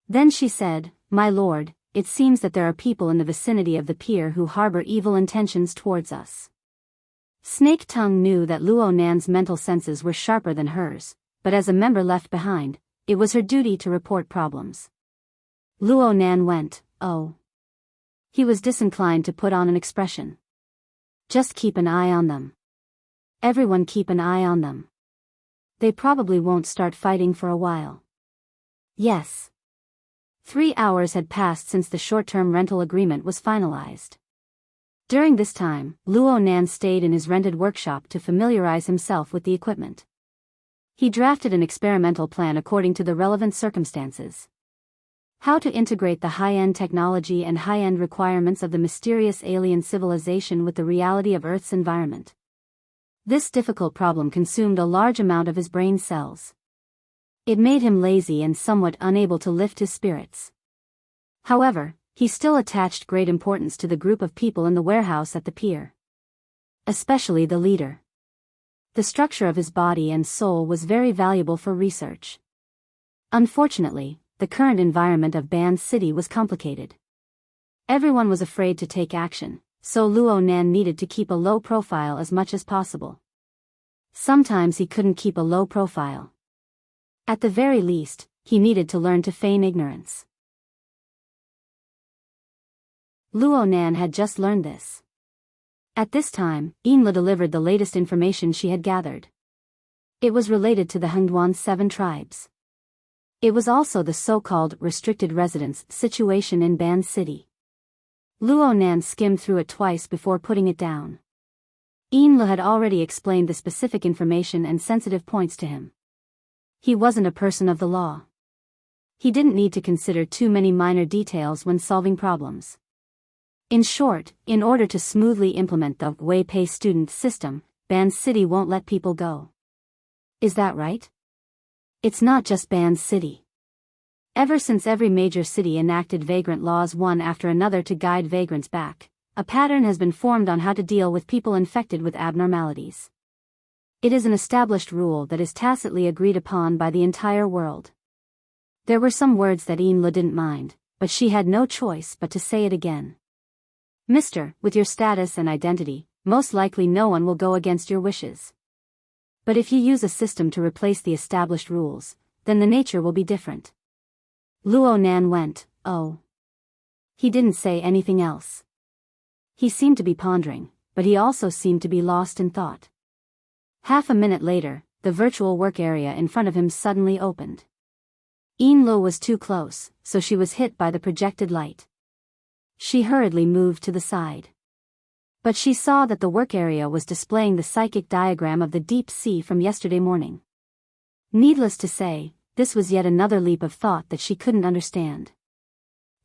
Then she said, "My lord, it seems that there are people in the vicinity of the pier who harbor evil intentions towards us." Snake Tongue knew that Luo Nan's mental senses were sharper than hers, but as a member left behind, it was her duty to report problems. Luo Nan went, "Oh." He was disinclined to put on an expression. "Just keep an eye on them. Everyone keep an eye on them. They probably won't start fighting for a while." Yes. 3 hours had passed since the short-term rental agreement was finalized. During this time, Luo Nan stayed in his rented workshop to familiarize himself with the equipment. He drafted an experimental plan according to the relevant circumstances. How to integrate the high-end technology and high-end requirements of the mysterious alien civilization with the reality of Earth's environment. This difficult problem consumed a large amount of his brain cells. It made him lazy and somewhat unable to lift his spirits. However, he still attached great importance to the group of people in the warehouse at the pier. Especially the leader. The structure of his body and soul was very valuable for research. Unfortunately, the current environment of Ban City was complicated. Everyone was afraid to take action, so Luo Nan needed to keep a low profile as much as possible. Sometimes he couldn't keep a low profile. At the very least, he needed to learn to feign ignorance. Luo Nan had just learned this. At this time, Enla delivered the latest information she had gathered. It was related to the Hengduan 7 tribes. It was also the so-called restricted residence situation in Ban City. Luo Nan skimmed through it twice before putting it down. Enla had already explained the specific information and sensitive points to him. He wasn't a person of the law. He didn't need to consider too many minor details when solving problems. In short, in order to smoothly implement the Wei Pei student system, Ban City won't let people go. Is that right? It's not just Ban City. Ever since every major city enacted vagrant laws one after another to guide vagrants back, a pattern has been formed on how to deal with people infected with abnormalities. It is an established rule that is tacitly agreed upon by the entire world. There were some words that Enla didn't mind, but she had no choice but to say it again. "Mister, with your status and identity, most likely no one will go against your wishes. But if you use a system to replace the established rules, then the nature will be different." Luo Nan went, "Oh." He didn't say anything else. He seemed to be pondering, but he also seemed to be lost in thought. Half a minute later, the virtual work area in front of him suddenly opened. Enla was too close, so she was hit by the projected light. She hurriedly moved to the side. But she saw that the work area was displaying the psychic diagram of the deep sea from yesterday morning. Needless to say, this was yet another leap of thought that she couldn't understand.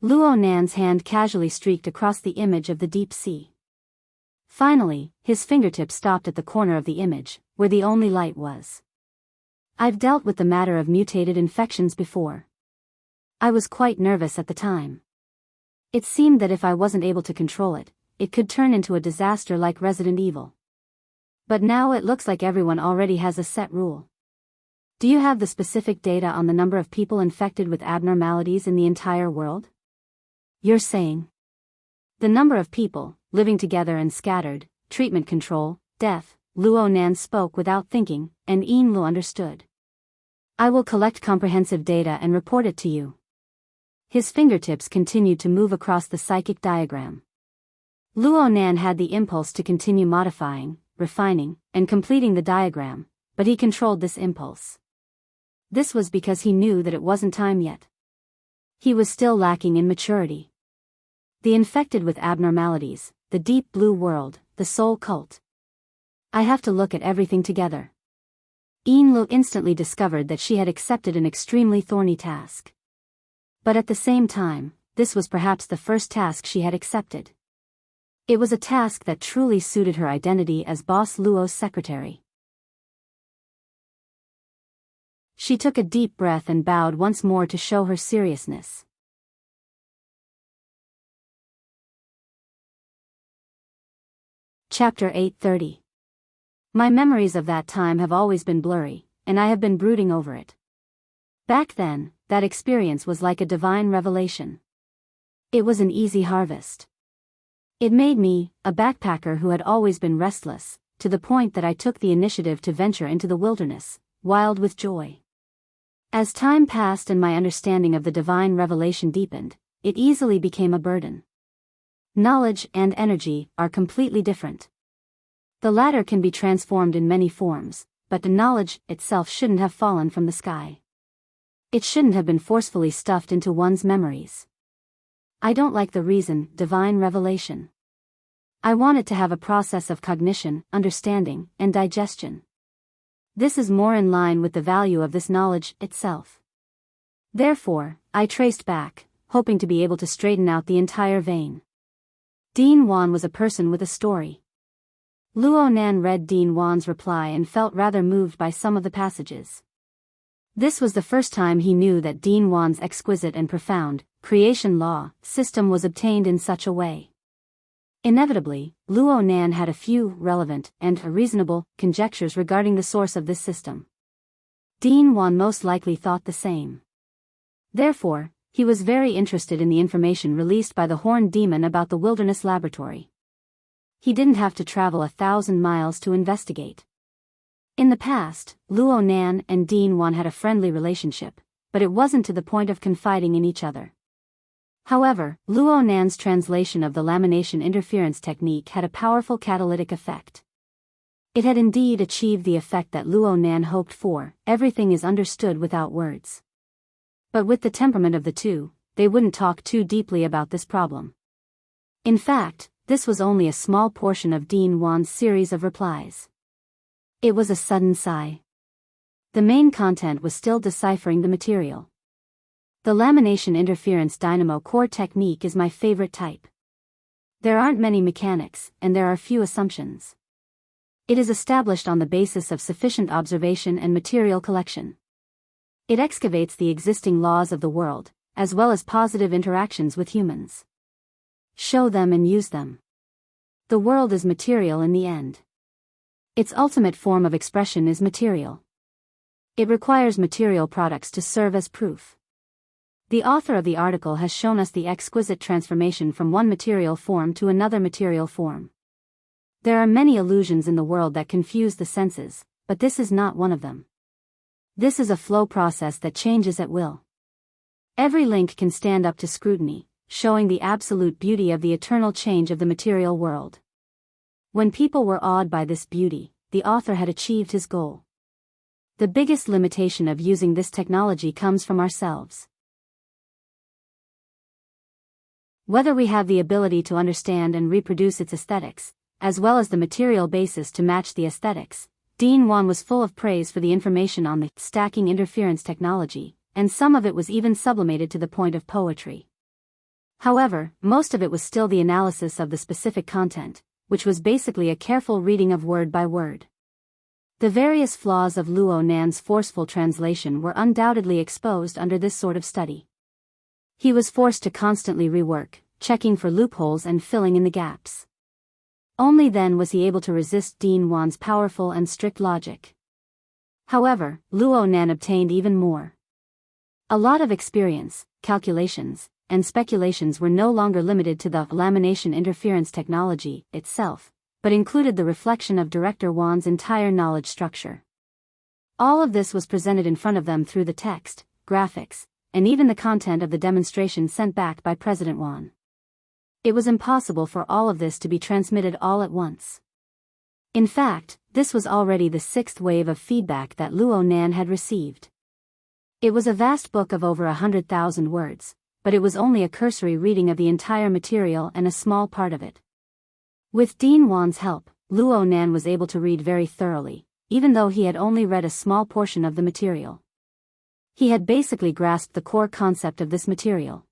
Luo Nan's hand casually streaked across the image of the deep sea. Finally, his fingertip stopped at the corner of the image, where the only light was. I've dealt with the matter of mutated infections before. I was quite nervous at the time. It seemed that if I wasn't able to control it, it could turn into a disaster like Resident Evil. But now it looks like everyone already has a set rule. Do you have the specific data on the number of people infected with abnormalities in the entire world? You're saying the number of people, living together and scattered, treatment control, death. Luo Nan spoke without thinking, and Yin Lu understood. I will collect comprehensive data and report it to you. His fingertips continued to move across the psychic diagram. Luo Nan had the impulse to continue modifying, refining, and completing the diagram, but he controlled this impulse. This was because he knew that it wasn't time yet. He was still lacking in maturity. The infected with abnormalities, the deep blue world, the soul cult. I have to look at everything together. Yin Lu instantly discovered that she had accepted an extremely thorny task. But at the same time, this was perhaps the first task she had accepted. It was a task that truly suited her identity as Boss Luo's secretary. She took a deep breath and bowed once more to show her seriousness. Chapter 830. My memories of that time have always been blurry, and I have been brooding over it. Back then, that experience was like a divine revelation. It was an easy harvest. It made me, a backpacker who had always been restless, to the point that I took the initiative to venture into the wilderness, wild with joy. As time passed and my understanding of the divine revelation deepened, it easily became a burden. Knowledge and energy are completely different. The latter can be transformed in many forms, but the knowledge itself shouldn't have fallen from the sky. It shouldn't have been forcefully stuffed into one's memories. I don't like the reason, divine revelation. I want it to have a process of cognition, understanding, and digestion. This is more in line with the value of this knowledge itself. Therefore, I traced back, hoping to be able to straighten out the entire vein. Dean Wan was a person with a story. Luo Nan read Dean Wan's reply and felt rather moved by some of the passages. This was the first time he knew that Dean Wan's exquisite and profound creation law system was obtained in such a way. Inevitably, Luo Nan had a few relevant and reasonable conjectures regarding the source of this system. Dean Wan most likely thought the same. Therefore, he was very interested in the information released by the Horned Demon about the Wilderness Laboratory. He didn't have to travel 1,000 miles to investigate. In the past, Luo Nan and Dean Wan had a friendly relationship, but it wasn't to the point of confiding in each other. However, Luo Nan's translation of the lamination interference technique had a powerful catalytic effect. It had indeed achieved the effect that Luo Nan hoped for. Everything is understood without words. But with the temperament of the two, they wouldn't talk too deeply about this problem. In fact, this was only a small portion of Dean Wan's series of replies. It was a sudden sigh. The main content was still deciphering the material. The lamination interference dynamo core technique is my favorite type. There aren't many mechanics, and there are few assumptions. It is established on the basis of sufficient observation and material collection. It excavates the existing laws of the world, as well as positive interactions with humans. Show them and use them. The world is material in the end. Its ultimate form of expression is material. It requires material products to serve as proof. The author of the article has shown us the exquisite transformation from one material form to another material form. There are many illusions in the world that confuse the senses, but this is not one of them. This is a flow process that changes at will. Every link can stand up to scrutiny, showing the absolute beauty of the eternal change of the material world. When people were awed by this beauty, the author had achieved his goal. The biggest limitation of using this technology comes from ourselves. Whether we have the ability to understand and reproduce its aesthetics, as well as the material basis to match the aesthetics, Dean Wan was full of praise for the information on the stacking interference technology, and some of it was even sublimated to the point of poetry. However, most of it was still the analysis of the specific content, which was basically a careful reading of word by word. The various flaws of Luo Nan's forceful translation were undoubtedly exposed under this sort of study. He was forced to constantly rework, checking for loopholes and filling in the gaps. Only then was he able to resist Dean Wan's powerful and strict logic. However, Luo Nan obtained even more. A lot of experience, calculations, and speculations were no longer limited to the lamination interference technology itself, but included the reflection of Director Wan's entire knowledge structure. All of this was presented in front of them through the text, graphics, and even the content of the demonstration sent back by President Wan. It was impossible for all of this to be transmitted all at once. In fact, this was already the sixth wave of feedback that Luo Nan had received. It was a vast book of over 100,000 words, but it was only a cursory reading of the entire material and a small part of it. With Dean Wan's help, Luo Nan was able to read very thoroughly, even though he had only read a small portion of the material. He had basically grasped the core concept of this material.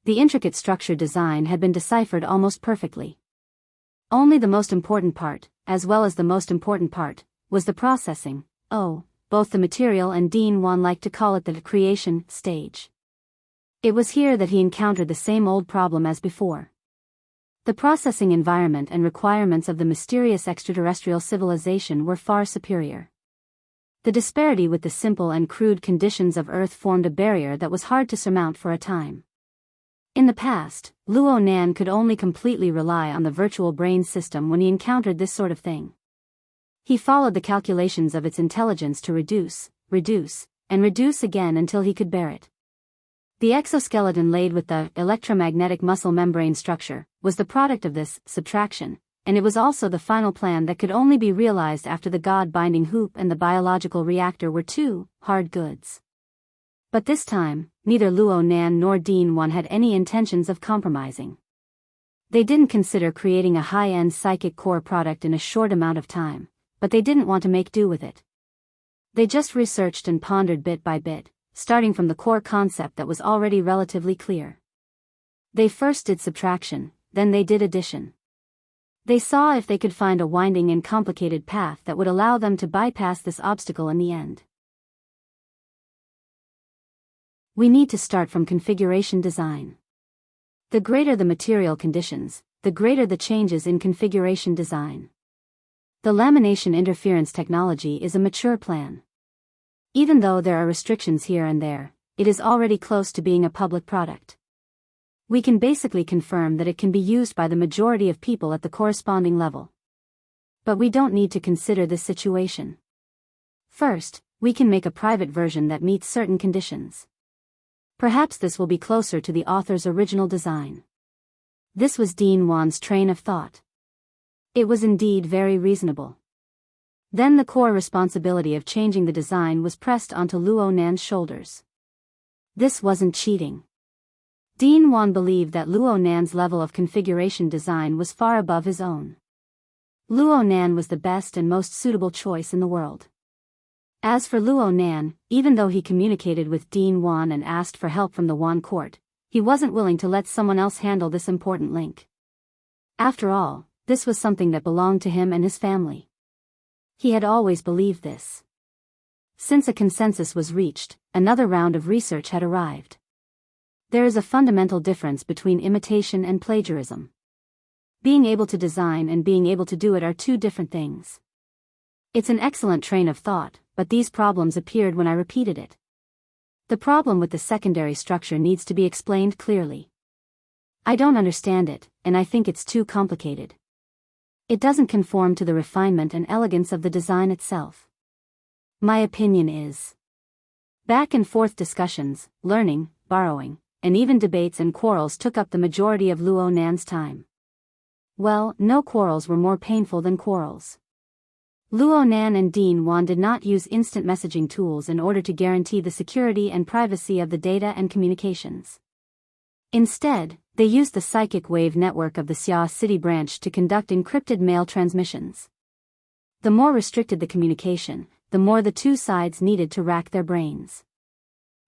The intricate structure design had been deciphered almost perfectly. Only the most important part, as well as the most important part, was the processing, both the material and Dean Wan liked to call it the creation stage. It was here that he encountered the same old problem as before. The processing environment and requirements of the mysterious extraterrestrial civilization were far superior. The disparity with the simple and crude conditions of Earth formed a barrier that was hard to surmount for a time. In the past, Luo Nan could only completely rely on the virtual brain system when he encountered this sort of thing. He followed the calculations of its intelligence to reduce, and reduce again until he could bear it. The exoskeleton laid with the electromagnetic muscle membrane structure was the product of this subtraction, and it was also the final plan that could only be realized after the God-binding hoop and the biological reactor were two hard goods. But this time, neither Luo Nan nor Dean Wan had any intentions of compromising. They didn't consider creating a high-end psychic core product in a short amount of time, but they didn't want to make do with it. They just researched and pondered bit by bit, starting from the core concept that was already relatively clear. They first did subtraction, then they did addition. They saw if they could find a winding and complicated path that would allow them to bypass this obstacle in the end. We need to start from configuration design. The greater the material conditions, the greater the changes in configuration design. The lamination interference technology is a mature plan. Even though there are restrictions here and there, it is already close to being a public product. We can basically confirm that it can be used by the majority of people at the corresponding level. But we don't need to consider this situation. First, we can make a private version that meets certain conditions. Perhaps this will be closer to the author's original design. This was Dean Wan's train of thought. It was indeed very reasonable. Then the core responsibility of changing the design was pressed onto Luo Nan's shoulders. This wasn't cheating. Dean Wan believed that Luo Nan's level of configuration design was far above his own. Luo Nan was the best and most suitable choice in the world. As for Luo Nan, even though he communicated with Dean Wan and asked for help from the Wan court, he wasn't willing to let someone else handle this important link. After all, this was something that belonged to him and his family. He had always believed this. Since a consensus was reached, another round of research had arrived. There is a fundamental difference between imitation and plagiarism. Being able to design and being able to do it are two different things. It's an excellent train of thought, but these problems appeared when I repeated it. The problem with the secondary structure needs to be explained clearly. I don't understand it, and I think it's too complicated. It doesn't conform to the refinement and elegance of the design itself. My opinion is. Back and forth discussions, learning, borrowing, and even debates and quarrels took up the majority of Luo Nan's time. Well, no quarrels were more painful than quarrels. Luo Nan and Dean Wan did not use instant messaging tools in order to guarantee the security and privacy of the data and communications. Instead, they used the psychic wave network of the Xia City branch to conduct encrypted mail transmissions. The more restricted the communication, the more the two sides needed to rack their brains.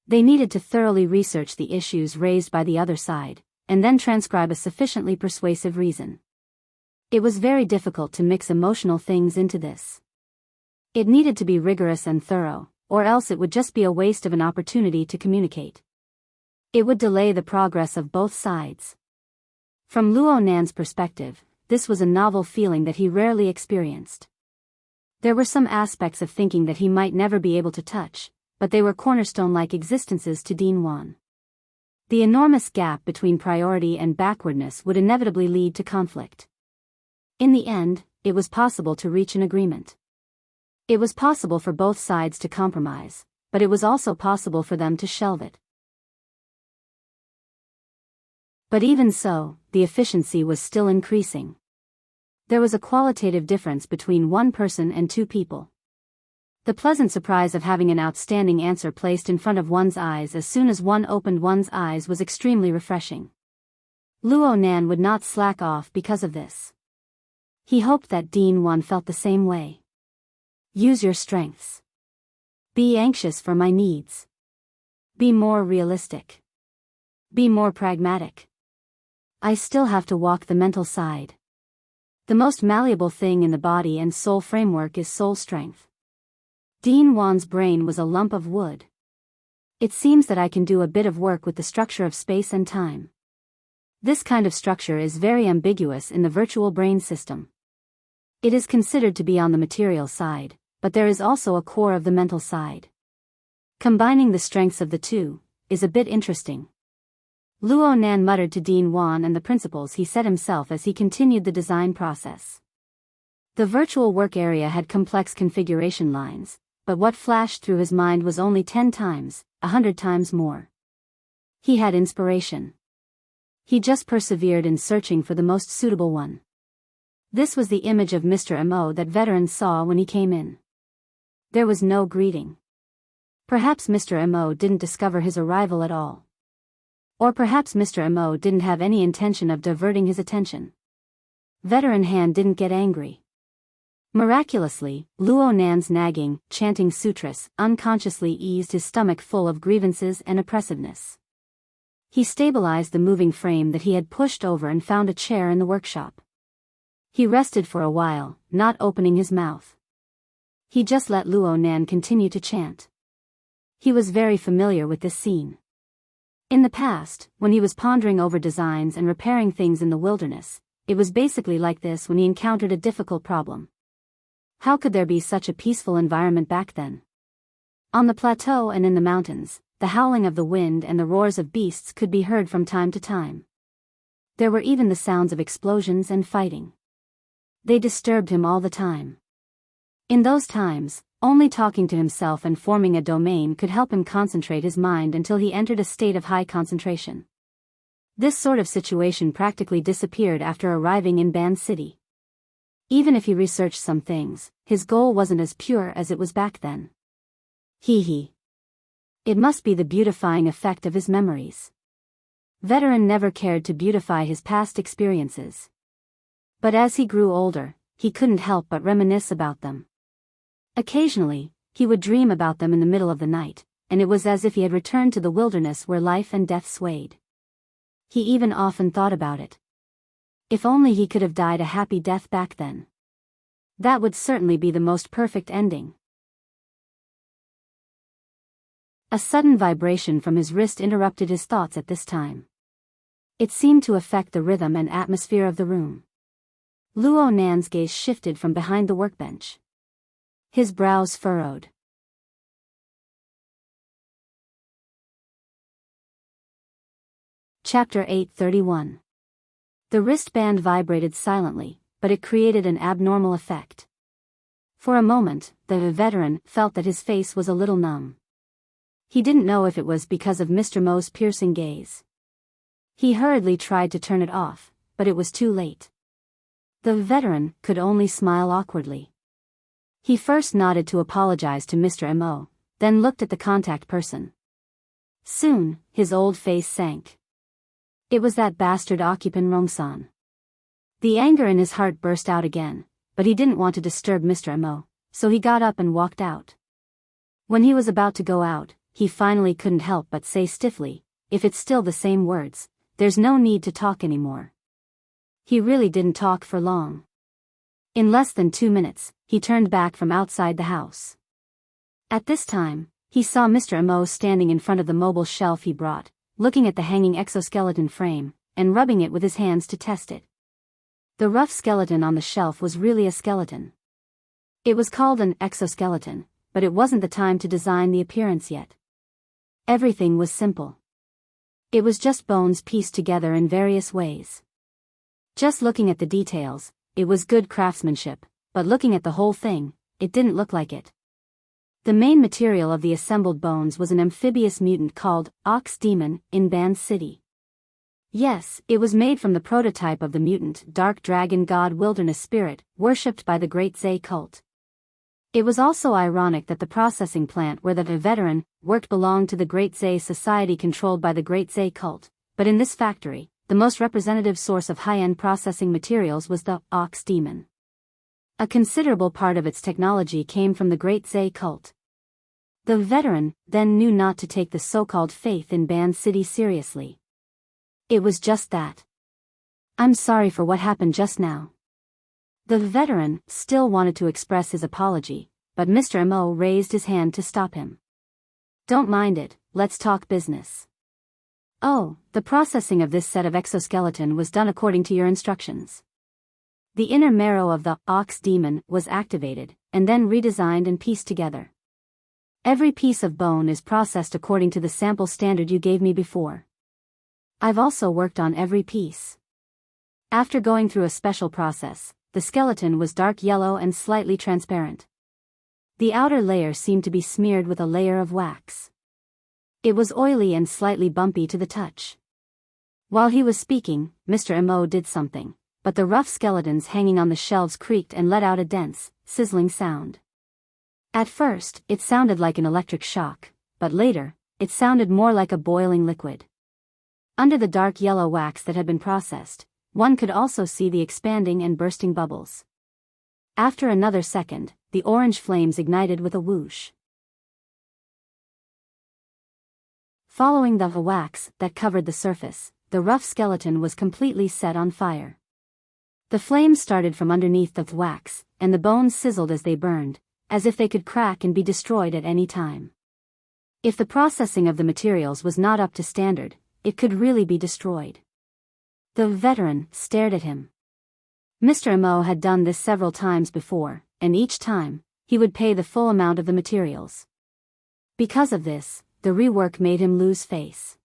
They needed to thoroughly research the issues raised by the other side, and then transcribe a sufficiently persuasive reason. It was very difficult to mix emotional things into this. It needed to be rigorous and thorough, or else it would just be a waste of an opportunity to communicate. It would delay the progress of both sides. From Luo Nan's perspective, this was a novel feeling that he rarely experienced. There were some aspects of thinking that he might never be able to touch, but they were cornerstone-like existences to Dean Wan. The enormous gap between priority and backwardness would inevitably lead to conflict. In the end, it was possible to reach an agreement. It was possible for both sides to compromise, but it was also possible for them to shelve it. But even so, the efficiency was still increasing. There was a qualitative difference between one person and two people. The pleasant surprise of having an outstanding answer placed in front of one's eyes as soon as one opened one's eyes was extremely refreshing. Luo Nan would not slack off because of this. He hoped that Dean Wan felt the same way. Use your strengths. Be anxious for my needs. Be more realistic. Be more pragmatic. I still have to walk the mental side. The most malleable thing in the body and soul framework is soul strength. Dean Wan's brain was a lump of wood. It seems that I can do a bit of work with the structure of space and time. This kind of structure is very ambiguous in the virtual brain system. It is considered to be on the material side, but there is also a core of the mental side. Combining the strengths of the two is a bit interesting. Luo Nan muttered to Dean Wan and the principles he set himself as he continued the design process. The virtual work area had complex configuration lines, but what flashed through his mind was only 10 times, 100 times more. He had inspiration. He just persevered in searching for the most suitable one. This was the image of Mr. Mo that veteran saw when he came in. There was no greeting. Perhaps Mr. Mo didn't discover his arrival at all. Or perhaps Mr. Mo didn't have any intention of diverting his attention. Veteran Han didn't get angry. Miraculously, Luo Nan's nagging, chanting sutras unconsciously eased his stomach full of grievances and oppressiveness. He stabilized the moving frame that he had pushed over and found a chair in the workshop. He rested for a while, not opening his mouth. He just let Luo Nan continue to chant. He was very familiar with this scene. In the past, when he was pondering over designs and repairing things in the wilderness, it was basically like this when he encountered a difficult problem. How could there be such a peaceful environment back then? On the plateau and in the mountains, the howling of the wind and the roars of beasts could be heard from time to time. There were even the sounds of explosions and fighting. They disturbed him all the time. In those times, only talking to himself and forming a domain could help him concentrate his mind until he entered a state of high concentration. This sort of situation practically disappeared after arriving in Ban City. Even if he researched some things, his goal wasn't as pure as it was back then. Hee. It must be the beautifying effect of his memories. Veteran never cared to beautify his past experiences. But as he grew older, he couldn't help but reminisce about them. Occasionally, he would dream about them in the middle of the night, and it was as if he had returned to the wilderness where life and death swayed. He even often thought about it. If only he could have died a happy death back then. That would certainly be the most perfect ending. A sudden vibration from his wrist interrupted his thoughts at this time. It seemed to affect the rhythm and atmosphere of the room. Luo Nan's gaze shifted from behind the workbench. His brows furrowed. Chapter 831. The wristband vibrated silently, but it created an abnormal effect. For a moment, the veteran felt that his face was a little numb. He didn't know if it was because of Mr. Mo's piercing gaze. He hurriedly tried to turn it off, but it was too late. The veteran could only smile awkwardly. He first nodded to apologize to Mr. Mo, then looked at the contact person. Soon, his old face sank. It was that bastard occupant Rongsan. The anger in his heart burst out again, but he didn't want to disturb Mr. Mo, so he got up and walked out. When he was about to go out, he finally couldn't help but say stiffly, "If it's still the same words, there's no need to talk anymore." He really didn't talk for long. In less than 2 minutes, he turned back from outside the house. At this time, he saw Mr. Mo standing in front of the mobile shelf he brought, looking at the hanging exoskeleton frame, and rubbing it with his hands to test it. The rough skeleton on the shelf was really a skeleton. It was called an exoskeleton, but it wasn't the time to design the appearance yet. Everything was simple. It was just bones pieced together in various ways. Just looking at the details, it was good craftsmanship, but looking at the whole thing, it didn't look like it. The main material of the assembled bones was an amphibious mutant called Ox Demon in Band City. Yes, it was made from the prototype of the mutant dark dragon god wilderness spirit, worshipped by the Great Zay cult. It was also ironic that the processing plant where the veteran worked belonged to the Great Zay society controlled by the Great Zay cult, but in this factory, the most representative source of high-end processing materials was the Ox Demon. A considerable part of its technology came from the Great Zay cult. The veteran then knew not to take the so-called faith in Band City seriously. It was just that. "I'm sorry for what happened just now." The veteran still wanted to express his apology, but Mr. Mo raised his hand to stop him. "Don't mind it, let's talk business." "Oh, the processing of this set of exoskeleton was done according to your instructions." The inner marrow of the Ox Demon was activated, and then redesigned and pieced together. Every piece of bone is processed according to the sample standard you gave me before. I've also worked on every piece. After going through a special process, the skeleton was dark yellow and slightly transparent. The outer layer seemed to be smeared with a layer of wax. It was oily and slightly bumpy to the touch. While he was speaking, Mr. Mo did something, but the rough skeletons hanging on the shelves creaked and let out a dense, sizzling sound. At first, it sounded like an electric shock, but later, it sounded more like a boiling liquid. Under the dark yellow wax that had been processed, one could also see the expanding and bursting bubbles. After another second, the orange flames ignited with a whoosh. Following the wax that covered the surface, the rough skeleton was completely set on fire. The flames started from underneath the wax, and the bones sizzled as they burned, as if they could crack and be destroyed at any time. If the processing of the materials was not up to standard, it could really be destroyed. The veteran stared at him. Mr. Mo had done this several times before, and each time, he would pay the full amount of the materials. Because of this, the rework made him lose face.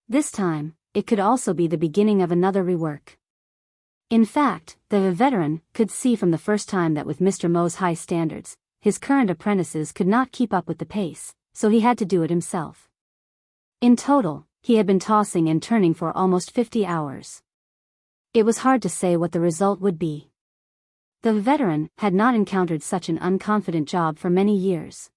This time, it could also be the beginning of another rework. In fact, the veteran could see from the first time that with Mr. Mo's high standards, his current apprentices could not keep up with the pace, so he had to do it himself. In total, he had been tossing and turning for almost 50 hours. It was hard to say what the result would be. The veteran had not encountered such an unconfident job for many years.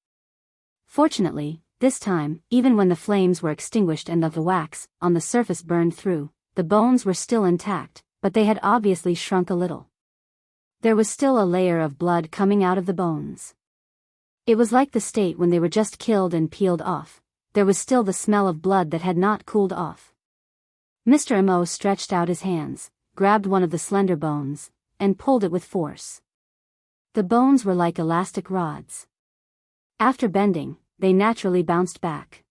Fortunately, this time, even when the flames were extinguished and the wax on the surface burned through, the bones were still intact, but they had obviously shrunk a little. There was still a layer of blood coming out of the bones. It was like the state when they were just killed and peeled off. There was still the smell of blood that had not cooled off. Mr. Mo stretched out his hands, grabbed one of the slender bones, and pulled it with force. The bones were like elastic rods. After bending, they naturally bounced back.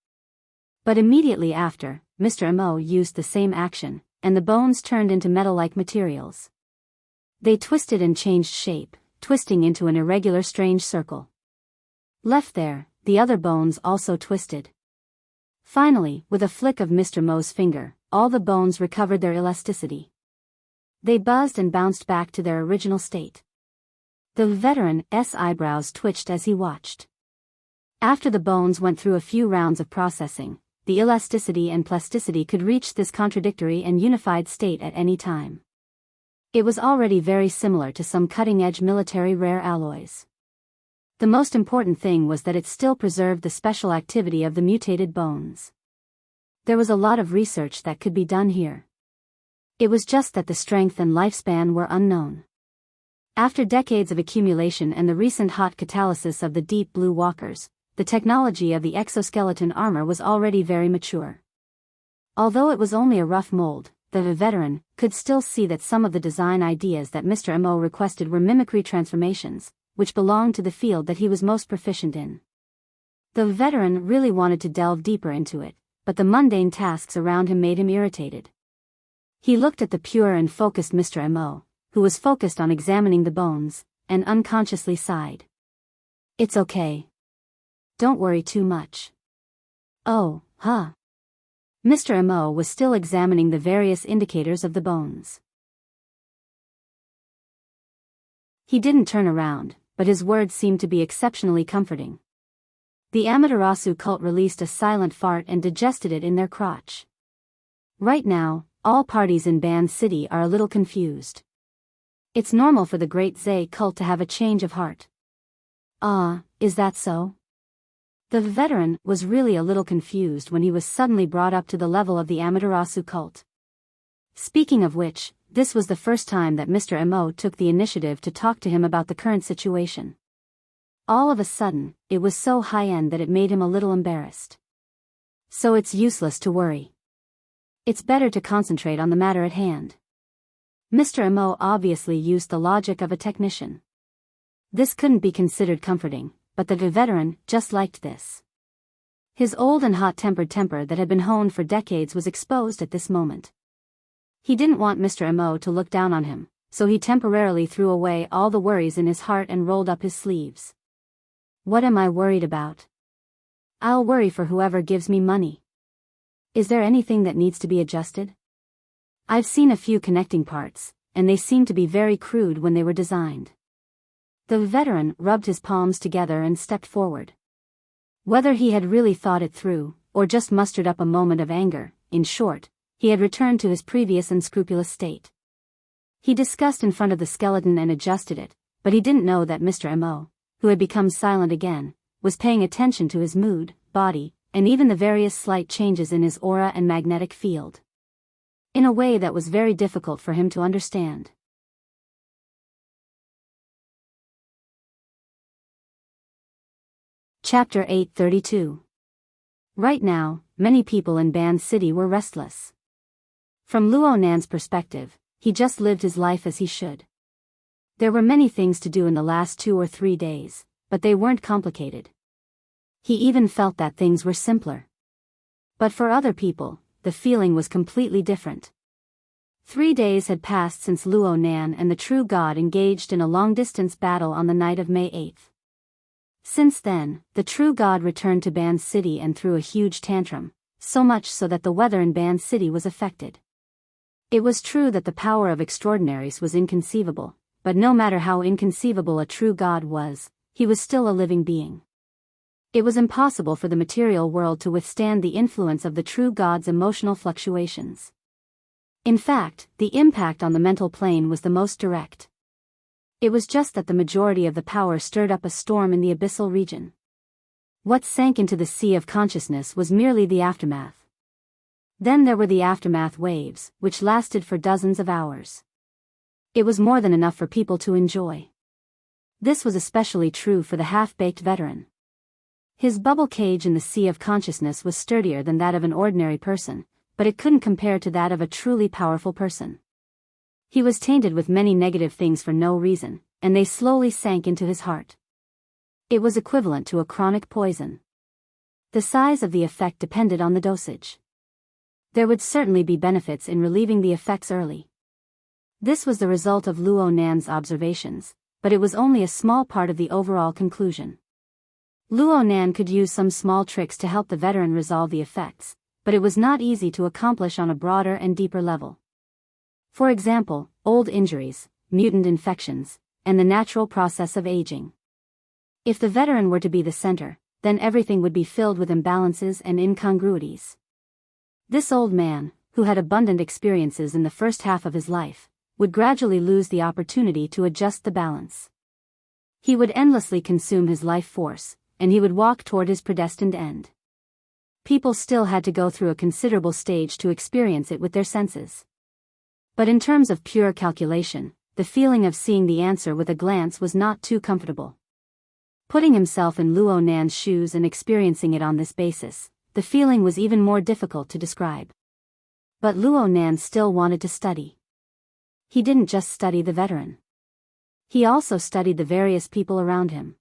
But immediately after, Mr. Mo used the same action, and the bones turned into metal-like materials. They twisted and changed shape, twisting into an irregular strange circle. Left there, the other bones also twisted. Finally, with a flick of Mr. Mo's finger, all the bones recovered their elasticity. They buzzed and bounced back to their original state. The veteran's eyebrows twitched as he watched. After the bones went through a few rounds of processing, the elasticity and plasticity could reach this contradictory and unified state at any time. It was already very similar to some cutting-edge military rare alloys. The most important thing was that it still preserved the special activity of the mutated bones. There was a lot of research that could be done here. It was just that the strength and lifespan were unknown. After decades of accumulation and the recent hot catalysis of the deep blue walkers, the technology of the exoskeleton armor was already very mature. Although it was only a rough mold, the veteran could still see that some of the design ideas that Mr. Mo requested were mimicry transformations, which belonged to the field that he was most proficient in. The veteran really wanted to delve deeper into it, but the mundane tasks around him made him irritated. He looked at the pure and focused Mr. Mo, who was focused on examining the bones, and unconsciously sighed. "It's okay. Don't worry too much." "Oh, huh." Mr. Mo was still examining the various indicators of the bones. He didn't turn around, but his words seemed to be exceptionally comforting. The Amaterasu cult released a silent fart and digested it in their crotch. Right now, all parties in Band City are a little confused. It's normal for the Great Zay cult to have a change of heart. Is that so? The veteran was really a little confused when he was suddenly brought up to the level of the Amaterasu cult. Speaking of which, this was the first time that Mr. Mo took the initiative to talk to him about the current situation. All of a sudden, it was so high-end that it made him a little embarrassed. So it's useless to worry. It's better to concentrate on the matter at hand. Mr. Mo obviously used the logic of a technician. This couldn't be considered comforting, but the veteran just liked this. His old and hot-tempered temper that had been honed for decades was exposed at this moment. He didn't want Mr. Mo to look down on him, so he temporarily threw away all the worries in his heart and rolled up his sleeves. "What am I worried about? I'll worry for whoever gives me money. Is there anything that needs to be adjusted? I've seen a few connecting parts, and they seem to be very crude when they were designed." The veteran rubbed his palms together and stepped forward. Whether he had really thought it through, or just mustered up a moment of anger, in short, he had returned to his previous unscrupulous state. He discussed in front of the skeleton and adjusted it, but he didn't know that Mr. Mo, who had become silent again, was paying attention to his mood, body, and even the various slight changes in his aura and magnetic field. In a way that was very difficult for him to understand. Chapter 832. Right now, many people in Band City were restless. From Luo Nan's perspective, he just lived his life as he should. There were many things to do in the last 2 or 3 days, but they weren't complicated. He even felt that things were simpler. But for other people, the feeling was completely different. 3 days had passed since Luo Nan and the true god engaged in a long-distance battle on the night of May 8th. Since then, the true god returned to Band City and threw a huge tantrum, so much so that the weather in Band City was affected. It was true that the power of extraordinaries was inconceivable, but no matter how inconceivable a true god was, he was still a living being. It was impossible for the material world to withstand the influence of the true god's emotional fluctuations. In fact, the impact on the mental plane was the most direct. It was just that the majority of the power stirred up a storm in the abyssal region. What sank into the sea of consciousness was merely the aftermath. Then there were the aftermath waves, which lasted for dozens of hours. It was more than enough for people to enjoy. This was especially true for the half-baked veteran. His bubble cage in the sea of consciousness was sturdier than that of an ordinary person, but it couldn't compare to that of a truly powerful person. He was tainted with many negative things for no reason, and they slowly sank into his heart. It was equivalent to a chronic poison. The size of the effect depended on the dosage. There would certainly be benefits in relieving the effects early. This was the result of Luo Nan's observations, but it was only a small part of the overall conclusion. Luo Nan could use some small tricks to help the veteran resolve the effects, but it was not easy to accomplish on a broader and deeper level. For example, old injuries, mutant infections, and the natural process of aging. If the veteran were to be the center, then everything would be filled with imbalances and incongruities. This old man, who had abundant experiences in the first half of his life, would gradually lose the opportunity to adjust the balance. He would endlessly consume his life force, and he would walk toward his predestined end. People still had to go through a considerable stage to experience it with their senses. But in terms of pure calculation, the feeling of seeing the answer with a glance was not too comfortable. Putting himself in Luo Nan's shoes and experiencing it on this basis, the feeling was even more difficult to describe. But Luo Nan still wanted to study. He didn't just study the veteran. He also studied the various people around him.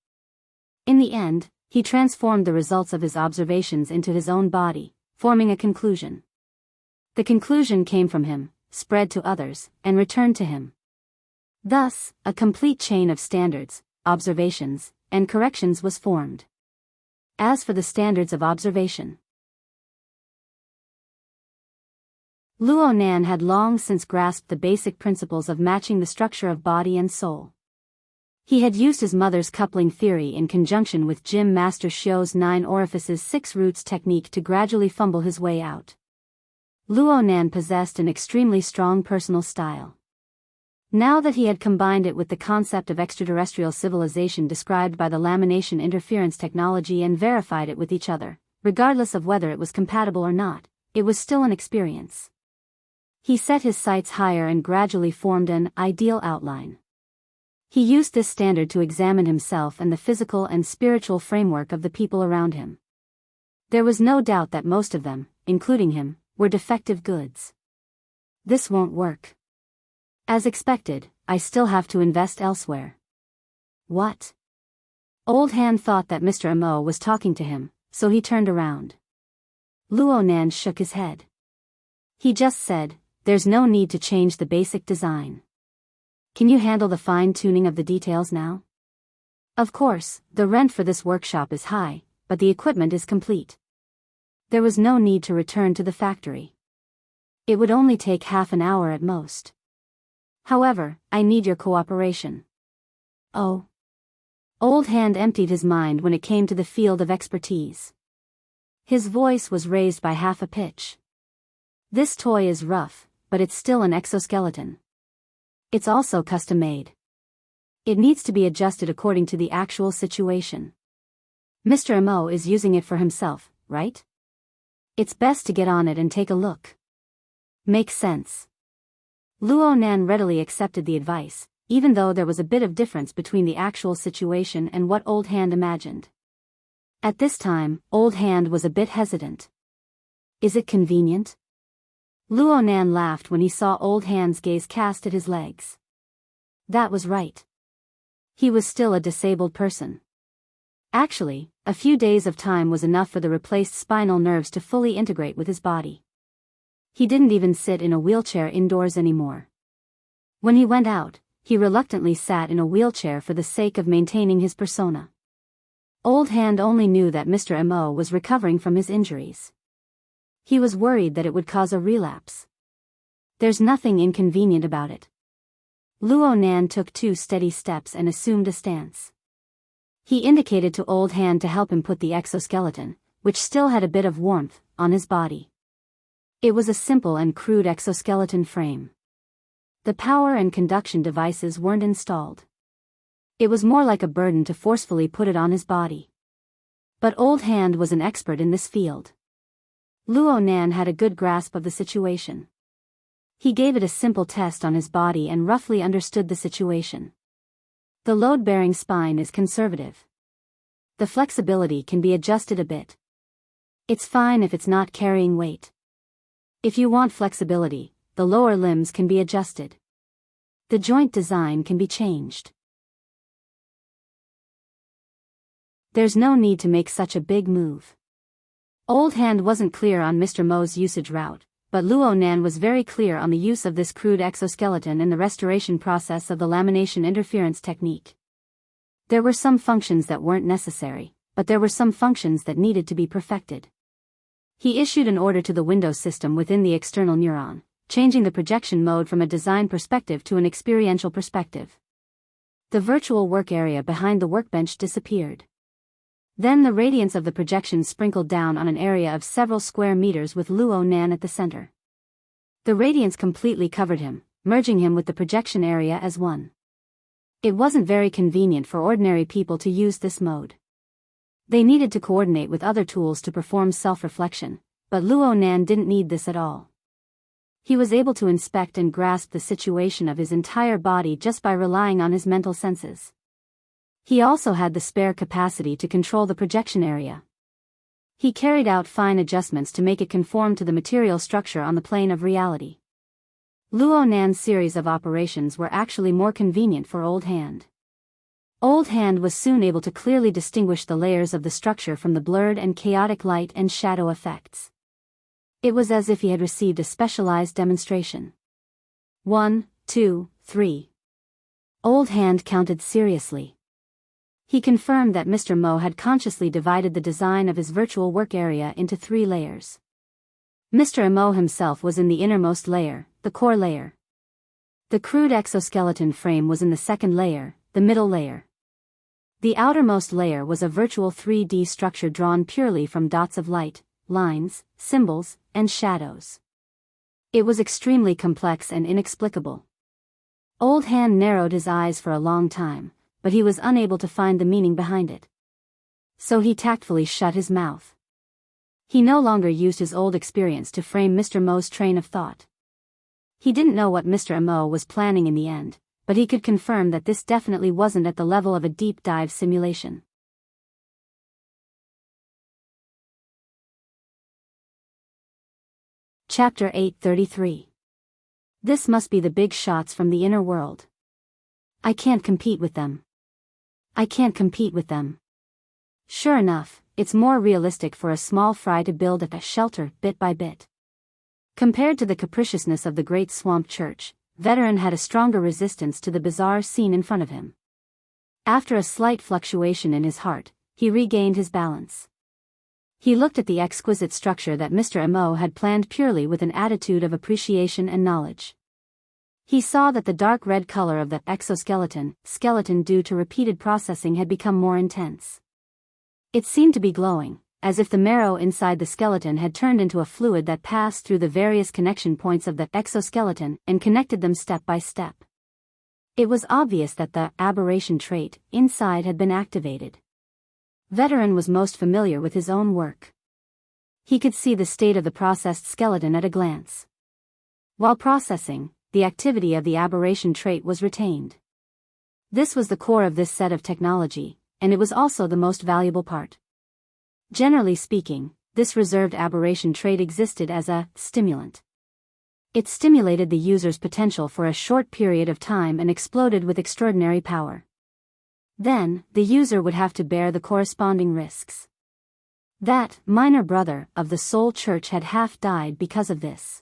In the end, he transformed the results of his observations into his own body, forming a conclusion. The conclusion came from him, spread to others, and returned to him. Thus, a complete chain of standards, observations, and corrections was formed. As for the standards of observation, Luo Nan had long since grasped the basic principles of matching the structure of body and soul. He had used his mother's coupling theory in conjunction with Gym Master Xiu's 9 orifices 6 roots technique to gradually fumble his way out. Luo Nan possessed an extremely strong personal style. Now that he had combined it with the concept of extraterrestrial civilization described by the lamination interference technology and verified it with each other, regardless of whether it was compatible or not, it was still an experience. He set his sights higher and gradually formed an ideal outline. He used this standard to examine himself and the physical and spiritual framework of the people around him. There was no doubt that most of them, including him, were defective goods. This won't work. As expected, I still have to invest elsewhere. What? Old Han thought that Mr. Mo was talking to him, so he turned around. Luo Nan shook his head. He just said, "There's no need to change the basic design. Can you handle the fine-tuning of the details now?" Of course, the rent for this workshop is high, but the equipment is complete. There was no need to return to the factory. It would only take half an hour at most. However, I need your cooperation. Oh. Old Han emptied his mind when it came to the field of expertise. His voice was raised by half a pitch. This toy is rough, but it's still an exoskeleton. It's also custom-made. It needs to be adjusted according to the actual situation. Mr. Mo is using it for himself, right? It's best to get on it and take a look. Makes sense. Luo Nan readily accepted the advice, even though there was a bit of difference between the actual situation and what Old Hand imagined. At this time, Old Hand was a bit hesitant. Is it convenient? Luo Nan laughed when he saw Old Hand's gaze cast at his legs. That was right. He was still a disabled person. Actually, a few days of time was enough for the replaced spinal nerves to fully integrate with his body. He didn't even sit in a wheelchair indoors anymore. When he went out, he reluctantly sat in a wheelchair for the sake of maintaining his persona. Old Hand only knew that Mr. Mo was recovering from his injuries. He was worried that it would cause a relapse. There's nothing inconvenient about it. Luo Nan took 2 steady steps and assumed a stance. He indicated to Old Hand to help him put the exoskeleton, which still had a bit of warmth, on his body. It was a simple and crude exoskeleton frame. The power and conduction devices weren't installed. It was more like a burden to forcefully put it on his body. But Old Hand was an expert in this field. Luo Nan had a good grasp of the situation. He gave it a simple test on his body and roughly understood the situation. The load-bearing spine is conservative. The flexibility can be adjusted a bit. It's fine if it's not carrying weight. If you want flexibility, the lower limbs can be adjusted. The joint design can be changed. There's no need to make such a big move. Old Hand wasn't clear on Mr. Mo's usage route, but Luo Nan was very clear on the use of this crude exoskeleton in the restoration process of the lamination interference technique. There were some functions that weren't necessary, but there were some functions that needed to be perfected. He issued an order to the Windows system within the external neuron, changing the projection mode from a design perspective to an experiential perspective. The virtual work area behind the workbench disappeared. Then the radiance of the projection sprinkled down on an area of several square meters with Luo Nan at the center. The radiance completely covered him, merging him with the projection area as one. It wasn't very convenient for ordinary people to use this mode. They needed to coordinate with other tools to perform self-reflection, but Luo Nan didn't need this at all. He was able to inspect and grasp the situation of his entire body just by relying on his mental senses. He also had the spare capacity to control the projection area. He carried out fine adjustments to make it conform to the material structure on the plane of reality. Luo Nan's series of operations were actually more convenient for Old Hand. Old Hand was soon able to clearly distinguish the layers of the structure from the blurred and chaotic light and shadow effects. It was as if he had received a specialized demonstration. 1, 2, 3. Old Hand counted seriously. He confirmed that Mr. Mo had consciously divided the design of his virtual work area into 3 layers. Mr. Mo himself was in the innermost layer, the core layer. The crude exoskeleton frame was in the second layer, the middle layer. The outermost layer was a virtual 3D structure drawn purely from dots of light, lines, symbols, and shadows. It was extremely complex and inexplicable. Old Hand narrowed his eyes for a long time, but he was unable to find the meaning behind it. So he tactfully shut his mouth. He no longer used his old experience to frame Mr. Mo's train of thought. He didn't know what Mr. Mo was planning in the end, but he could confirm that this definitely wasn't at the level of a deep dive simulation. Chapter 833. This must be the big shots from the inner world. I can't compete with them. I can't compete with them. Sure enough, it's more realistic for a small fry to build a shelter bit by bit. Compared to the capriciousness of the great swamp church, Veteran had a stronger resistance to the bizarre scene in front of him. After a slight fluctuation in his heart, he regained his balance. He looked at the exquisite structure that Mr. Mo had planned purely with an attitude of appreciation and knowledge. He saw that the dark red color of the skeleton due to repeated processing had become more intense. It seemed to be glowing, as if the marrow inside the skeleton had turned into a fluid that passed through the various connection points of the exoskeleton and connected them step by step. It was obvious that the aberration trait inside had been activated. Veteran was most familiar with his own work. He could see the state of the processed skeleton at a glance. While processing, the activity of the aberration trait was retained. This was the core of this set of technology, and it was also the most valuable part. Generally speaking, this reserved aberration trait existed as a stimulant. It stimulated the user's potential for a short period of time and exploded with extraordinary power. Then, the user would have to bear the corresponding risks. That minor brother of the Soul Church had half died because of this.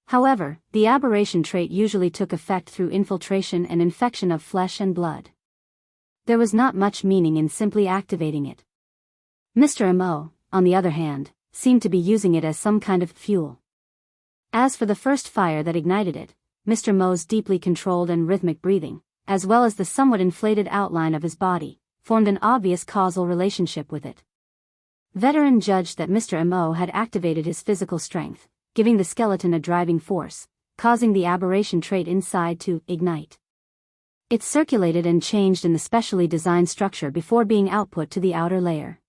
However, the aberration trait usually took effect through infiltration and infection of flesh and blood. There was not much meaning in simply activating it. Mr. Mo, on the other hand, seemed to be using it as some kind of fuel. As for the first fire that ignited it, Mr. Mo's deeply controlled and rhythmic breathing, as well as the somewhat inflated outline of his body, formed an obvious causal relationship with it. Veteran judged that Mr. Mo had activated his physical strength, giving the skeleton a driving force, causing the aberration trait inside to ignite. It circulated and changed in the specially designed structure before being output to the outer layer.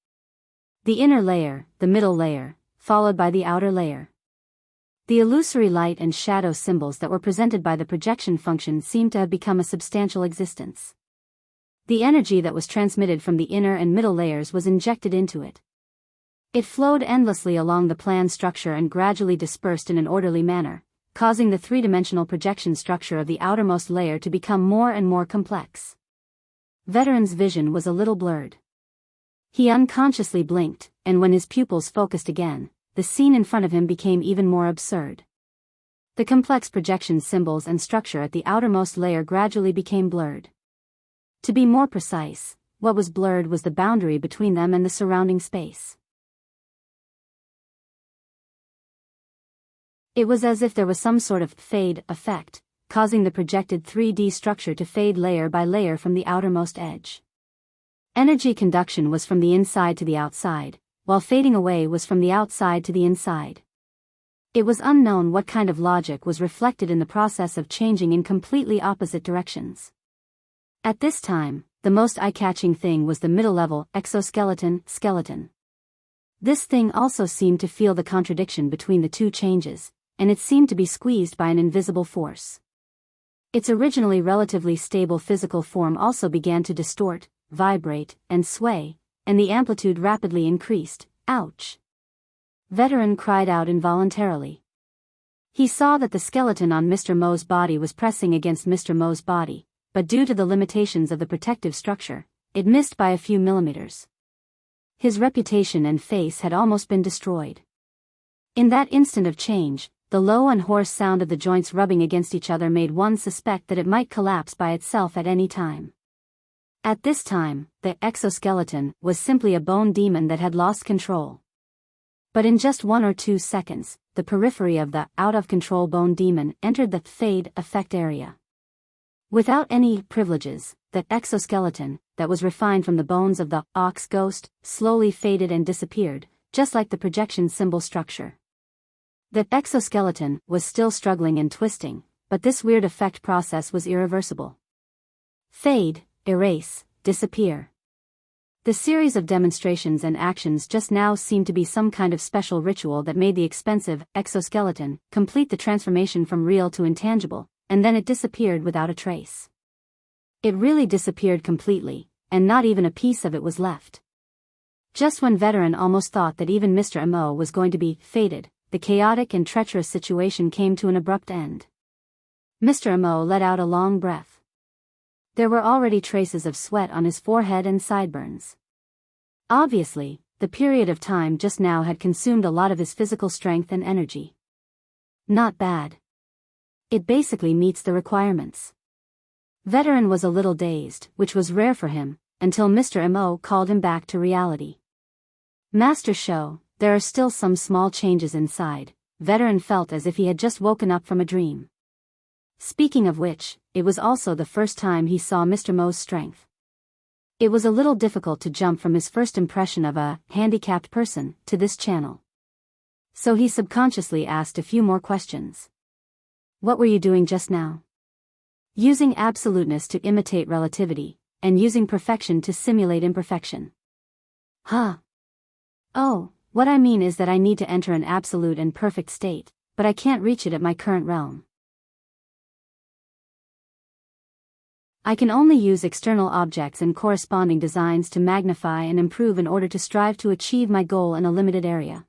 The inner layer, the middle layer, followed by the outer layer. The illusory light and shadow symbols that were presented by the projection function seemed to have become a substantial existence. The energy that was transmitted from the inner and middle layers was injected into it. It flowed endlessly along the plan structure and gradually dispersed in an orderly manner, causing the three-dimensional projection structure of the outermost layer to become more and more complex. Veteran's vision was a little blurred. He unconsciously blinked, and when his pupils focused again, the scene in front of him became even more absurd. The complex projection symbols and structure at the outermost layer gradually became blurred. To be more precise, what was blurred was the boundary between them and the surrounding space. It was as if there was some sort of fade effect, causing the projected 3D structure to fade layer by layer from the outermost edge. Energy conduction was from the inside to the outside, while fading away was from the outside to the inside. It was unknown what kind of logic was reflected in the process of changing in completely opposite directions. At this time, the most eye-catching thing was the middle-level skeleton. This thing also seemed to feel the contradiction between the two changes, and it seemed to be squeezed by an invisible force. Its originally relatively stable physical form also began to distort, vibrate, and sway, and the amplitude rapidly increased, Ouch! Veteran cried out involuntarily. He saw that the skeleton on Mr. Mo's body was pressing against Mr. Mo's body, but due to the limitations of the protective structure, it missed by a few millimeters. His reputation and face had almost been destroyed. In that instant of change, the low and hoarse sound of the joints rubbing against each other made one suspect that it might collapse by itself at any time. At this time, the exoskeleton was simply a bone demon that had lost control. But in just 1 or 2 seconds, the periphery of the out-of-control bone demon entered the fade effect area. Without any privileges, the exoskeleton, that was refined from the bones of the ox ghost, slowly faded and disappeared, just like the projection symbol structure. The exoskeleton was still struggling and twisting, but this weird effect process was irreversible. Fade, erase, disappear. The series of demonstrations and actions just now seemed to be some kind of special ritual that made the expensive exoskeleton complete the transformation from real to intangible, and then it disappeared without a trace. It really disappeared completely, and not even a piece of it was left. Just when Veteran almost thought that even Mr. Mo was going to be faded, the chaotic and treacherous situation came to an abrupt end. Mr. Mo let out a long breath. There were already traces of sweat on his forehead and sideburns. Obviously, the period of time just now had consumed a lot of his physical strength and energy. Not bad. It basically meets the requirements. Veteran was a little dazed, which was rare for him, until Mr. Mo called him back to reality. Master Show, there are still some small changes inside. Veteran felt as if he had just woken up from a dream. Speaking of which, it was also the first time he saw Mr. Mo's strength. It was a little difficult to jump from his first impression of a handicapped person to this channel. So he subconsciously asked a few more questions. What were you doing just now? Using absoluteness to imitate relativity, and using perfection to simulate imperfection. Huh? Oh, what I mean is that I need to enter an absolute and perfect state, but I can't reach it at my current realm. I can only use external objects and corresponding designs to magnify and improve in order to strive to achieve my goal in a limited area.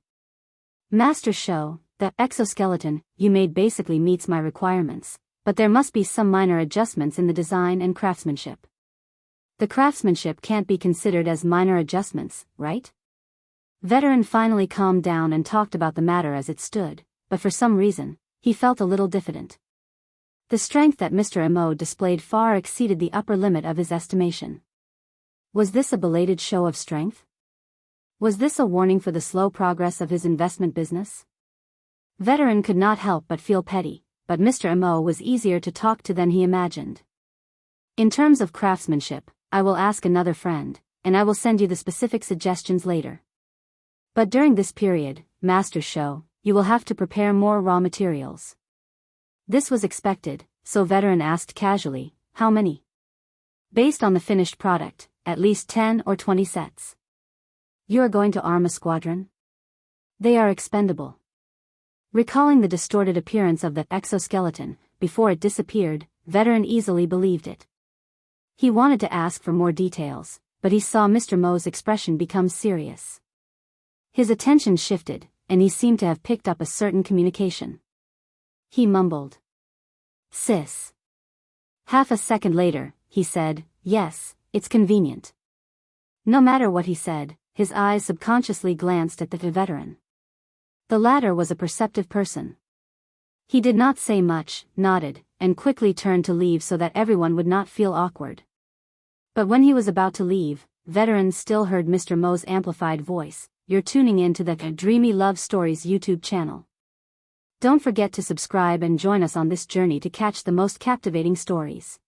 Master Show, the exoskeleton you made basically meets my requirements, but there must be some minor adjustments in the design and craftsmanship. The craftsmanship can't be considered as minor adjustments, right? Veteran finally calmed down and talked about the matter as it stood, but for some reason, he felt a little diffident. The strength that Mr. Mo displayed far exceeded the upper limit of his estimation. Was this a belated show of strength? Was this a warning for the slow progress of his investment business? Veteran could not help but feel petty, but Mr. Mo was easier to talk to than he imagined. In terms of craftsmanship, I will ask another friend, and I will send you the specific suggestions later. But during this period, Master Show, you will have to prepare more raw materials. This was expected, so Veteran asked casually, how many? Based on the finished product, at least 10 or 20 sets. You are going to arm a squadron? They are expendable. Recalling the distorted appearance of the exoskeleton, before it disappeared, Veteran easily believed it. He wanted to ask for more details, but he saw Mr. Mo's expression become serious. His attention shifted, and he seemed to have picked up a certain communication. He mumbled. Sis. Half a second later, he said, yes, it's convenient. No matter what he said, his eyes subconsciously glanced at the veteran. The latter was a perceptive person. He did not say much, nodded, and quickly turned to leave so that everyone would not feel awkward. But when he was about to leave, Veteran still heard Mr. Mo's amplified voice. You're tuning in to the Dreamy Love Stories YouTube channel. Don't forget to subscribe and join us on this journey to catch the most captivating stories.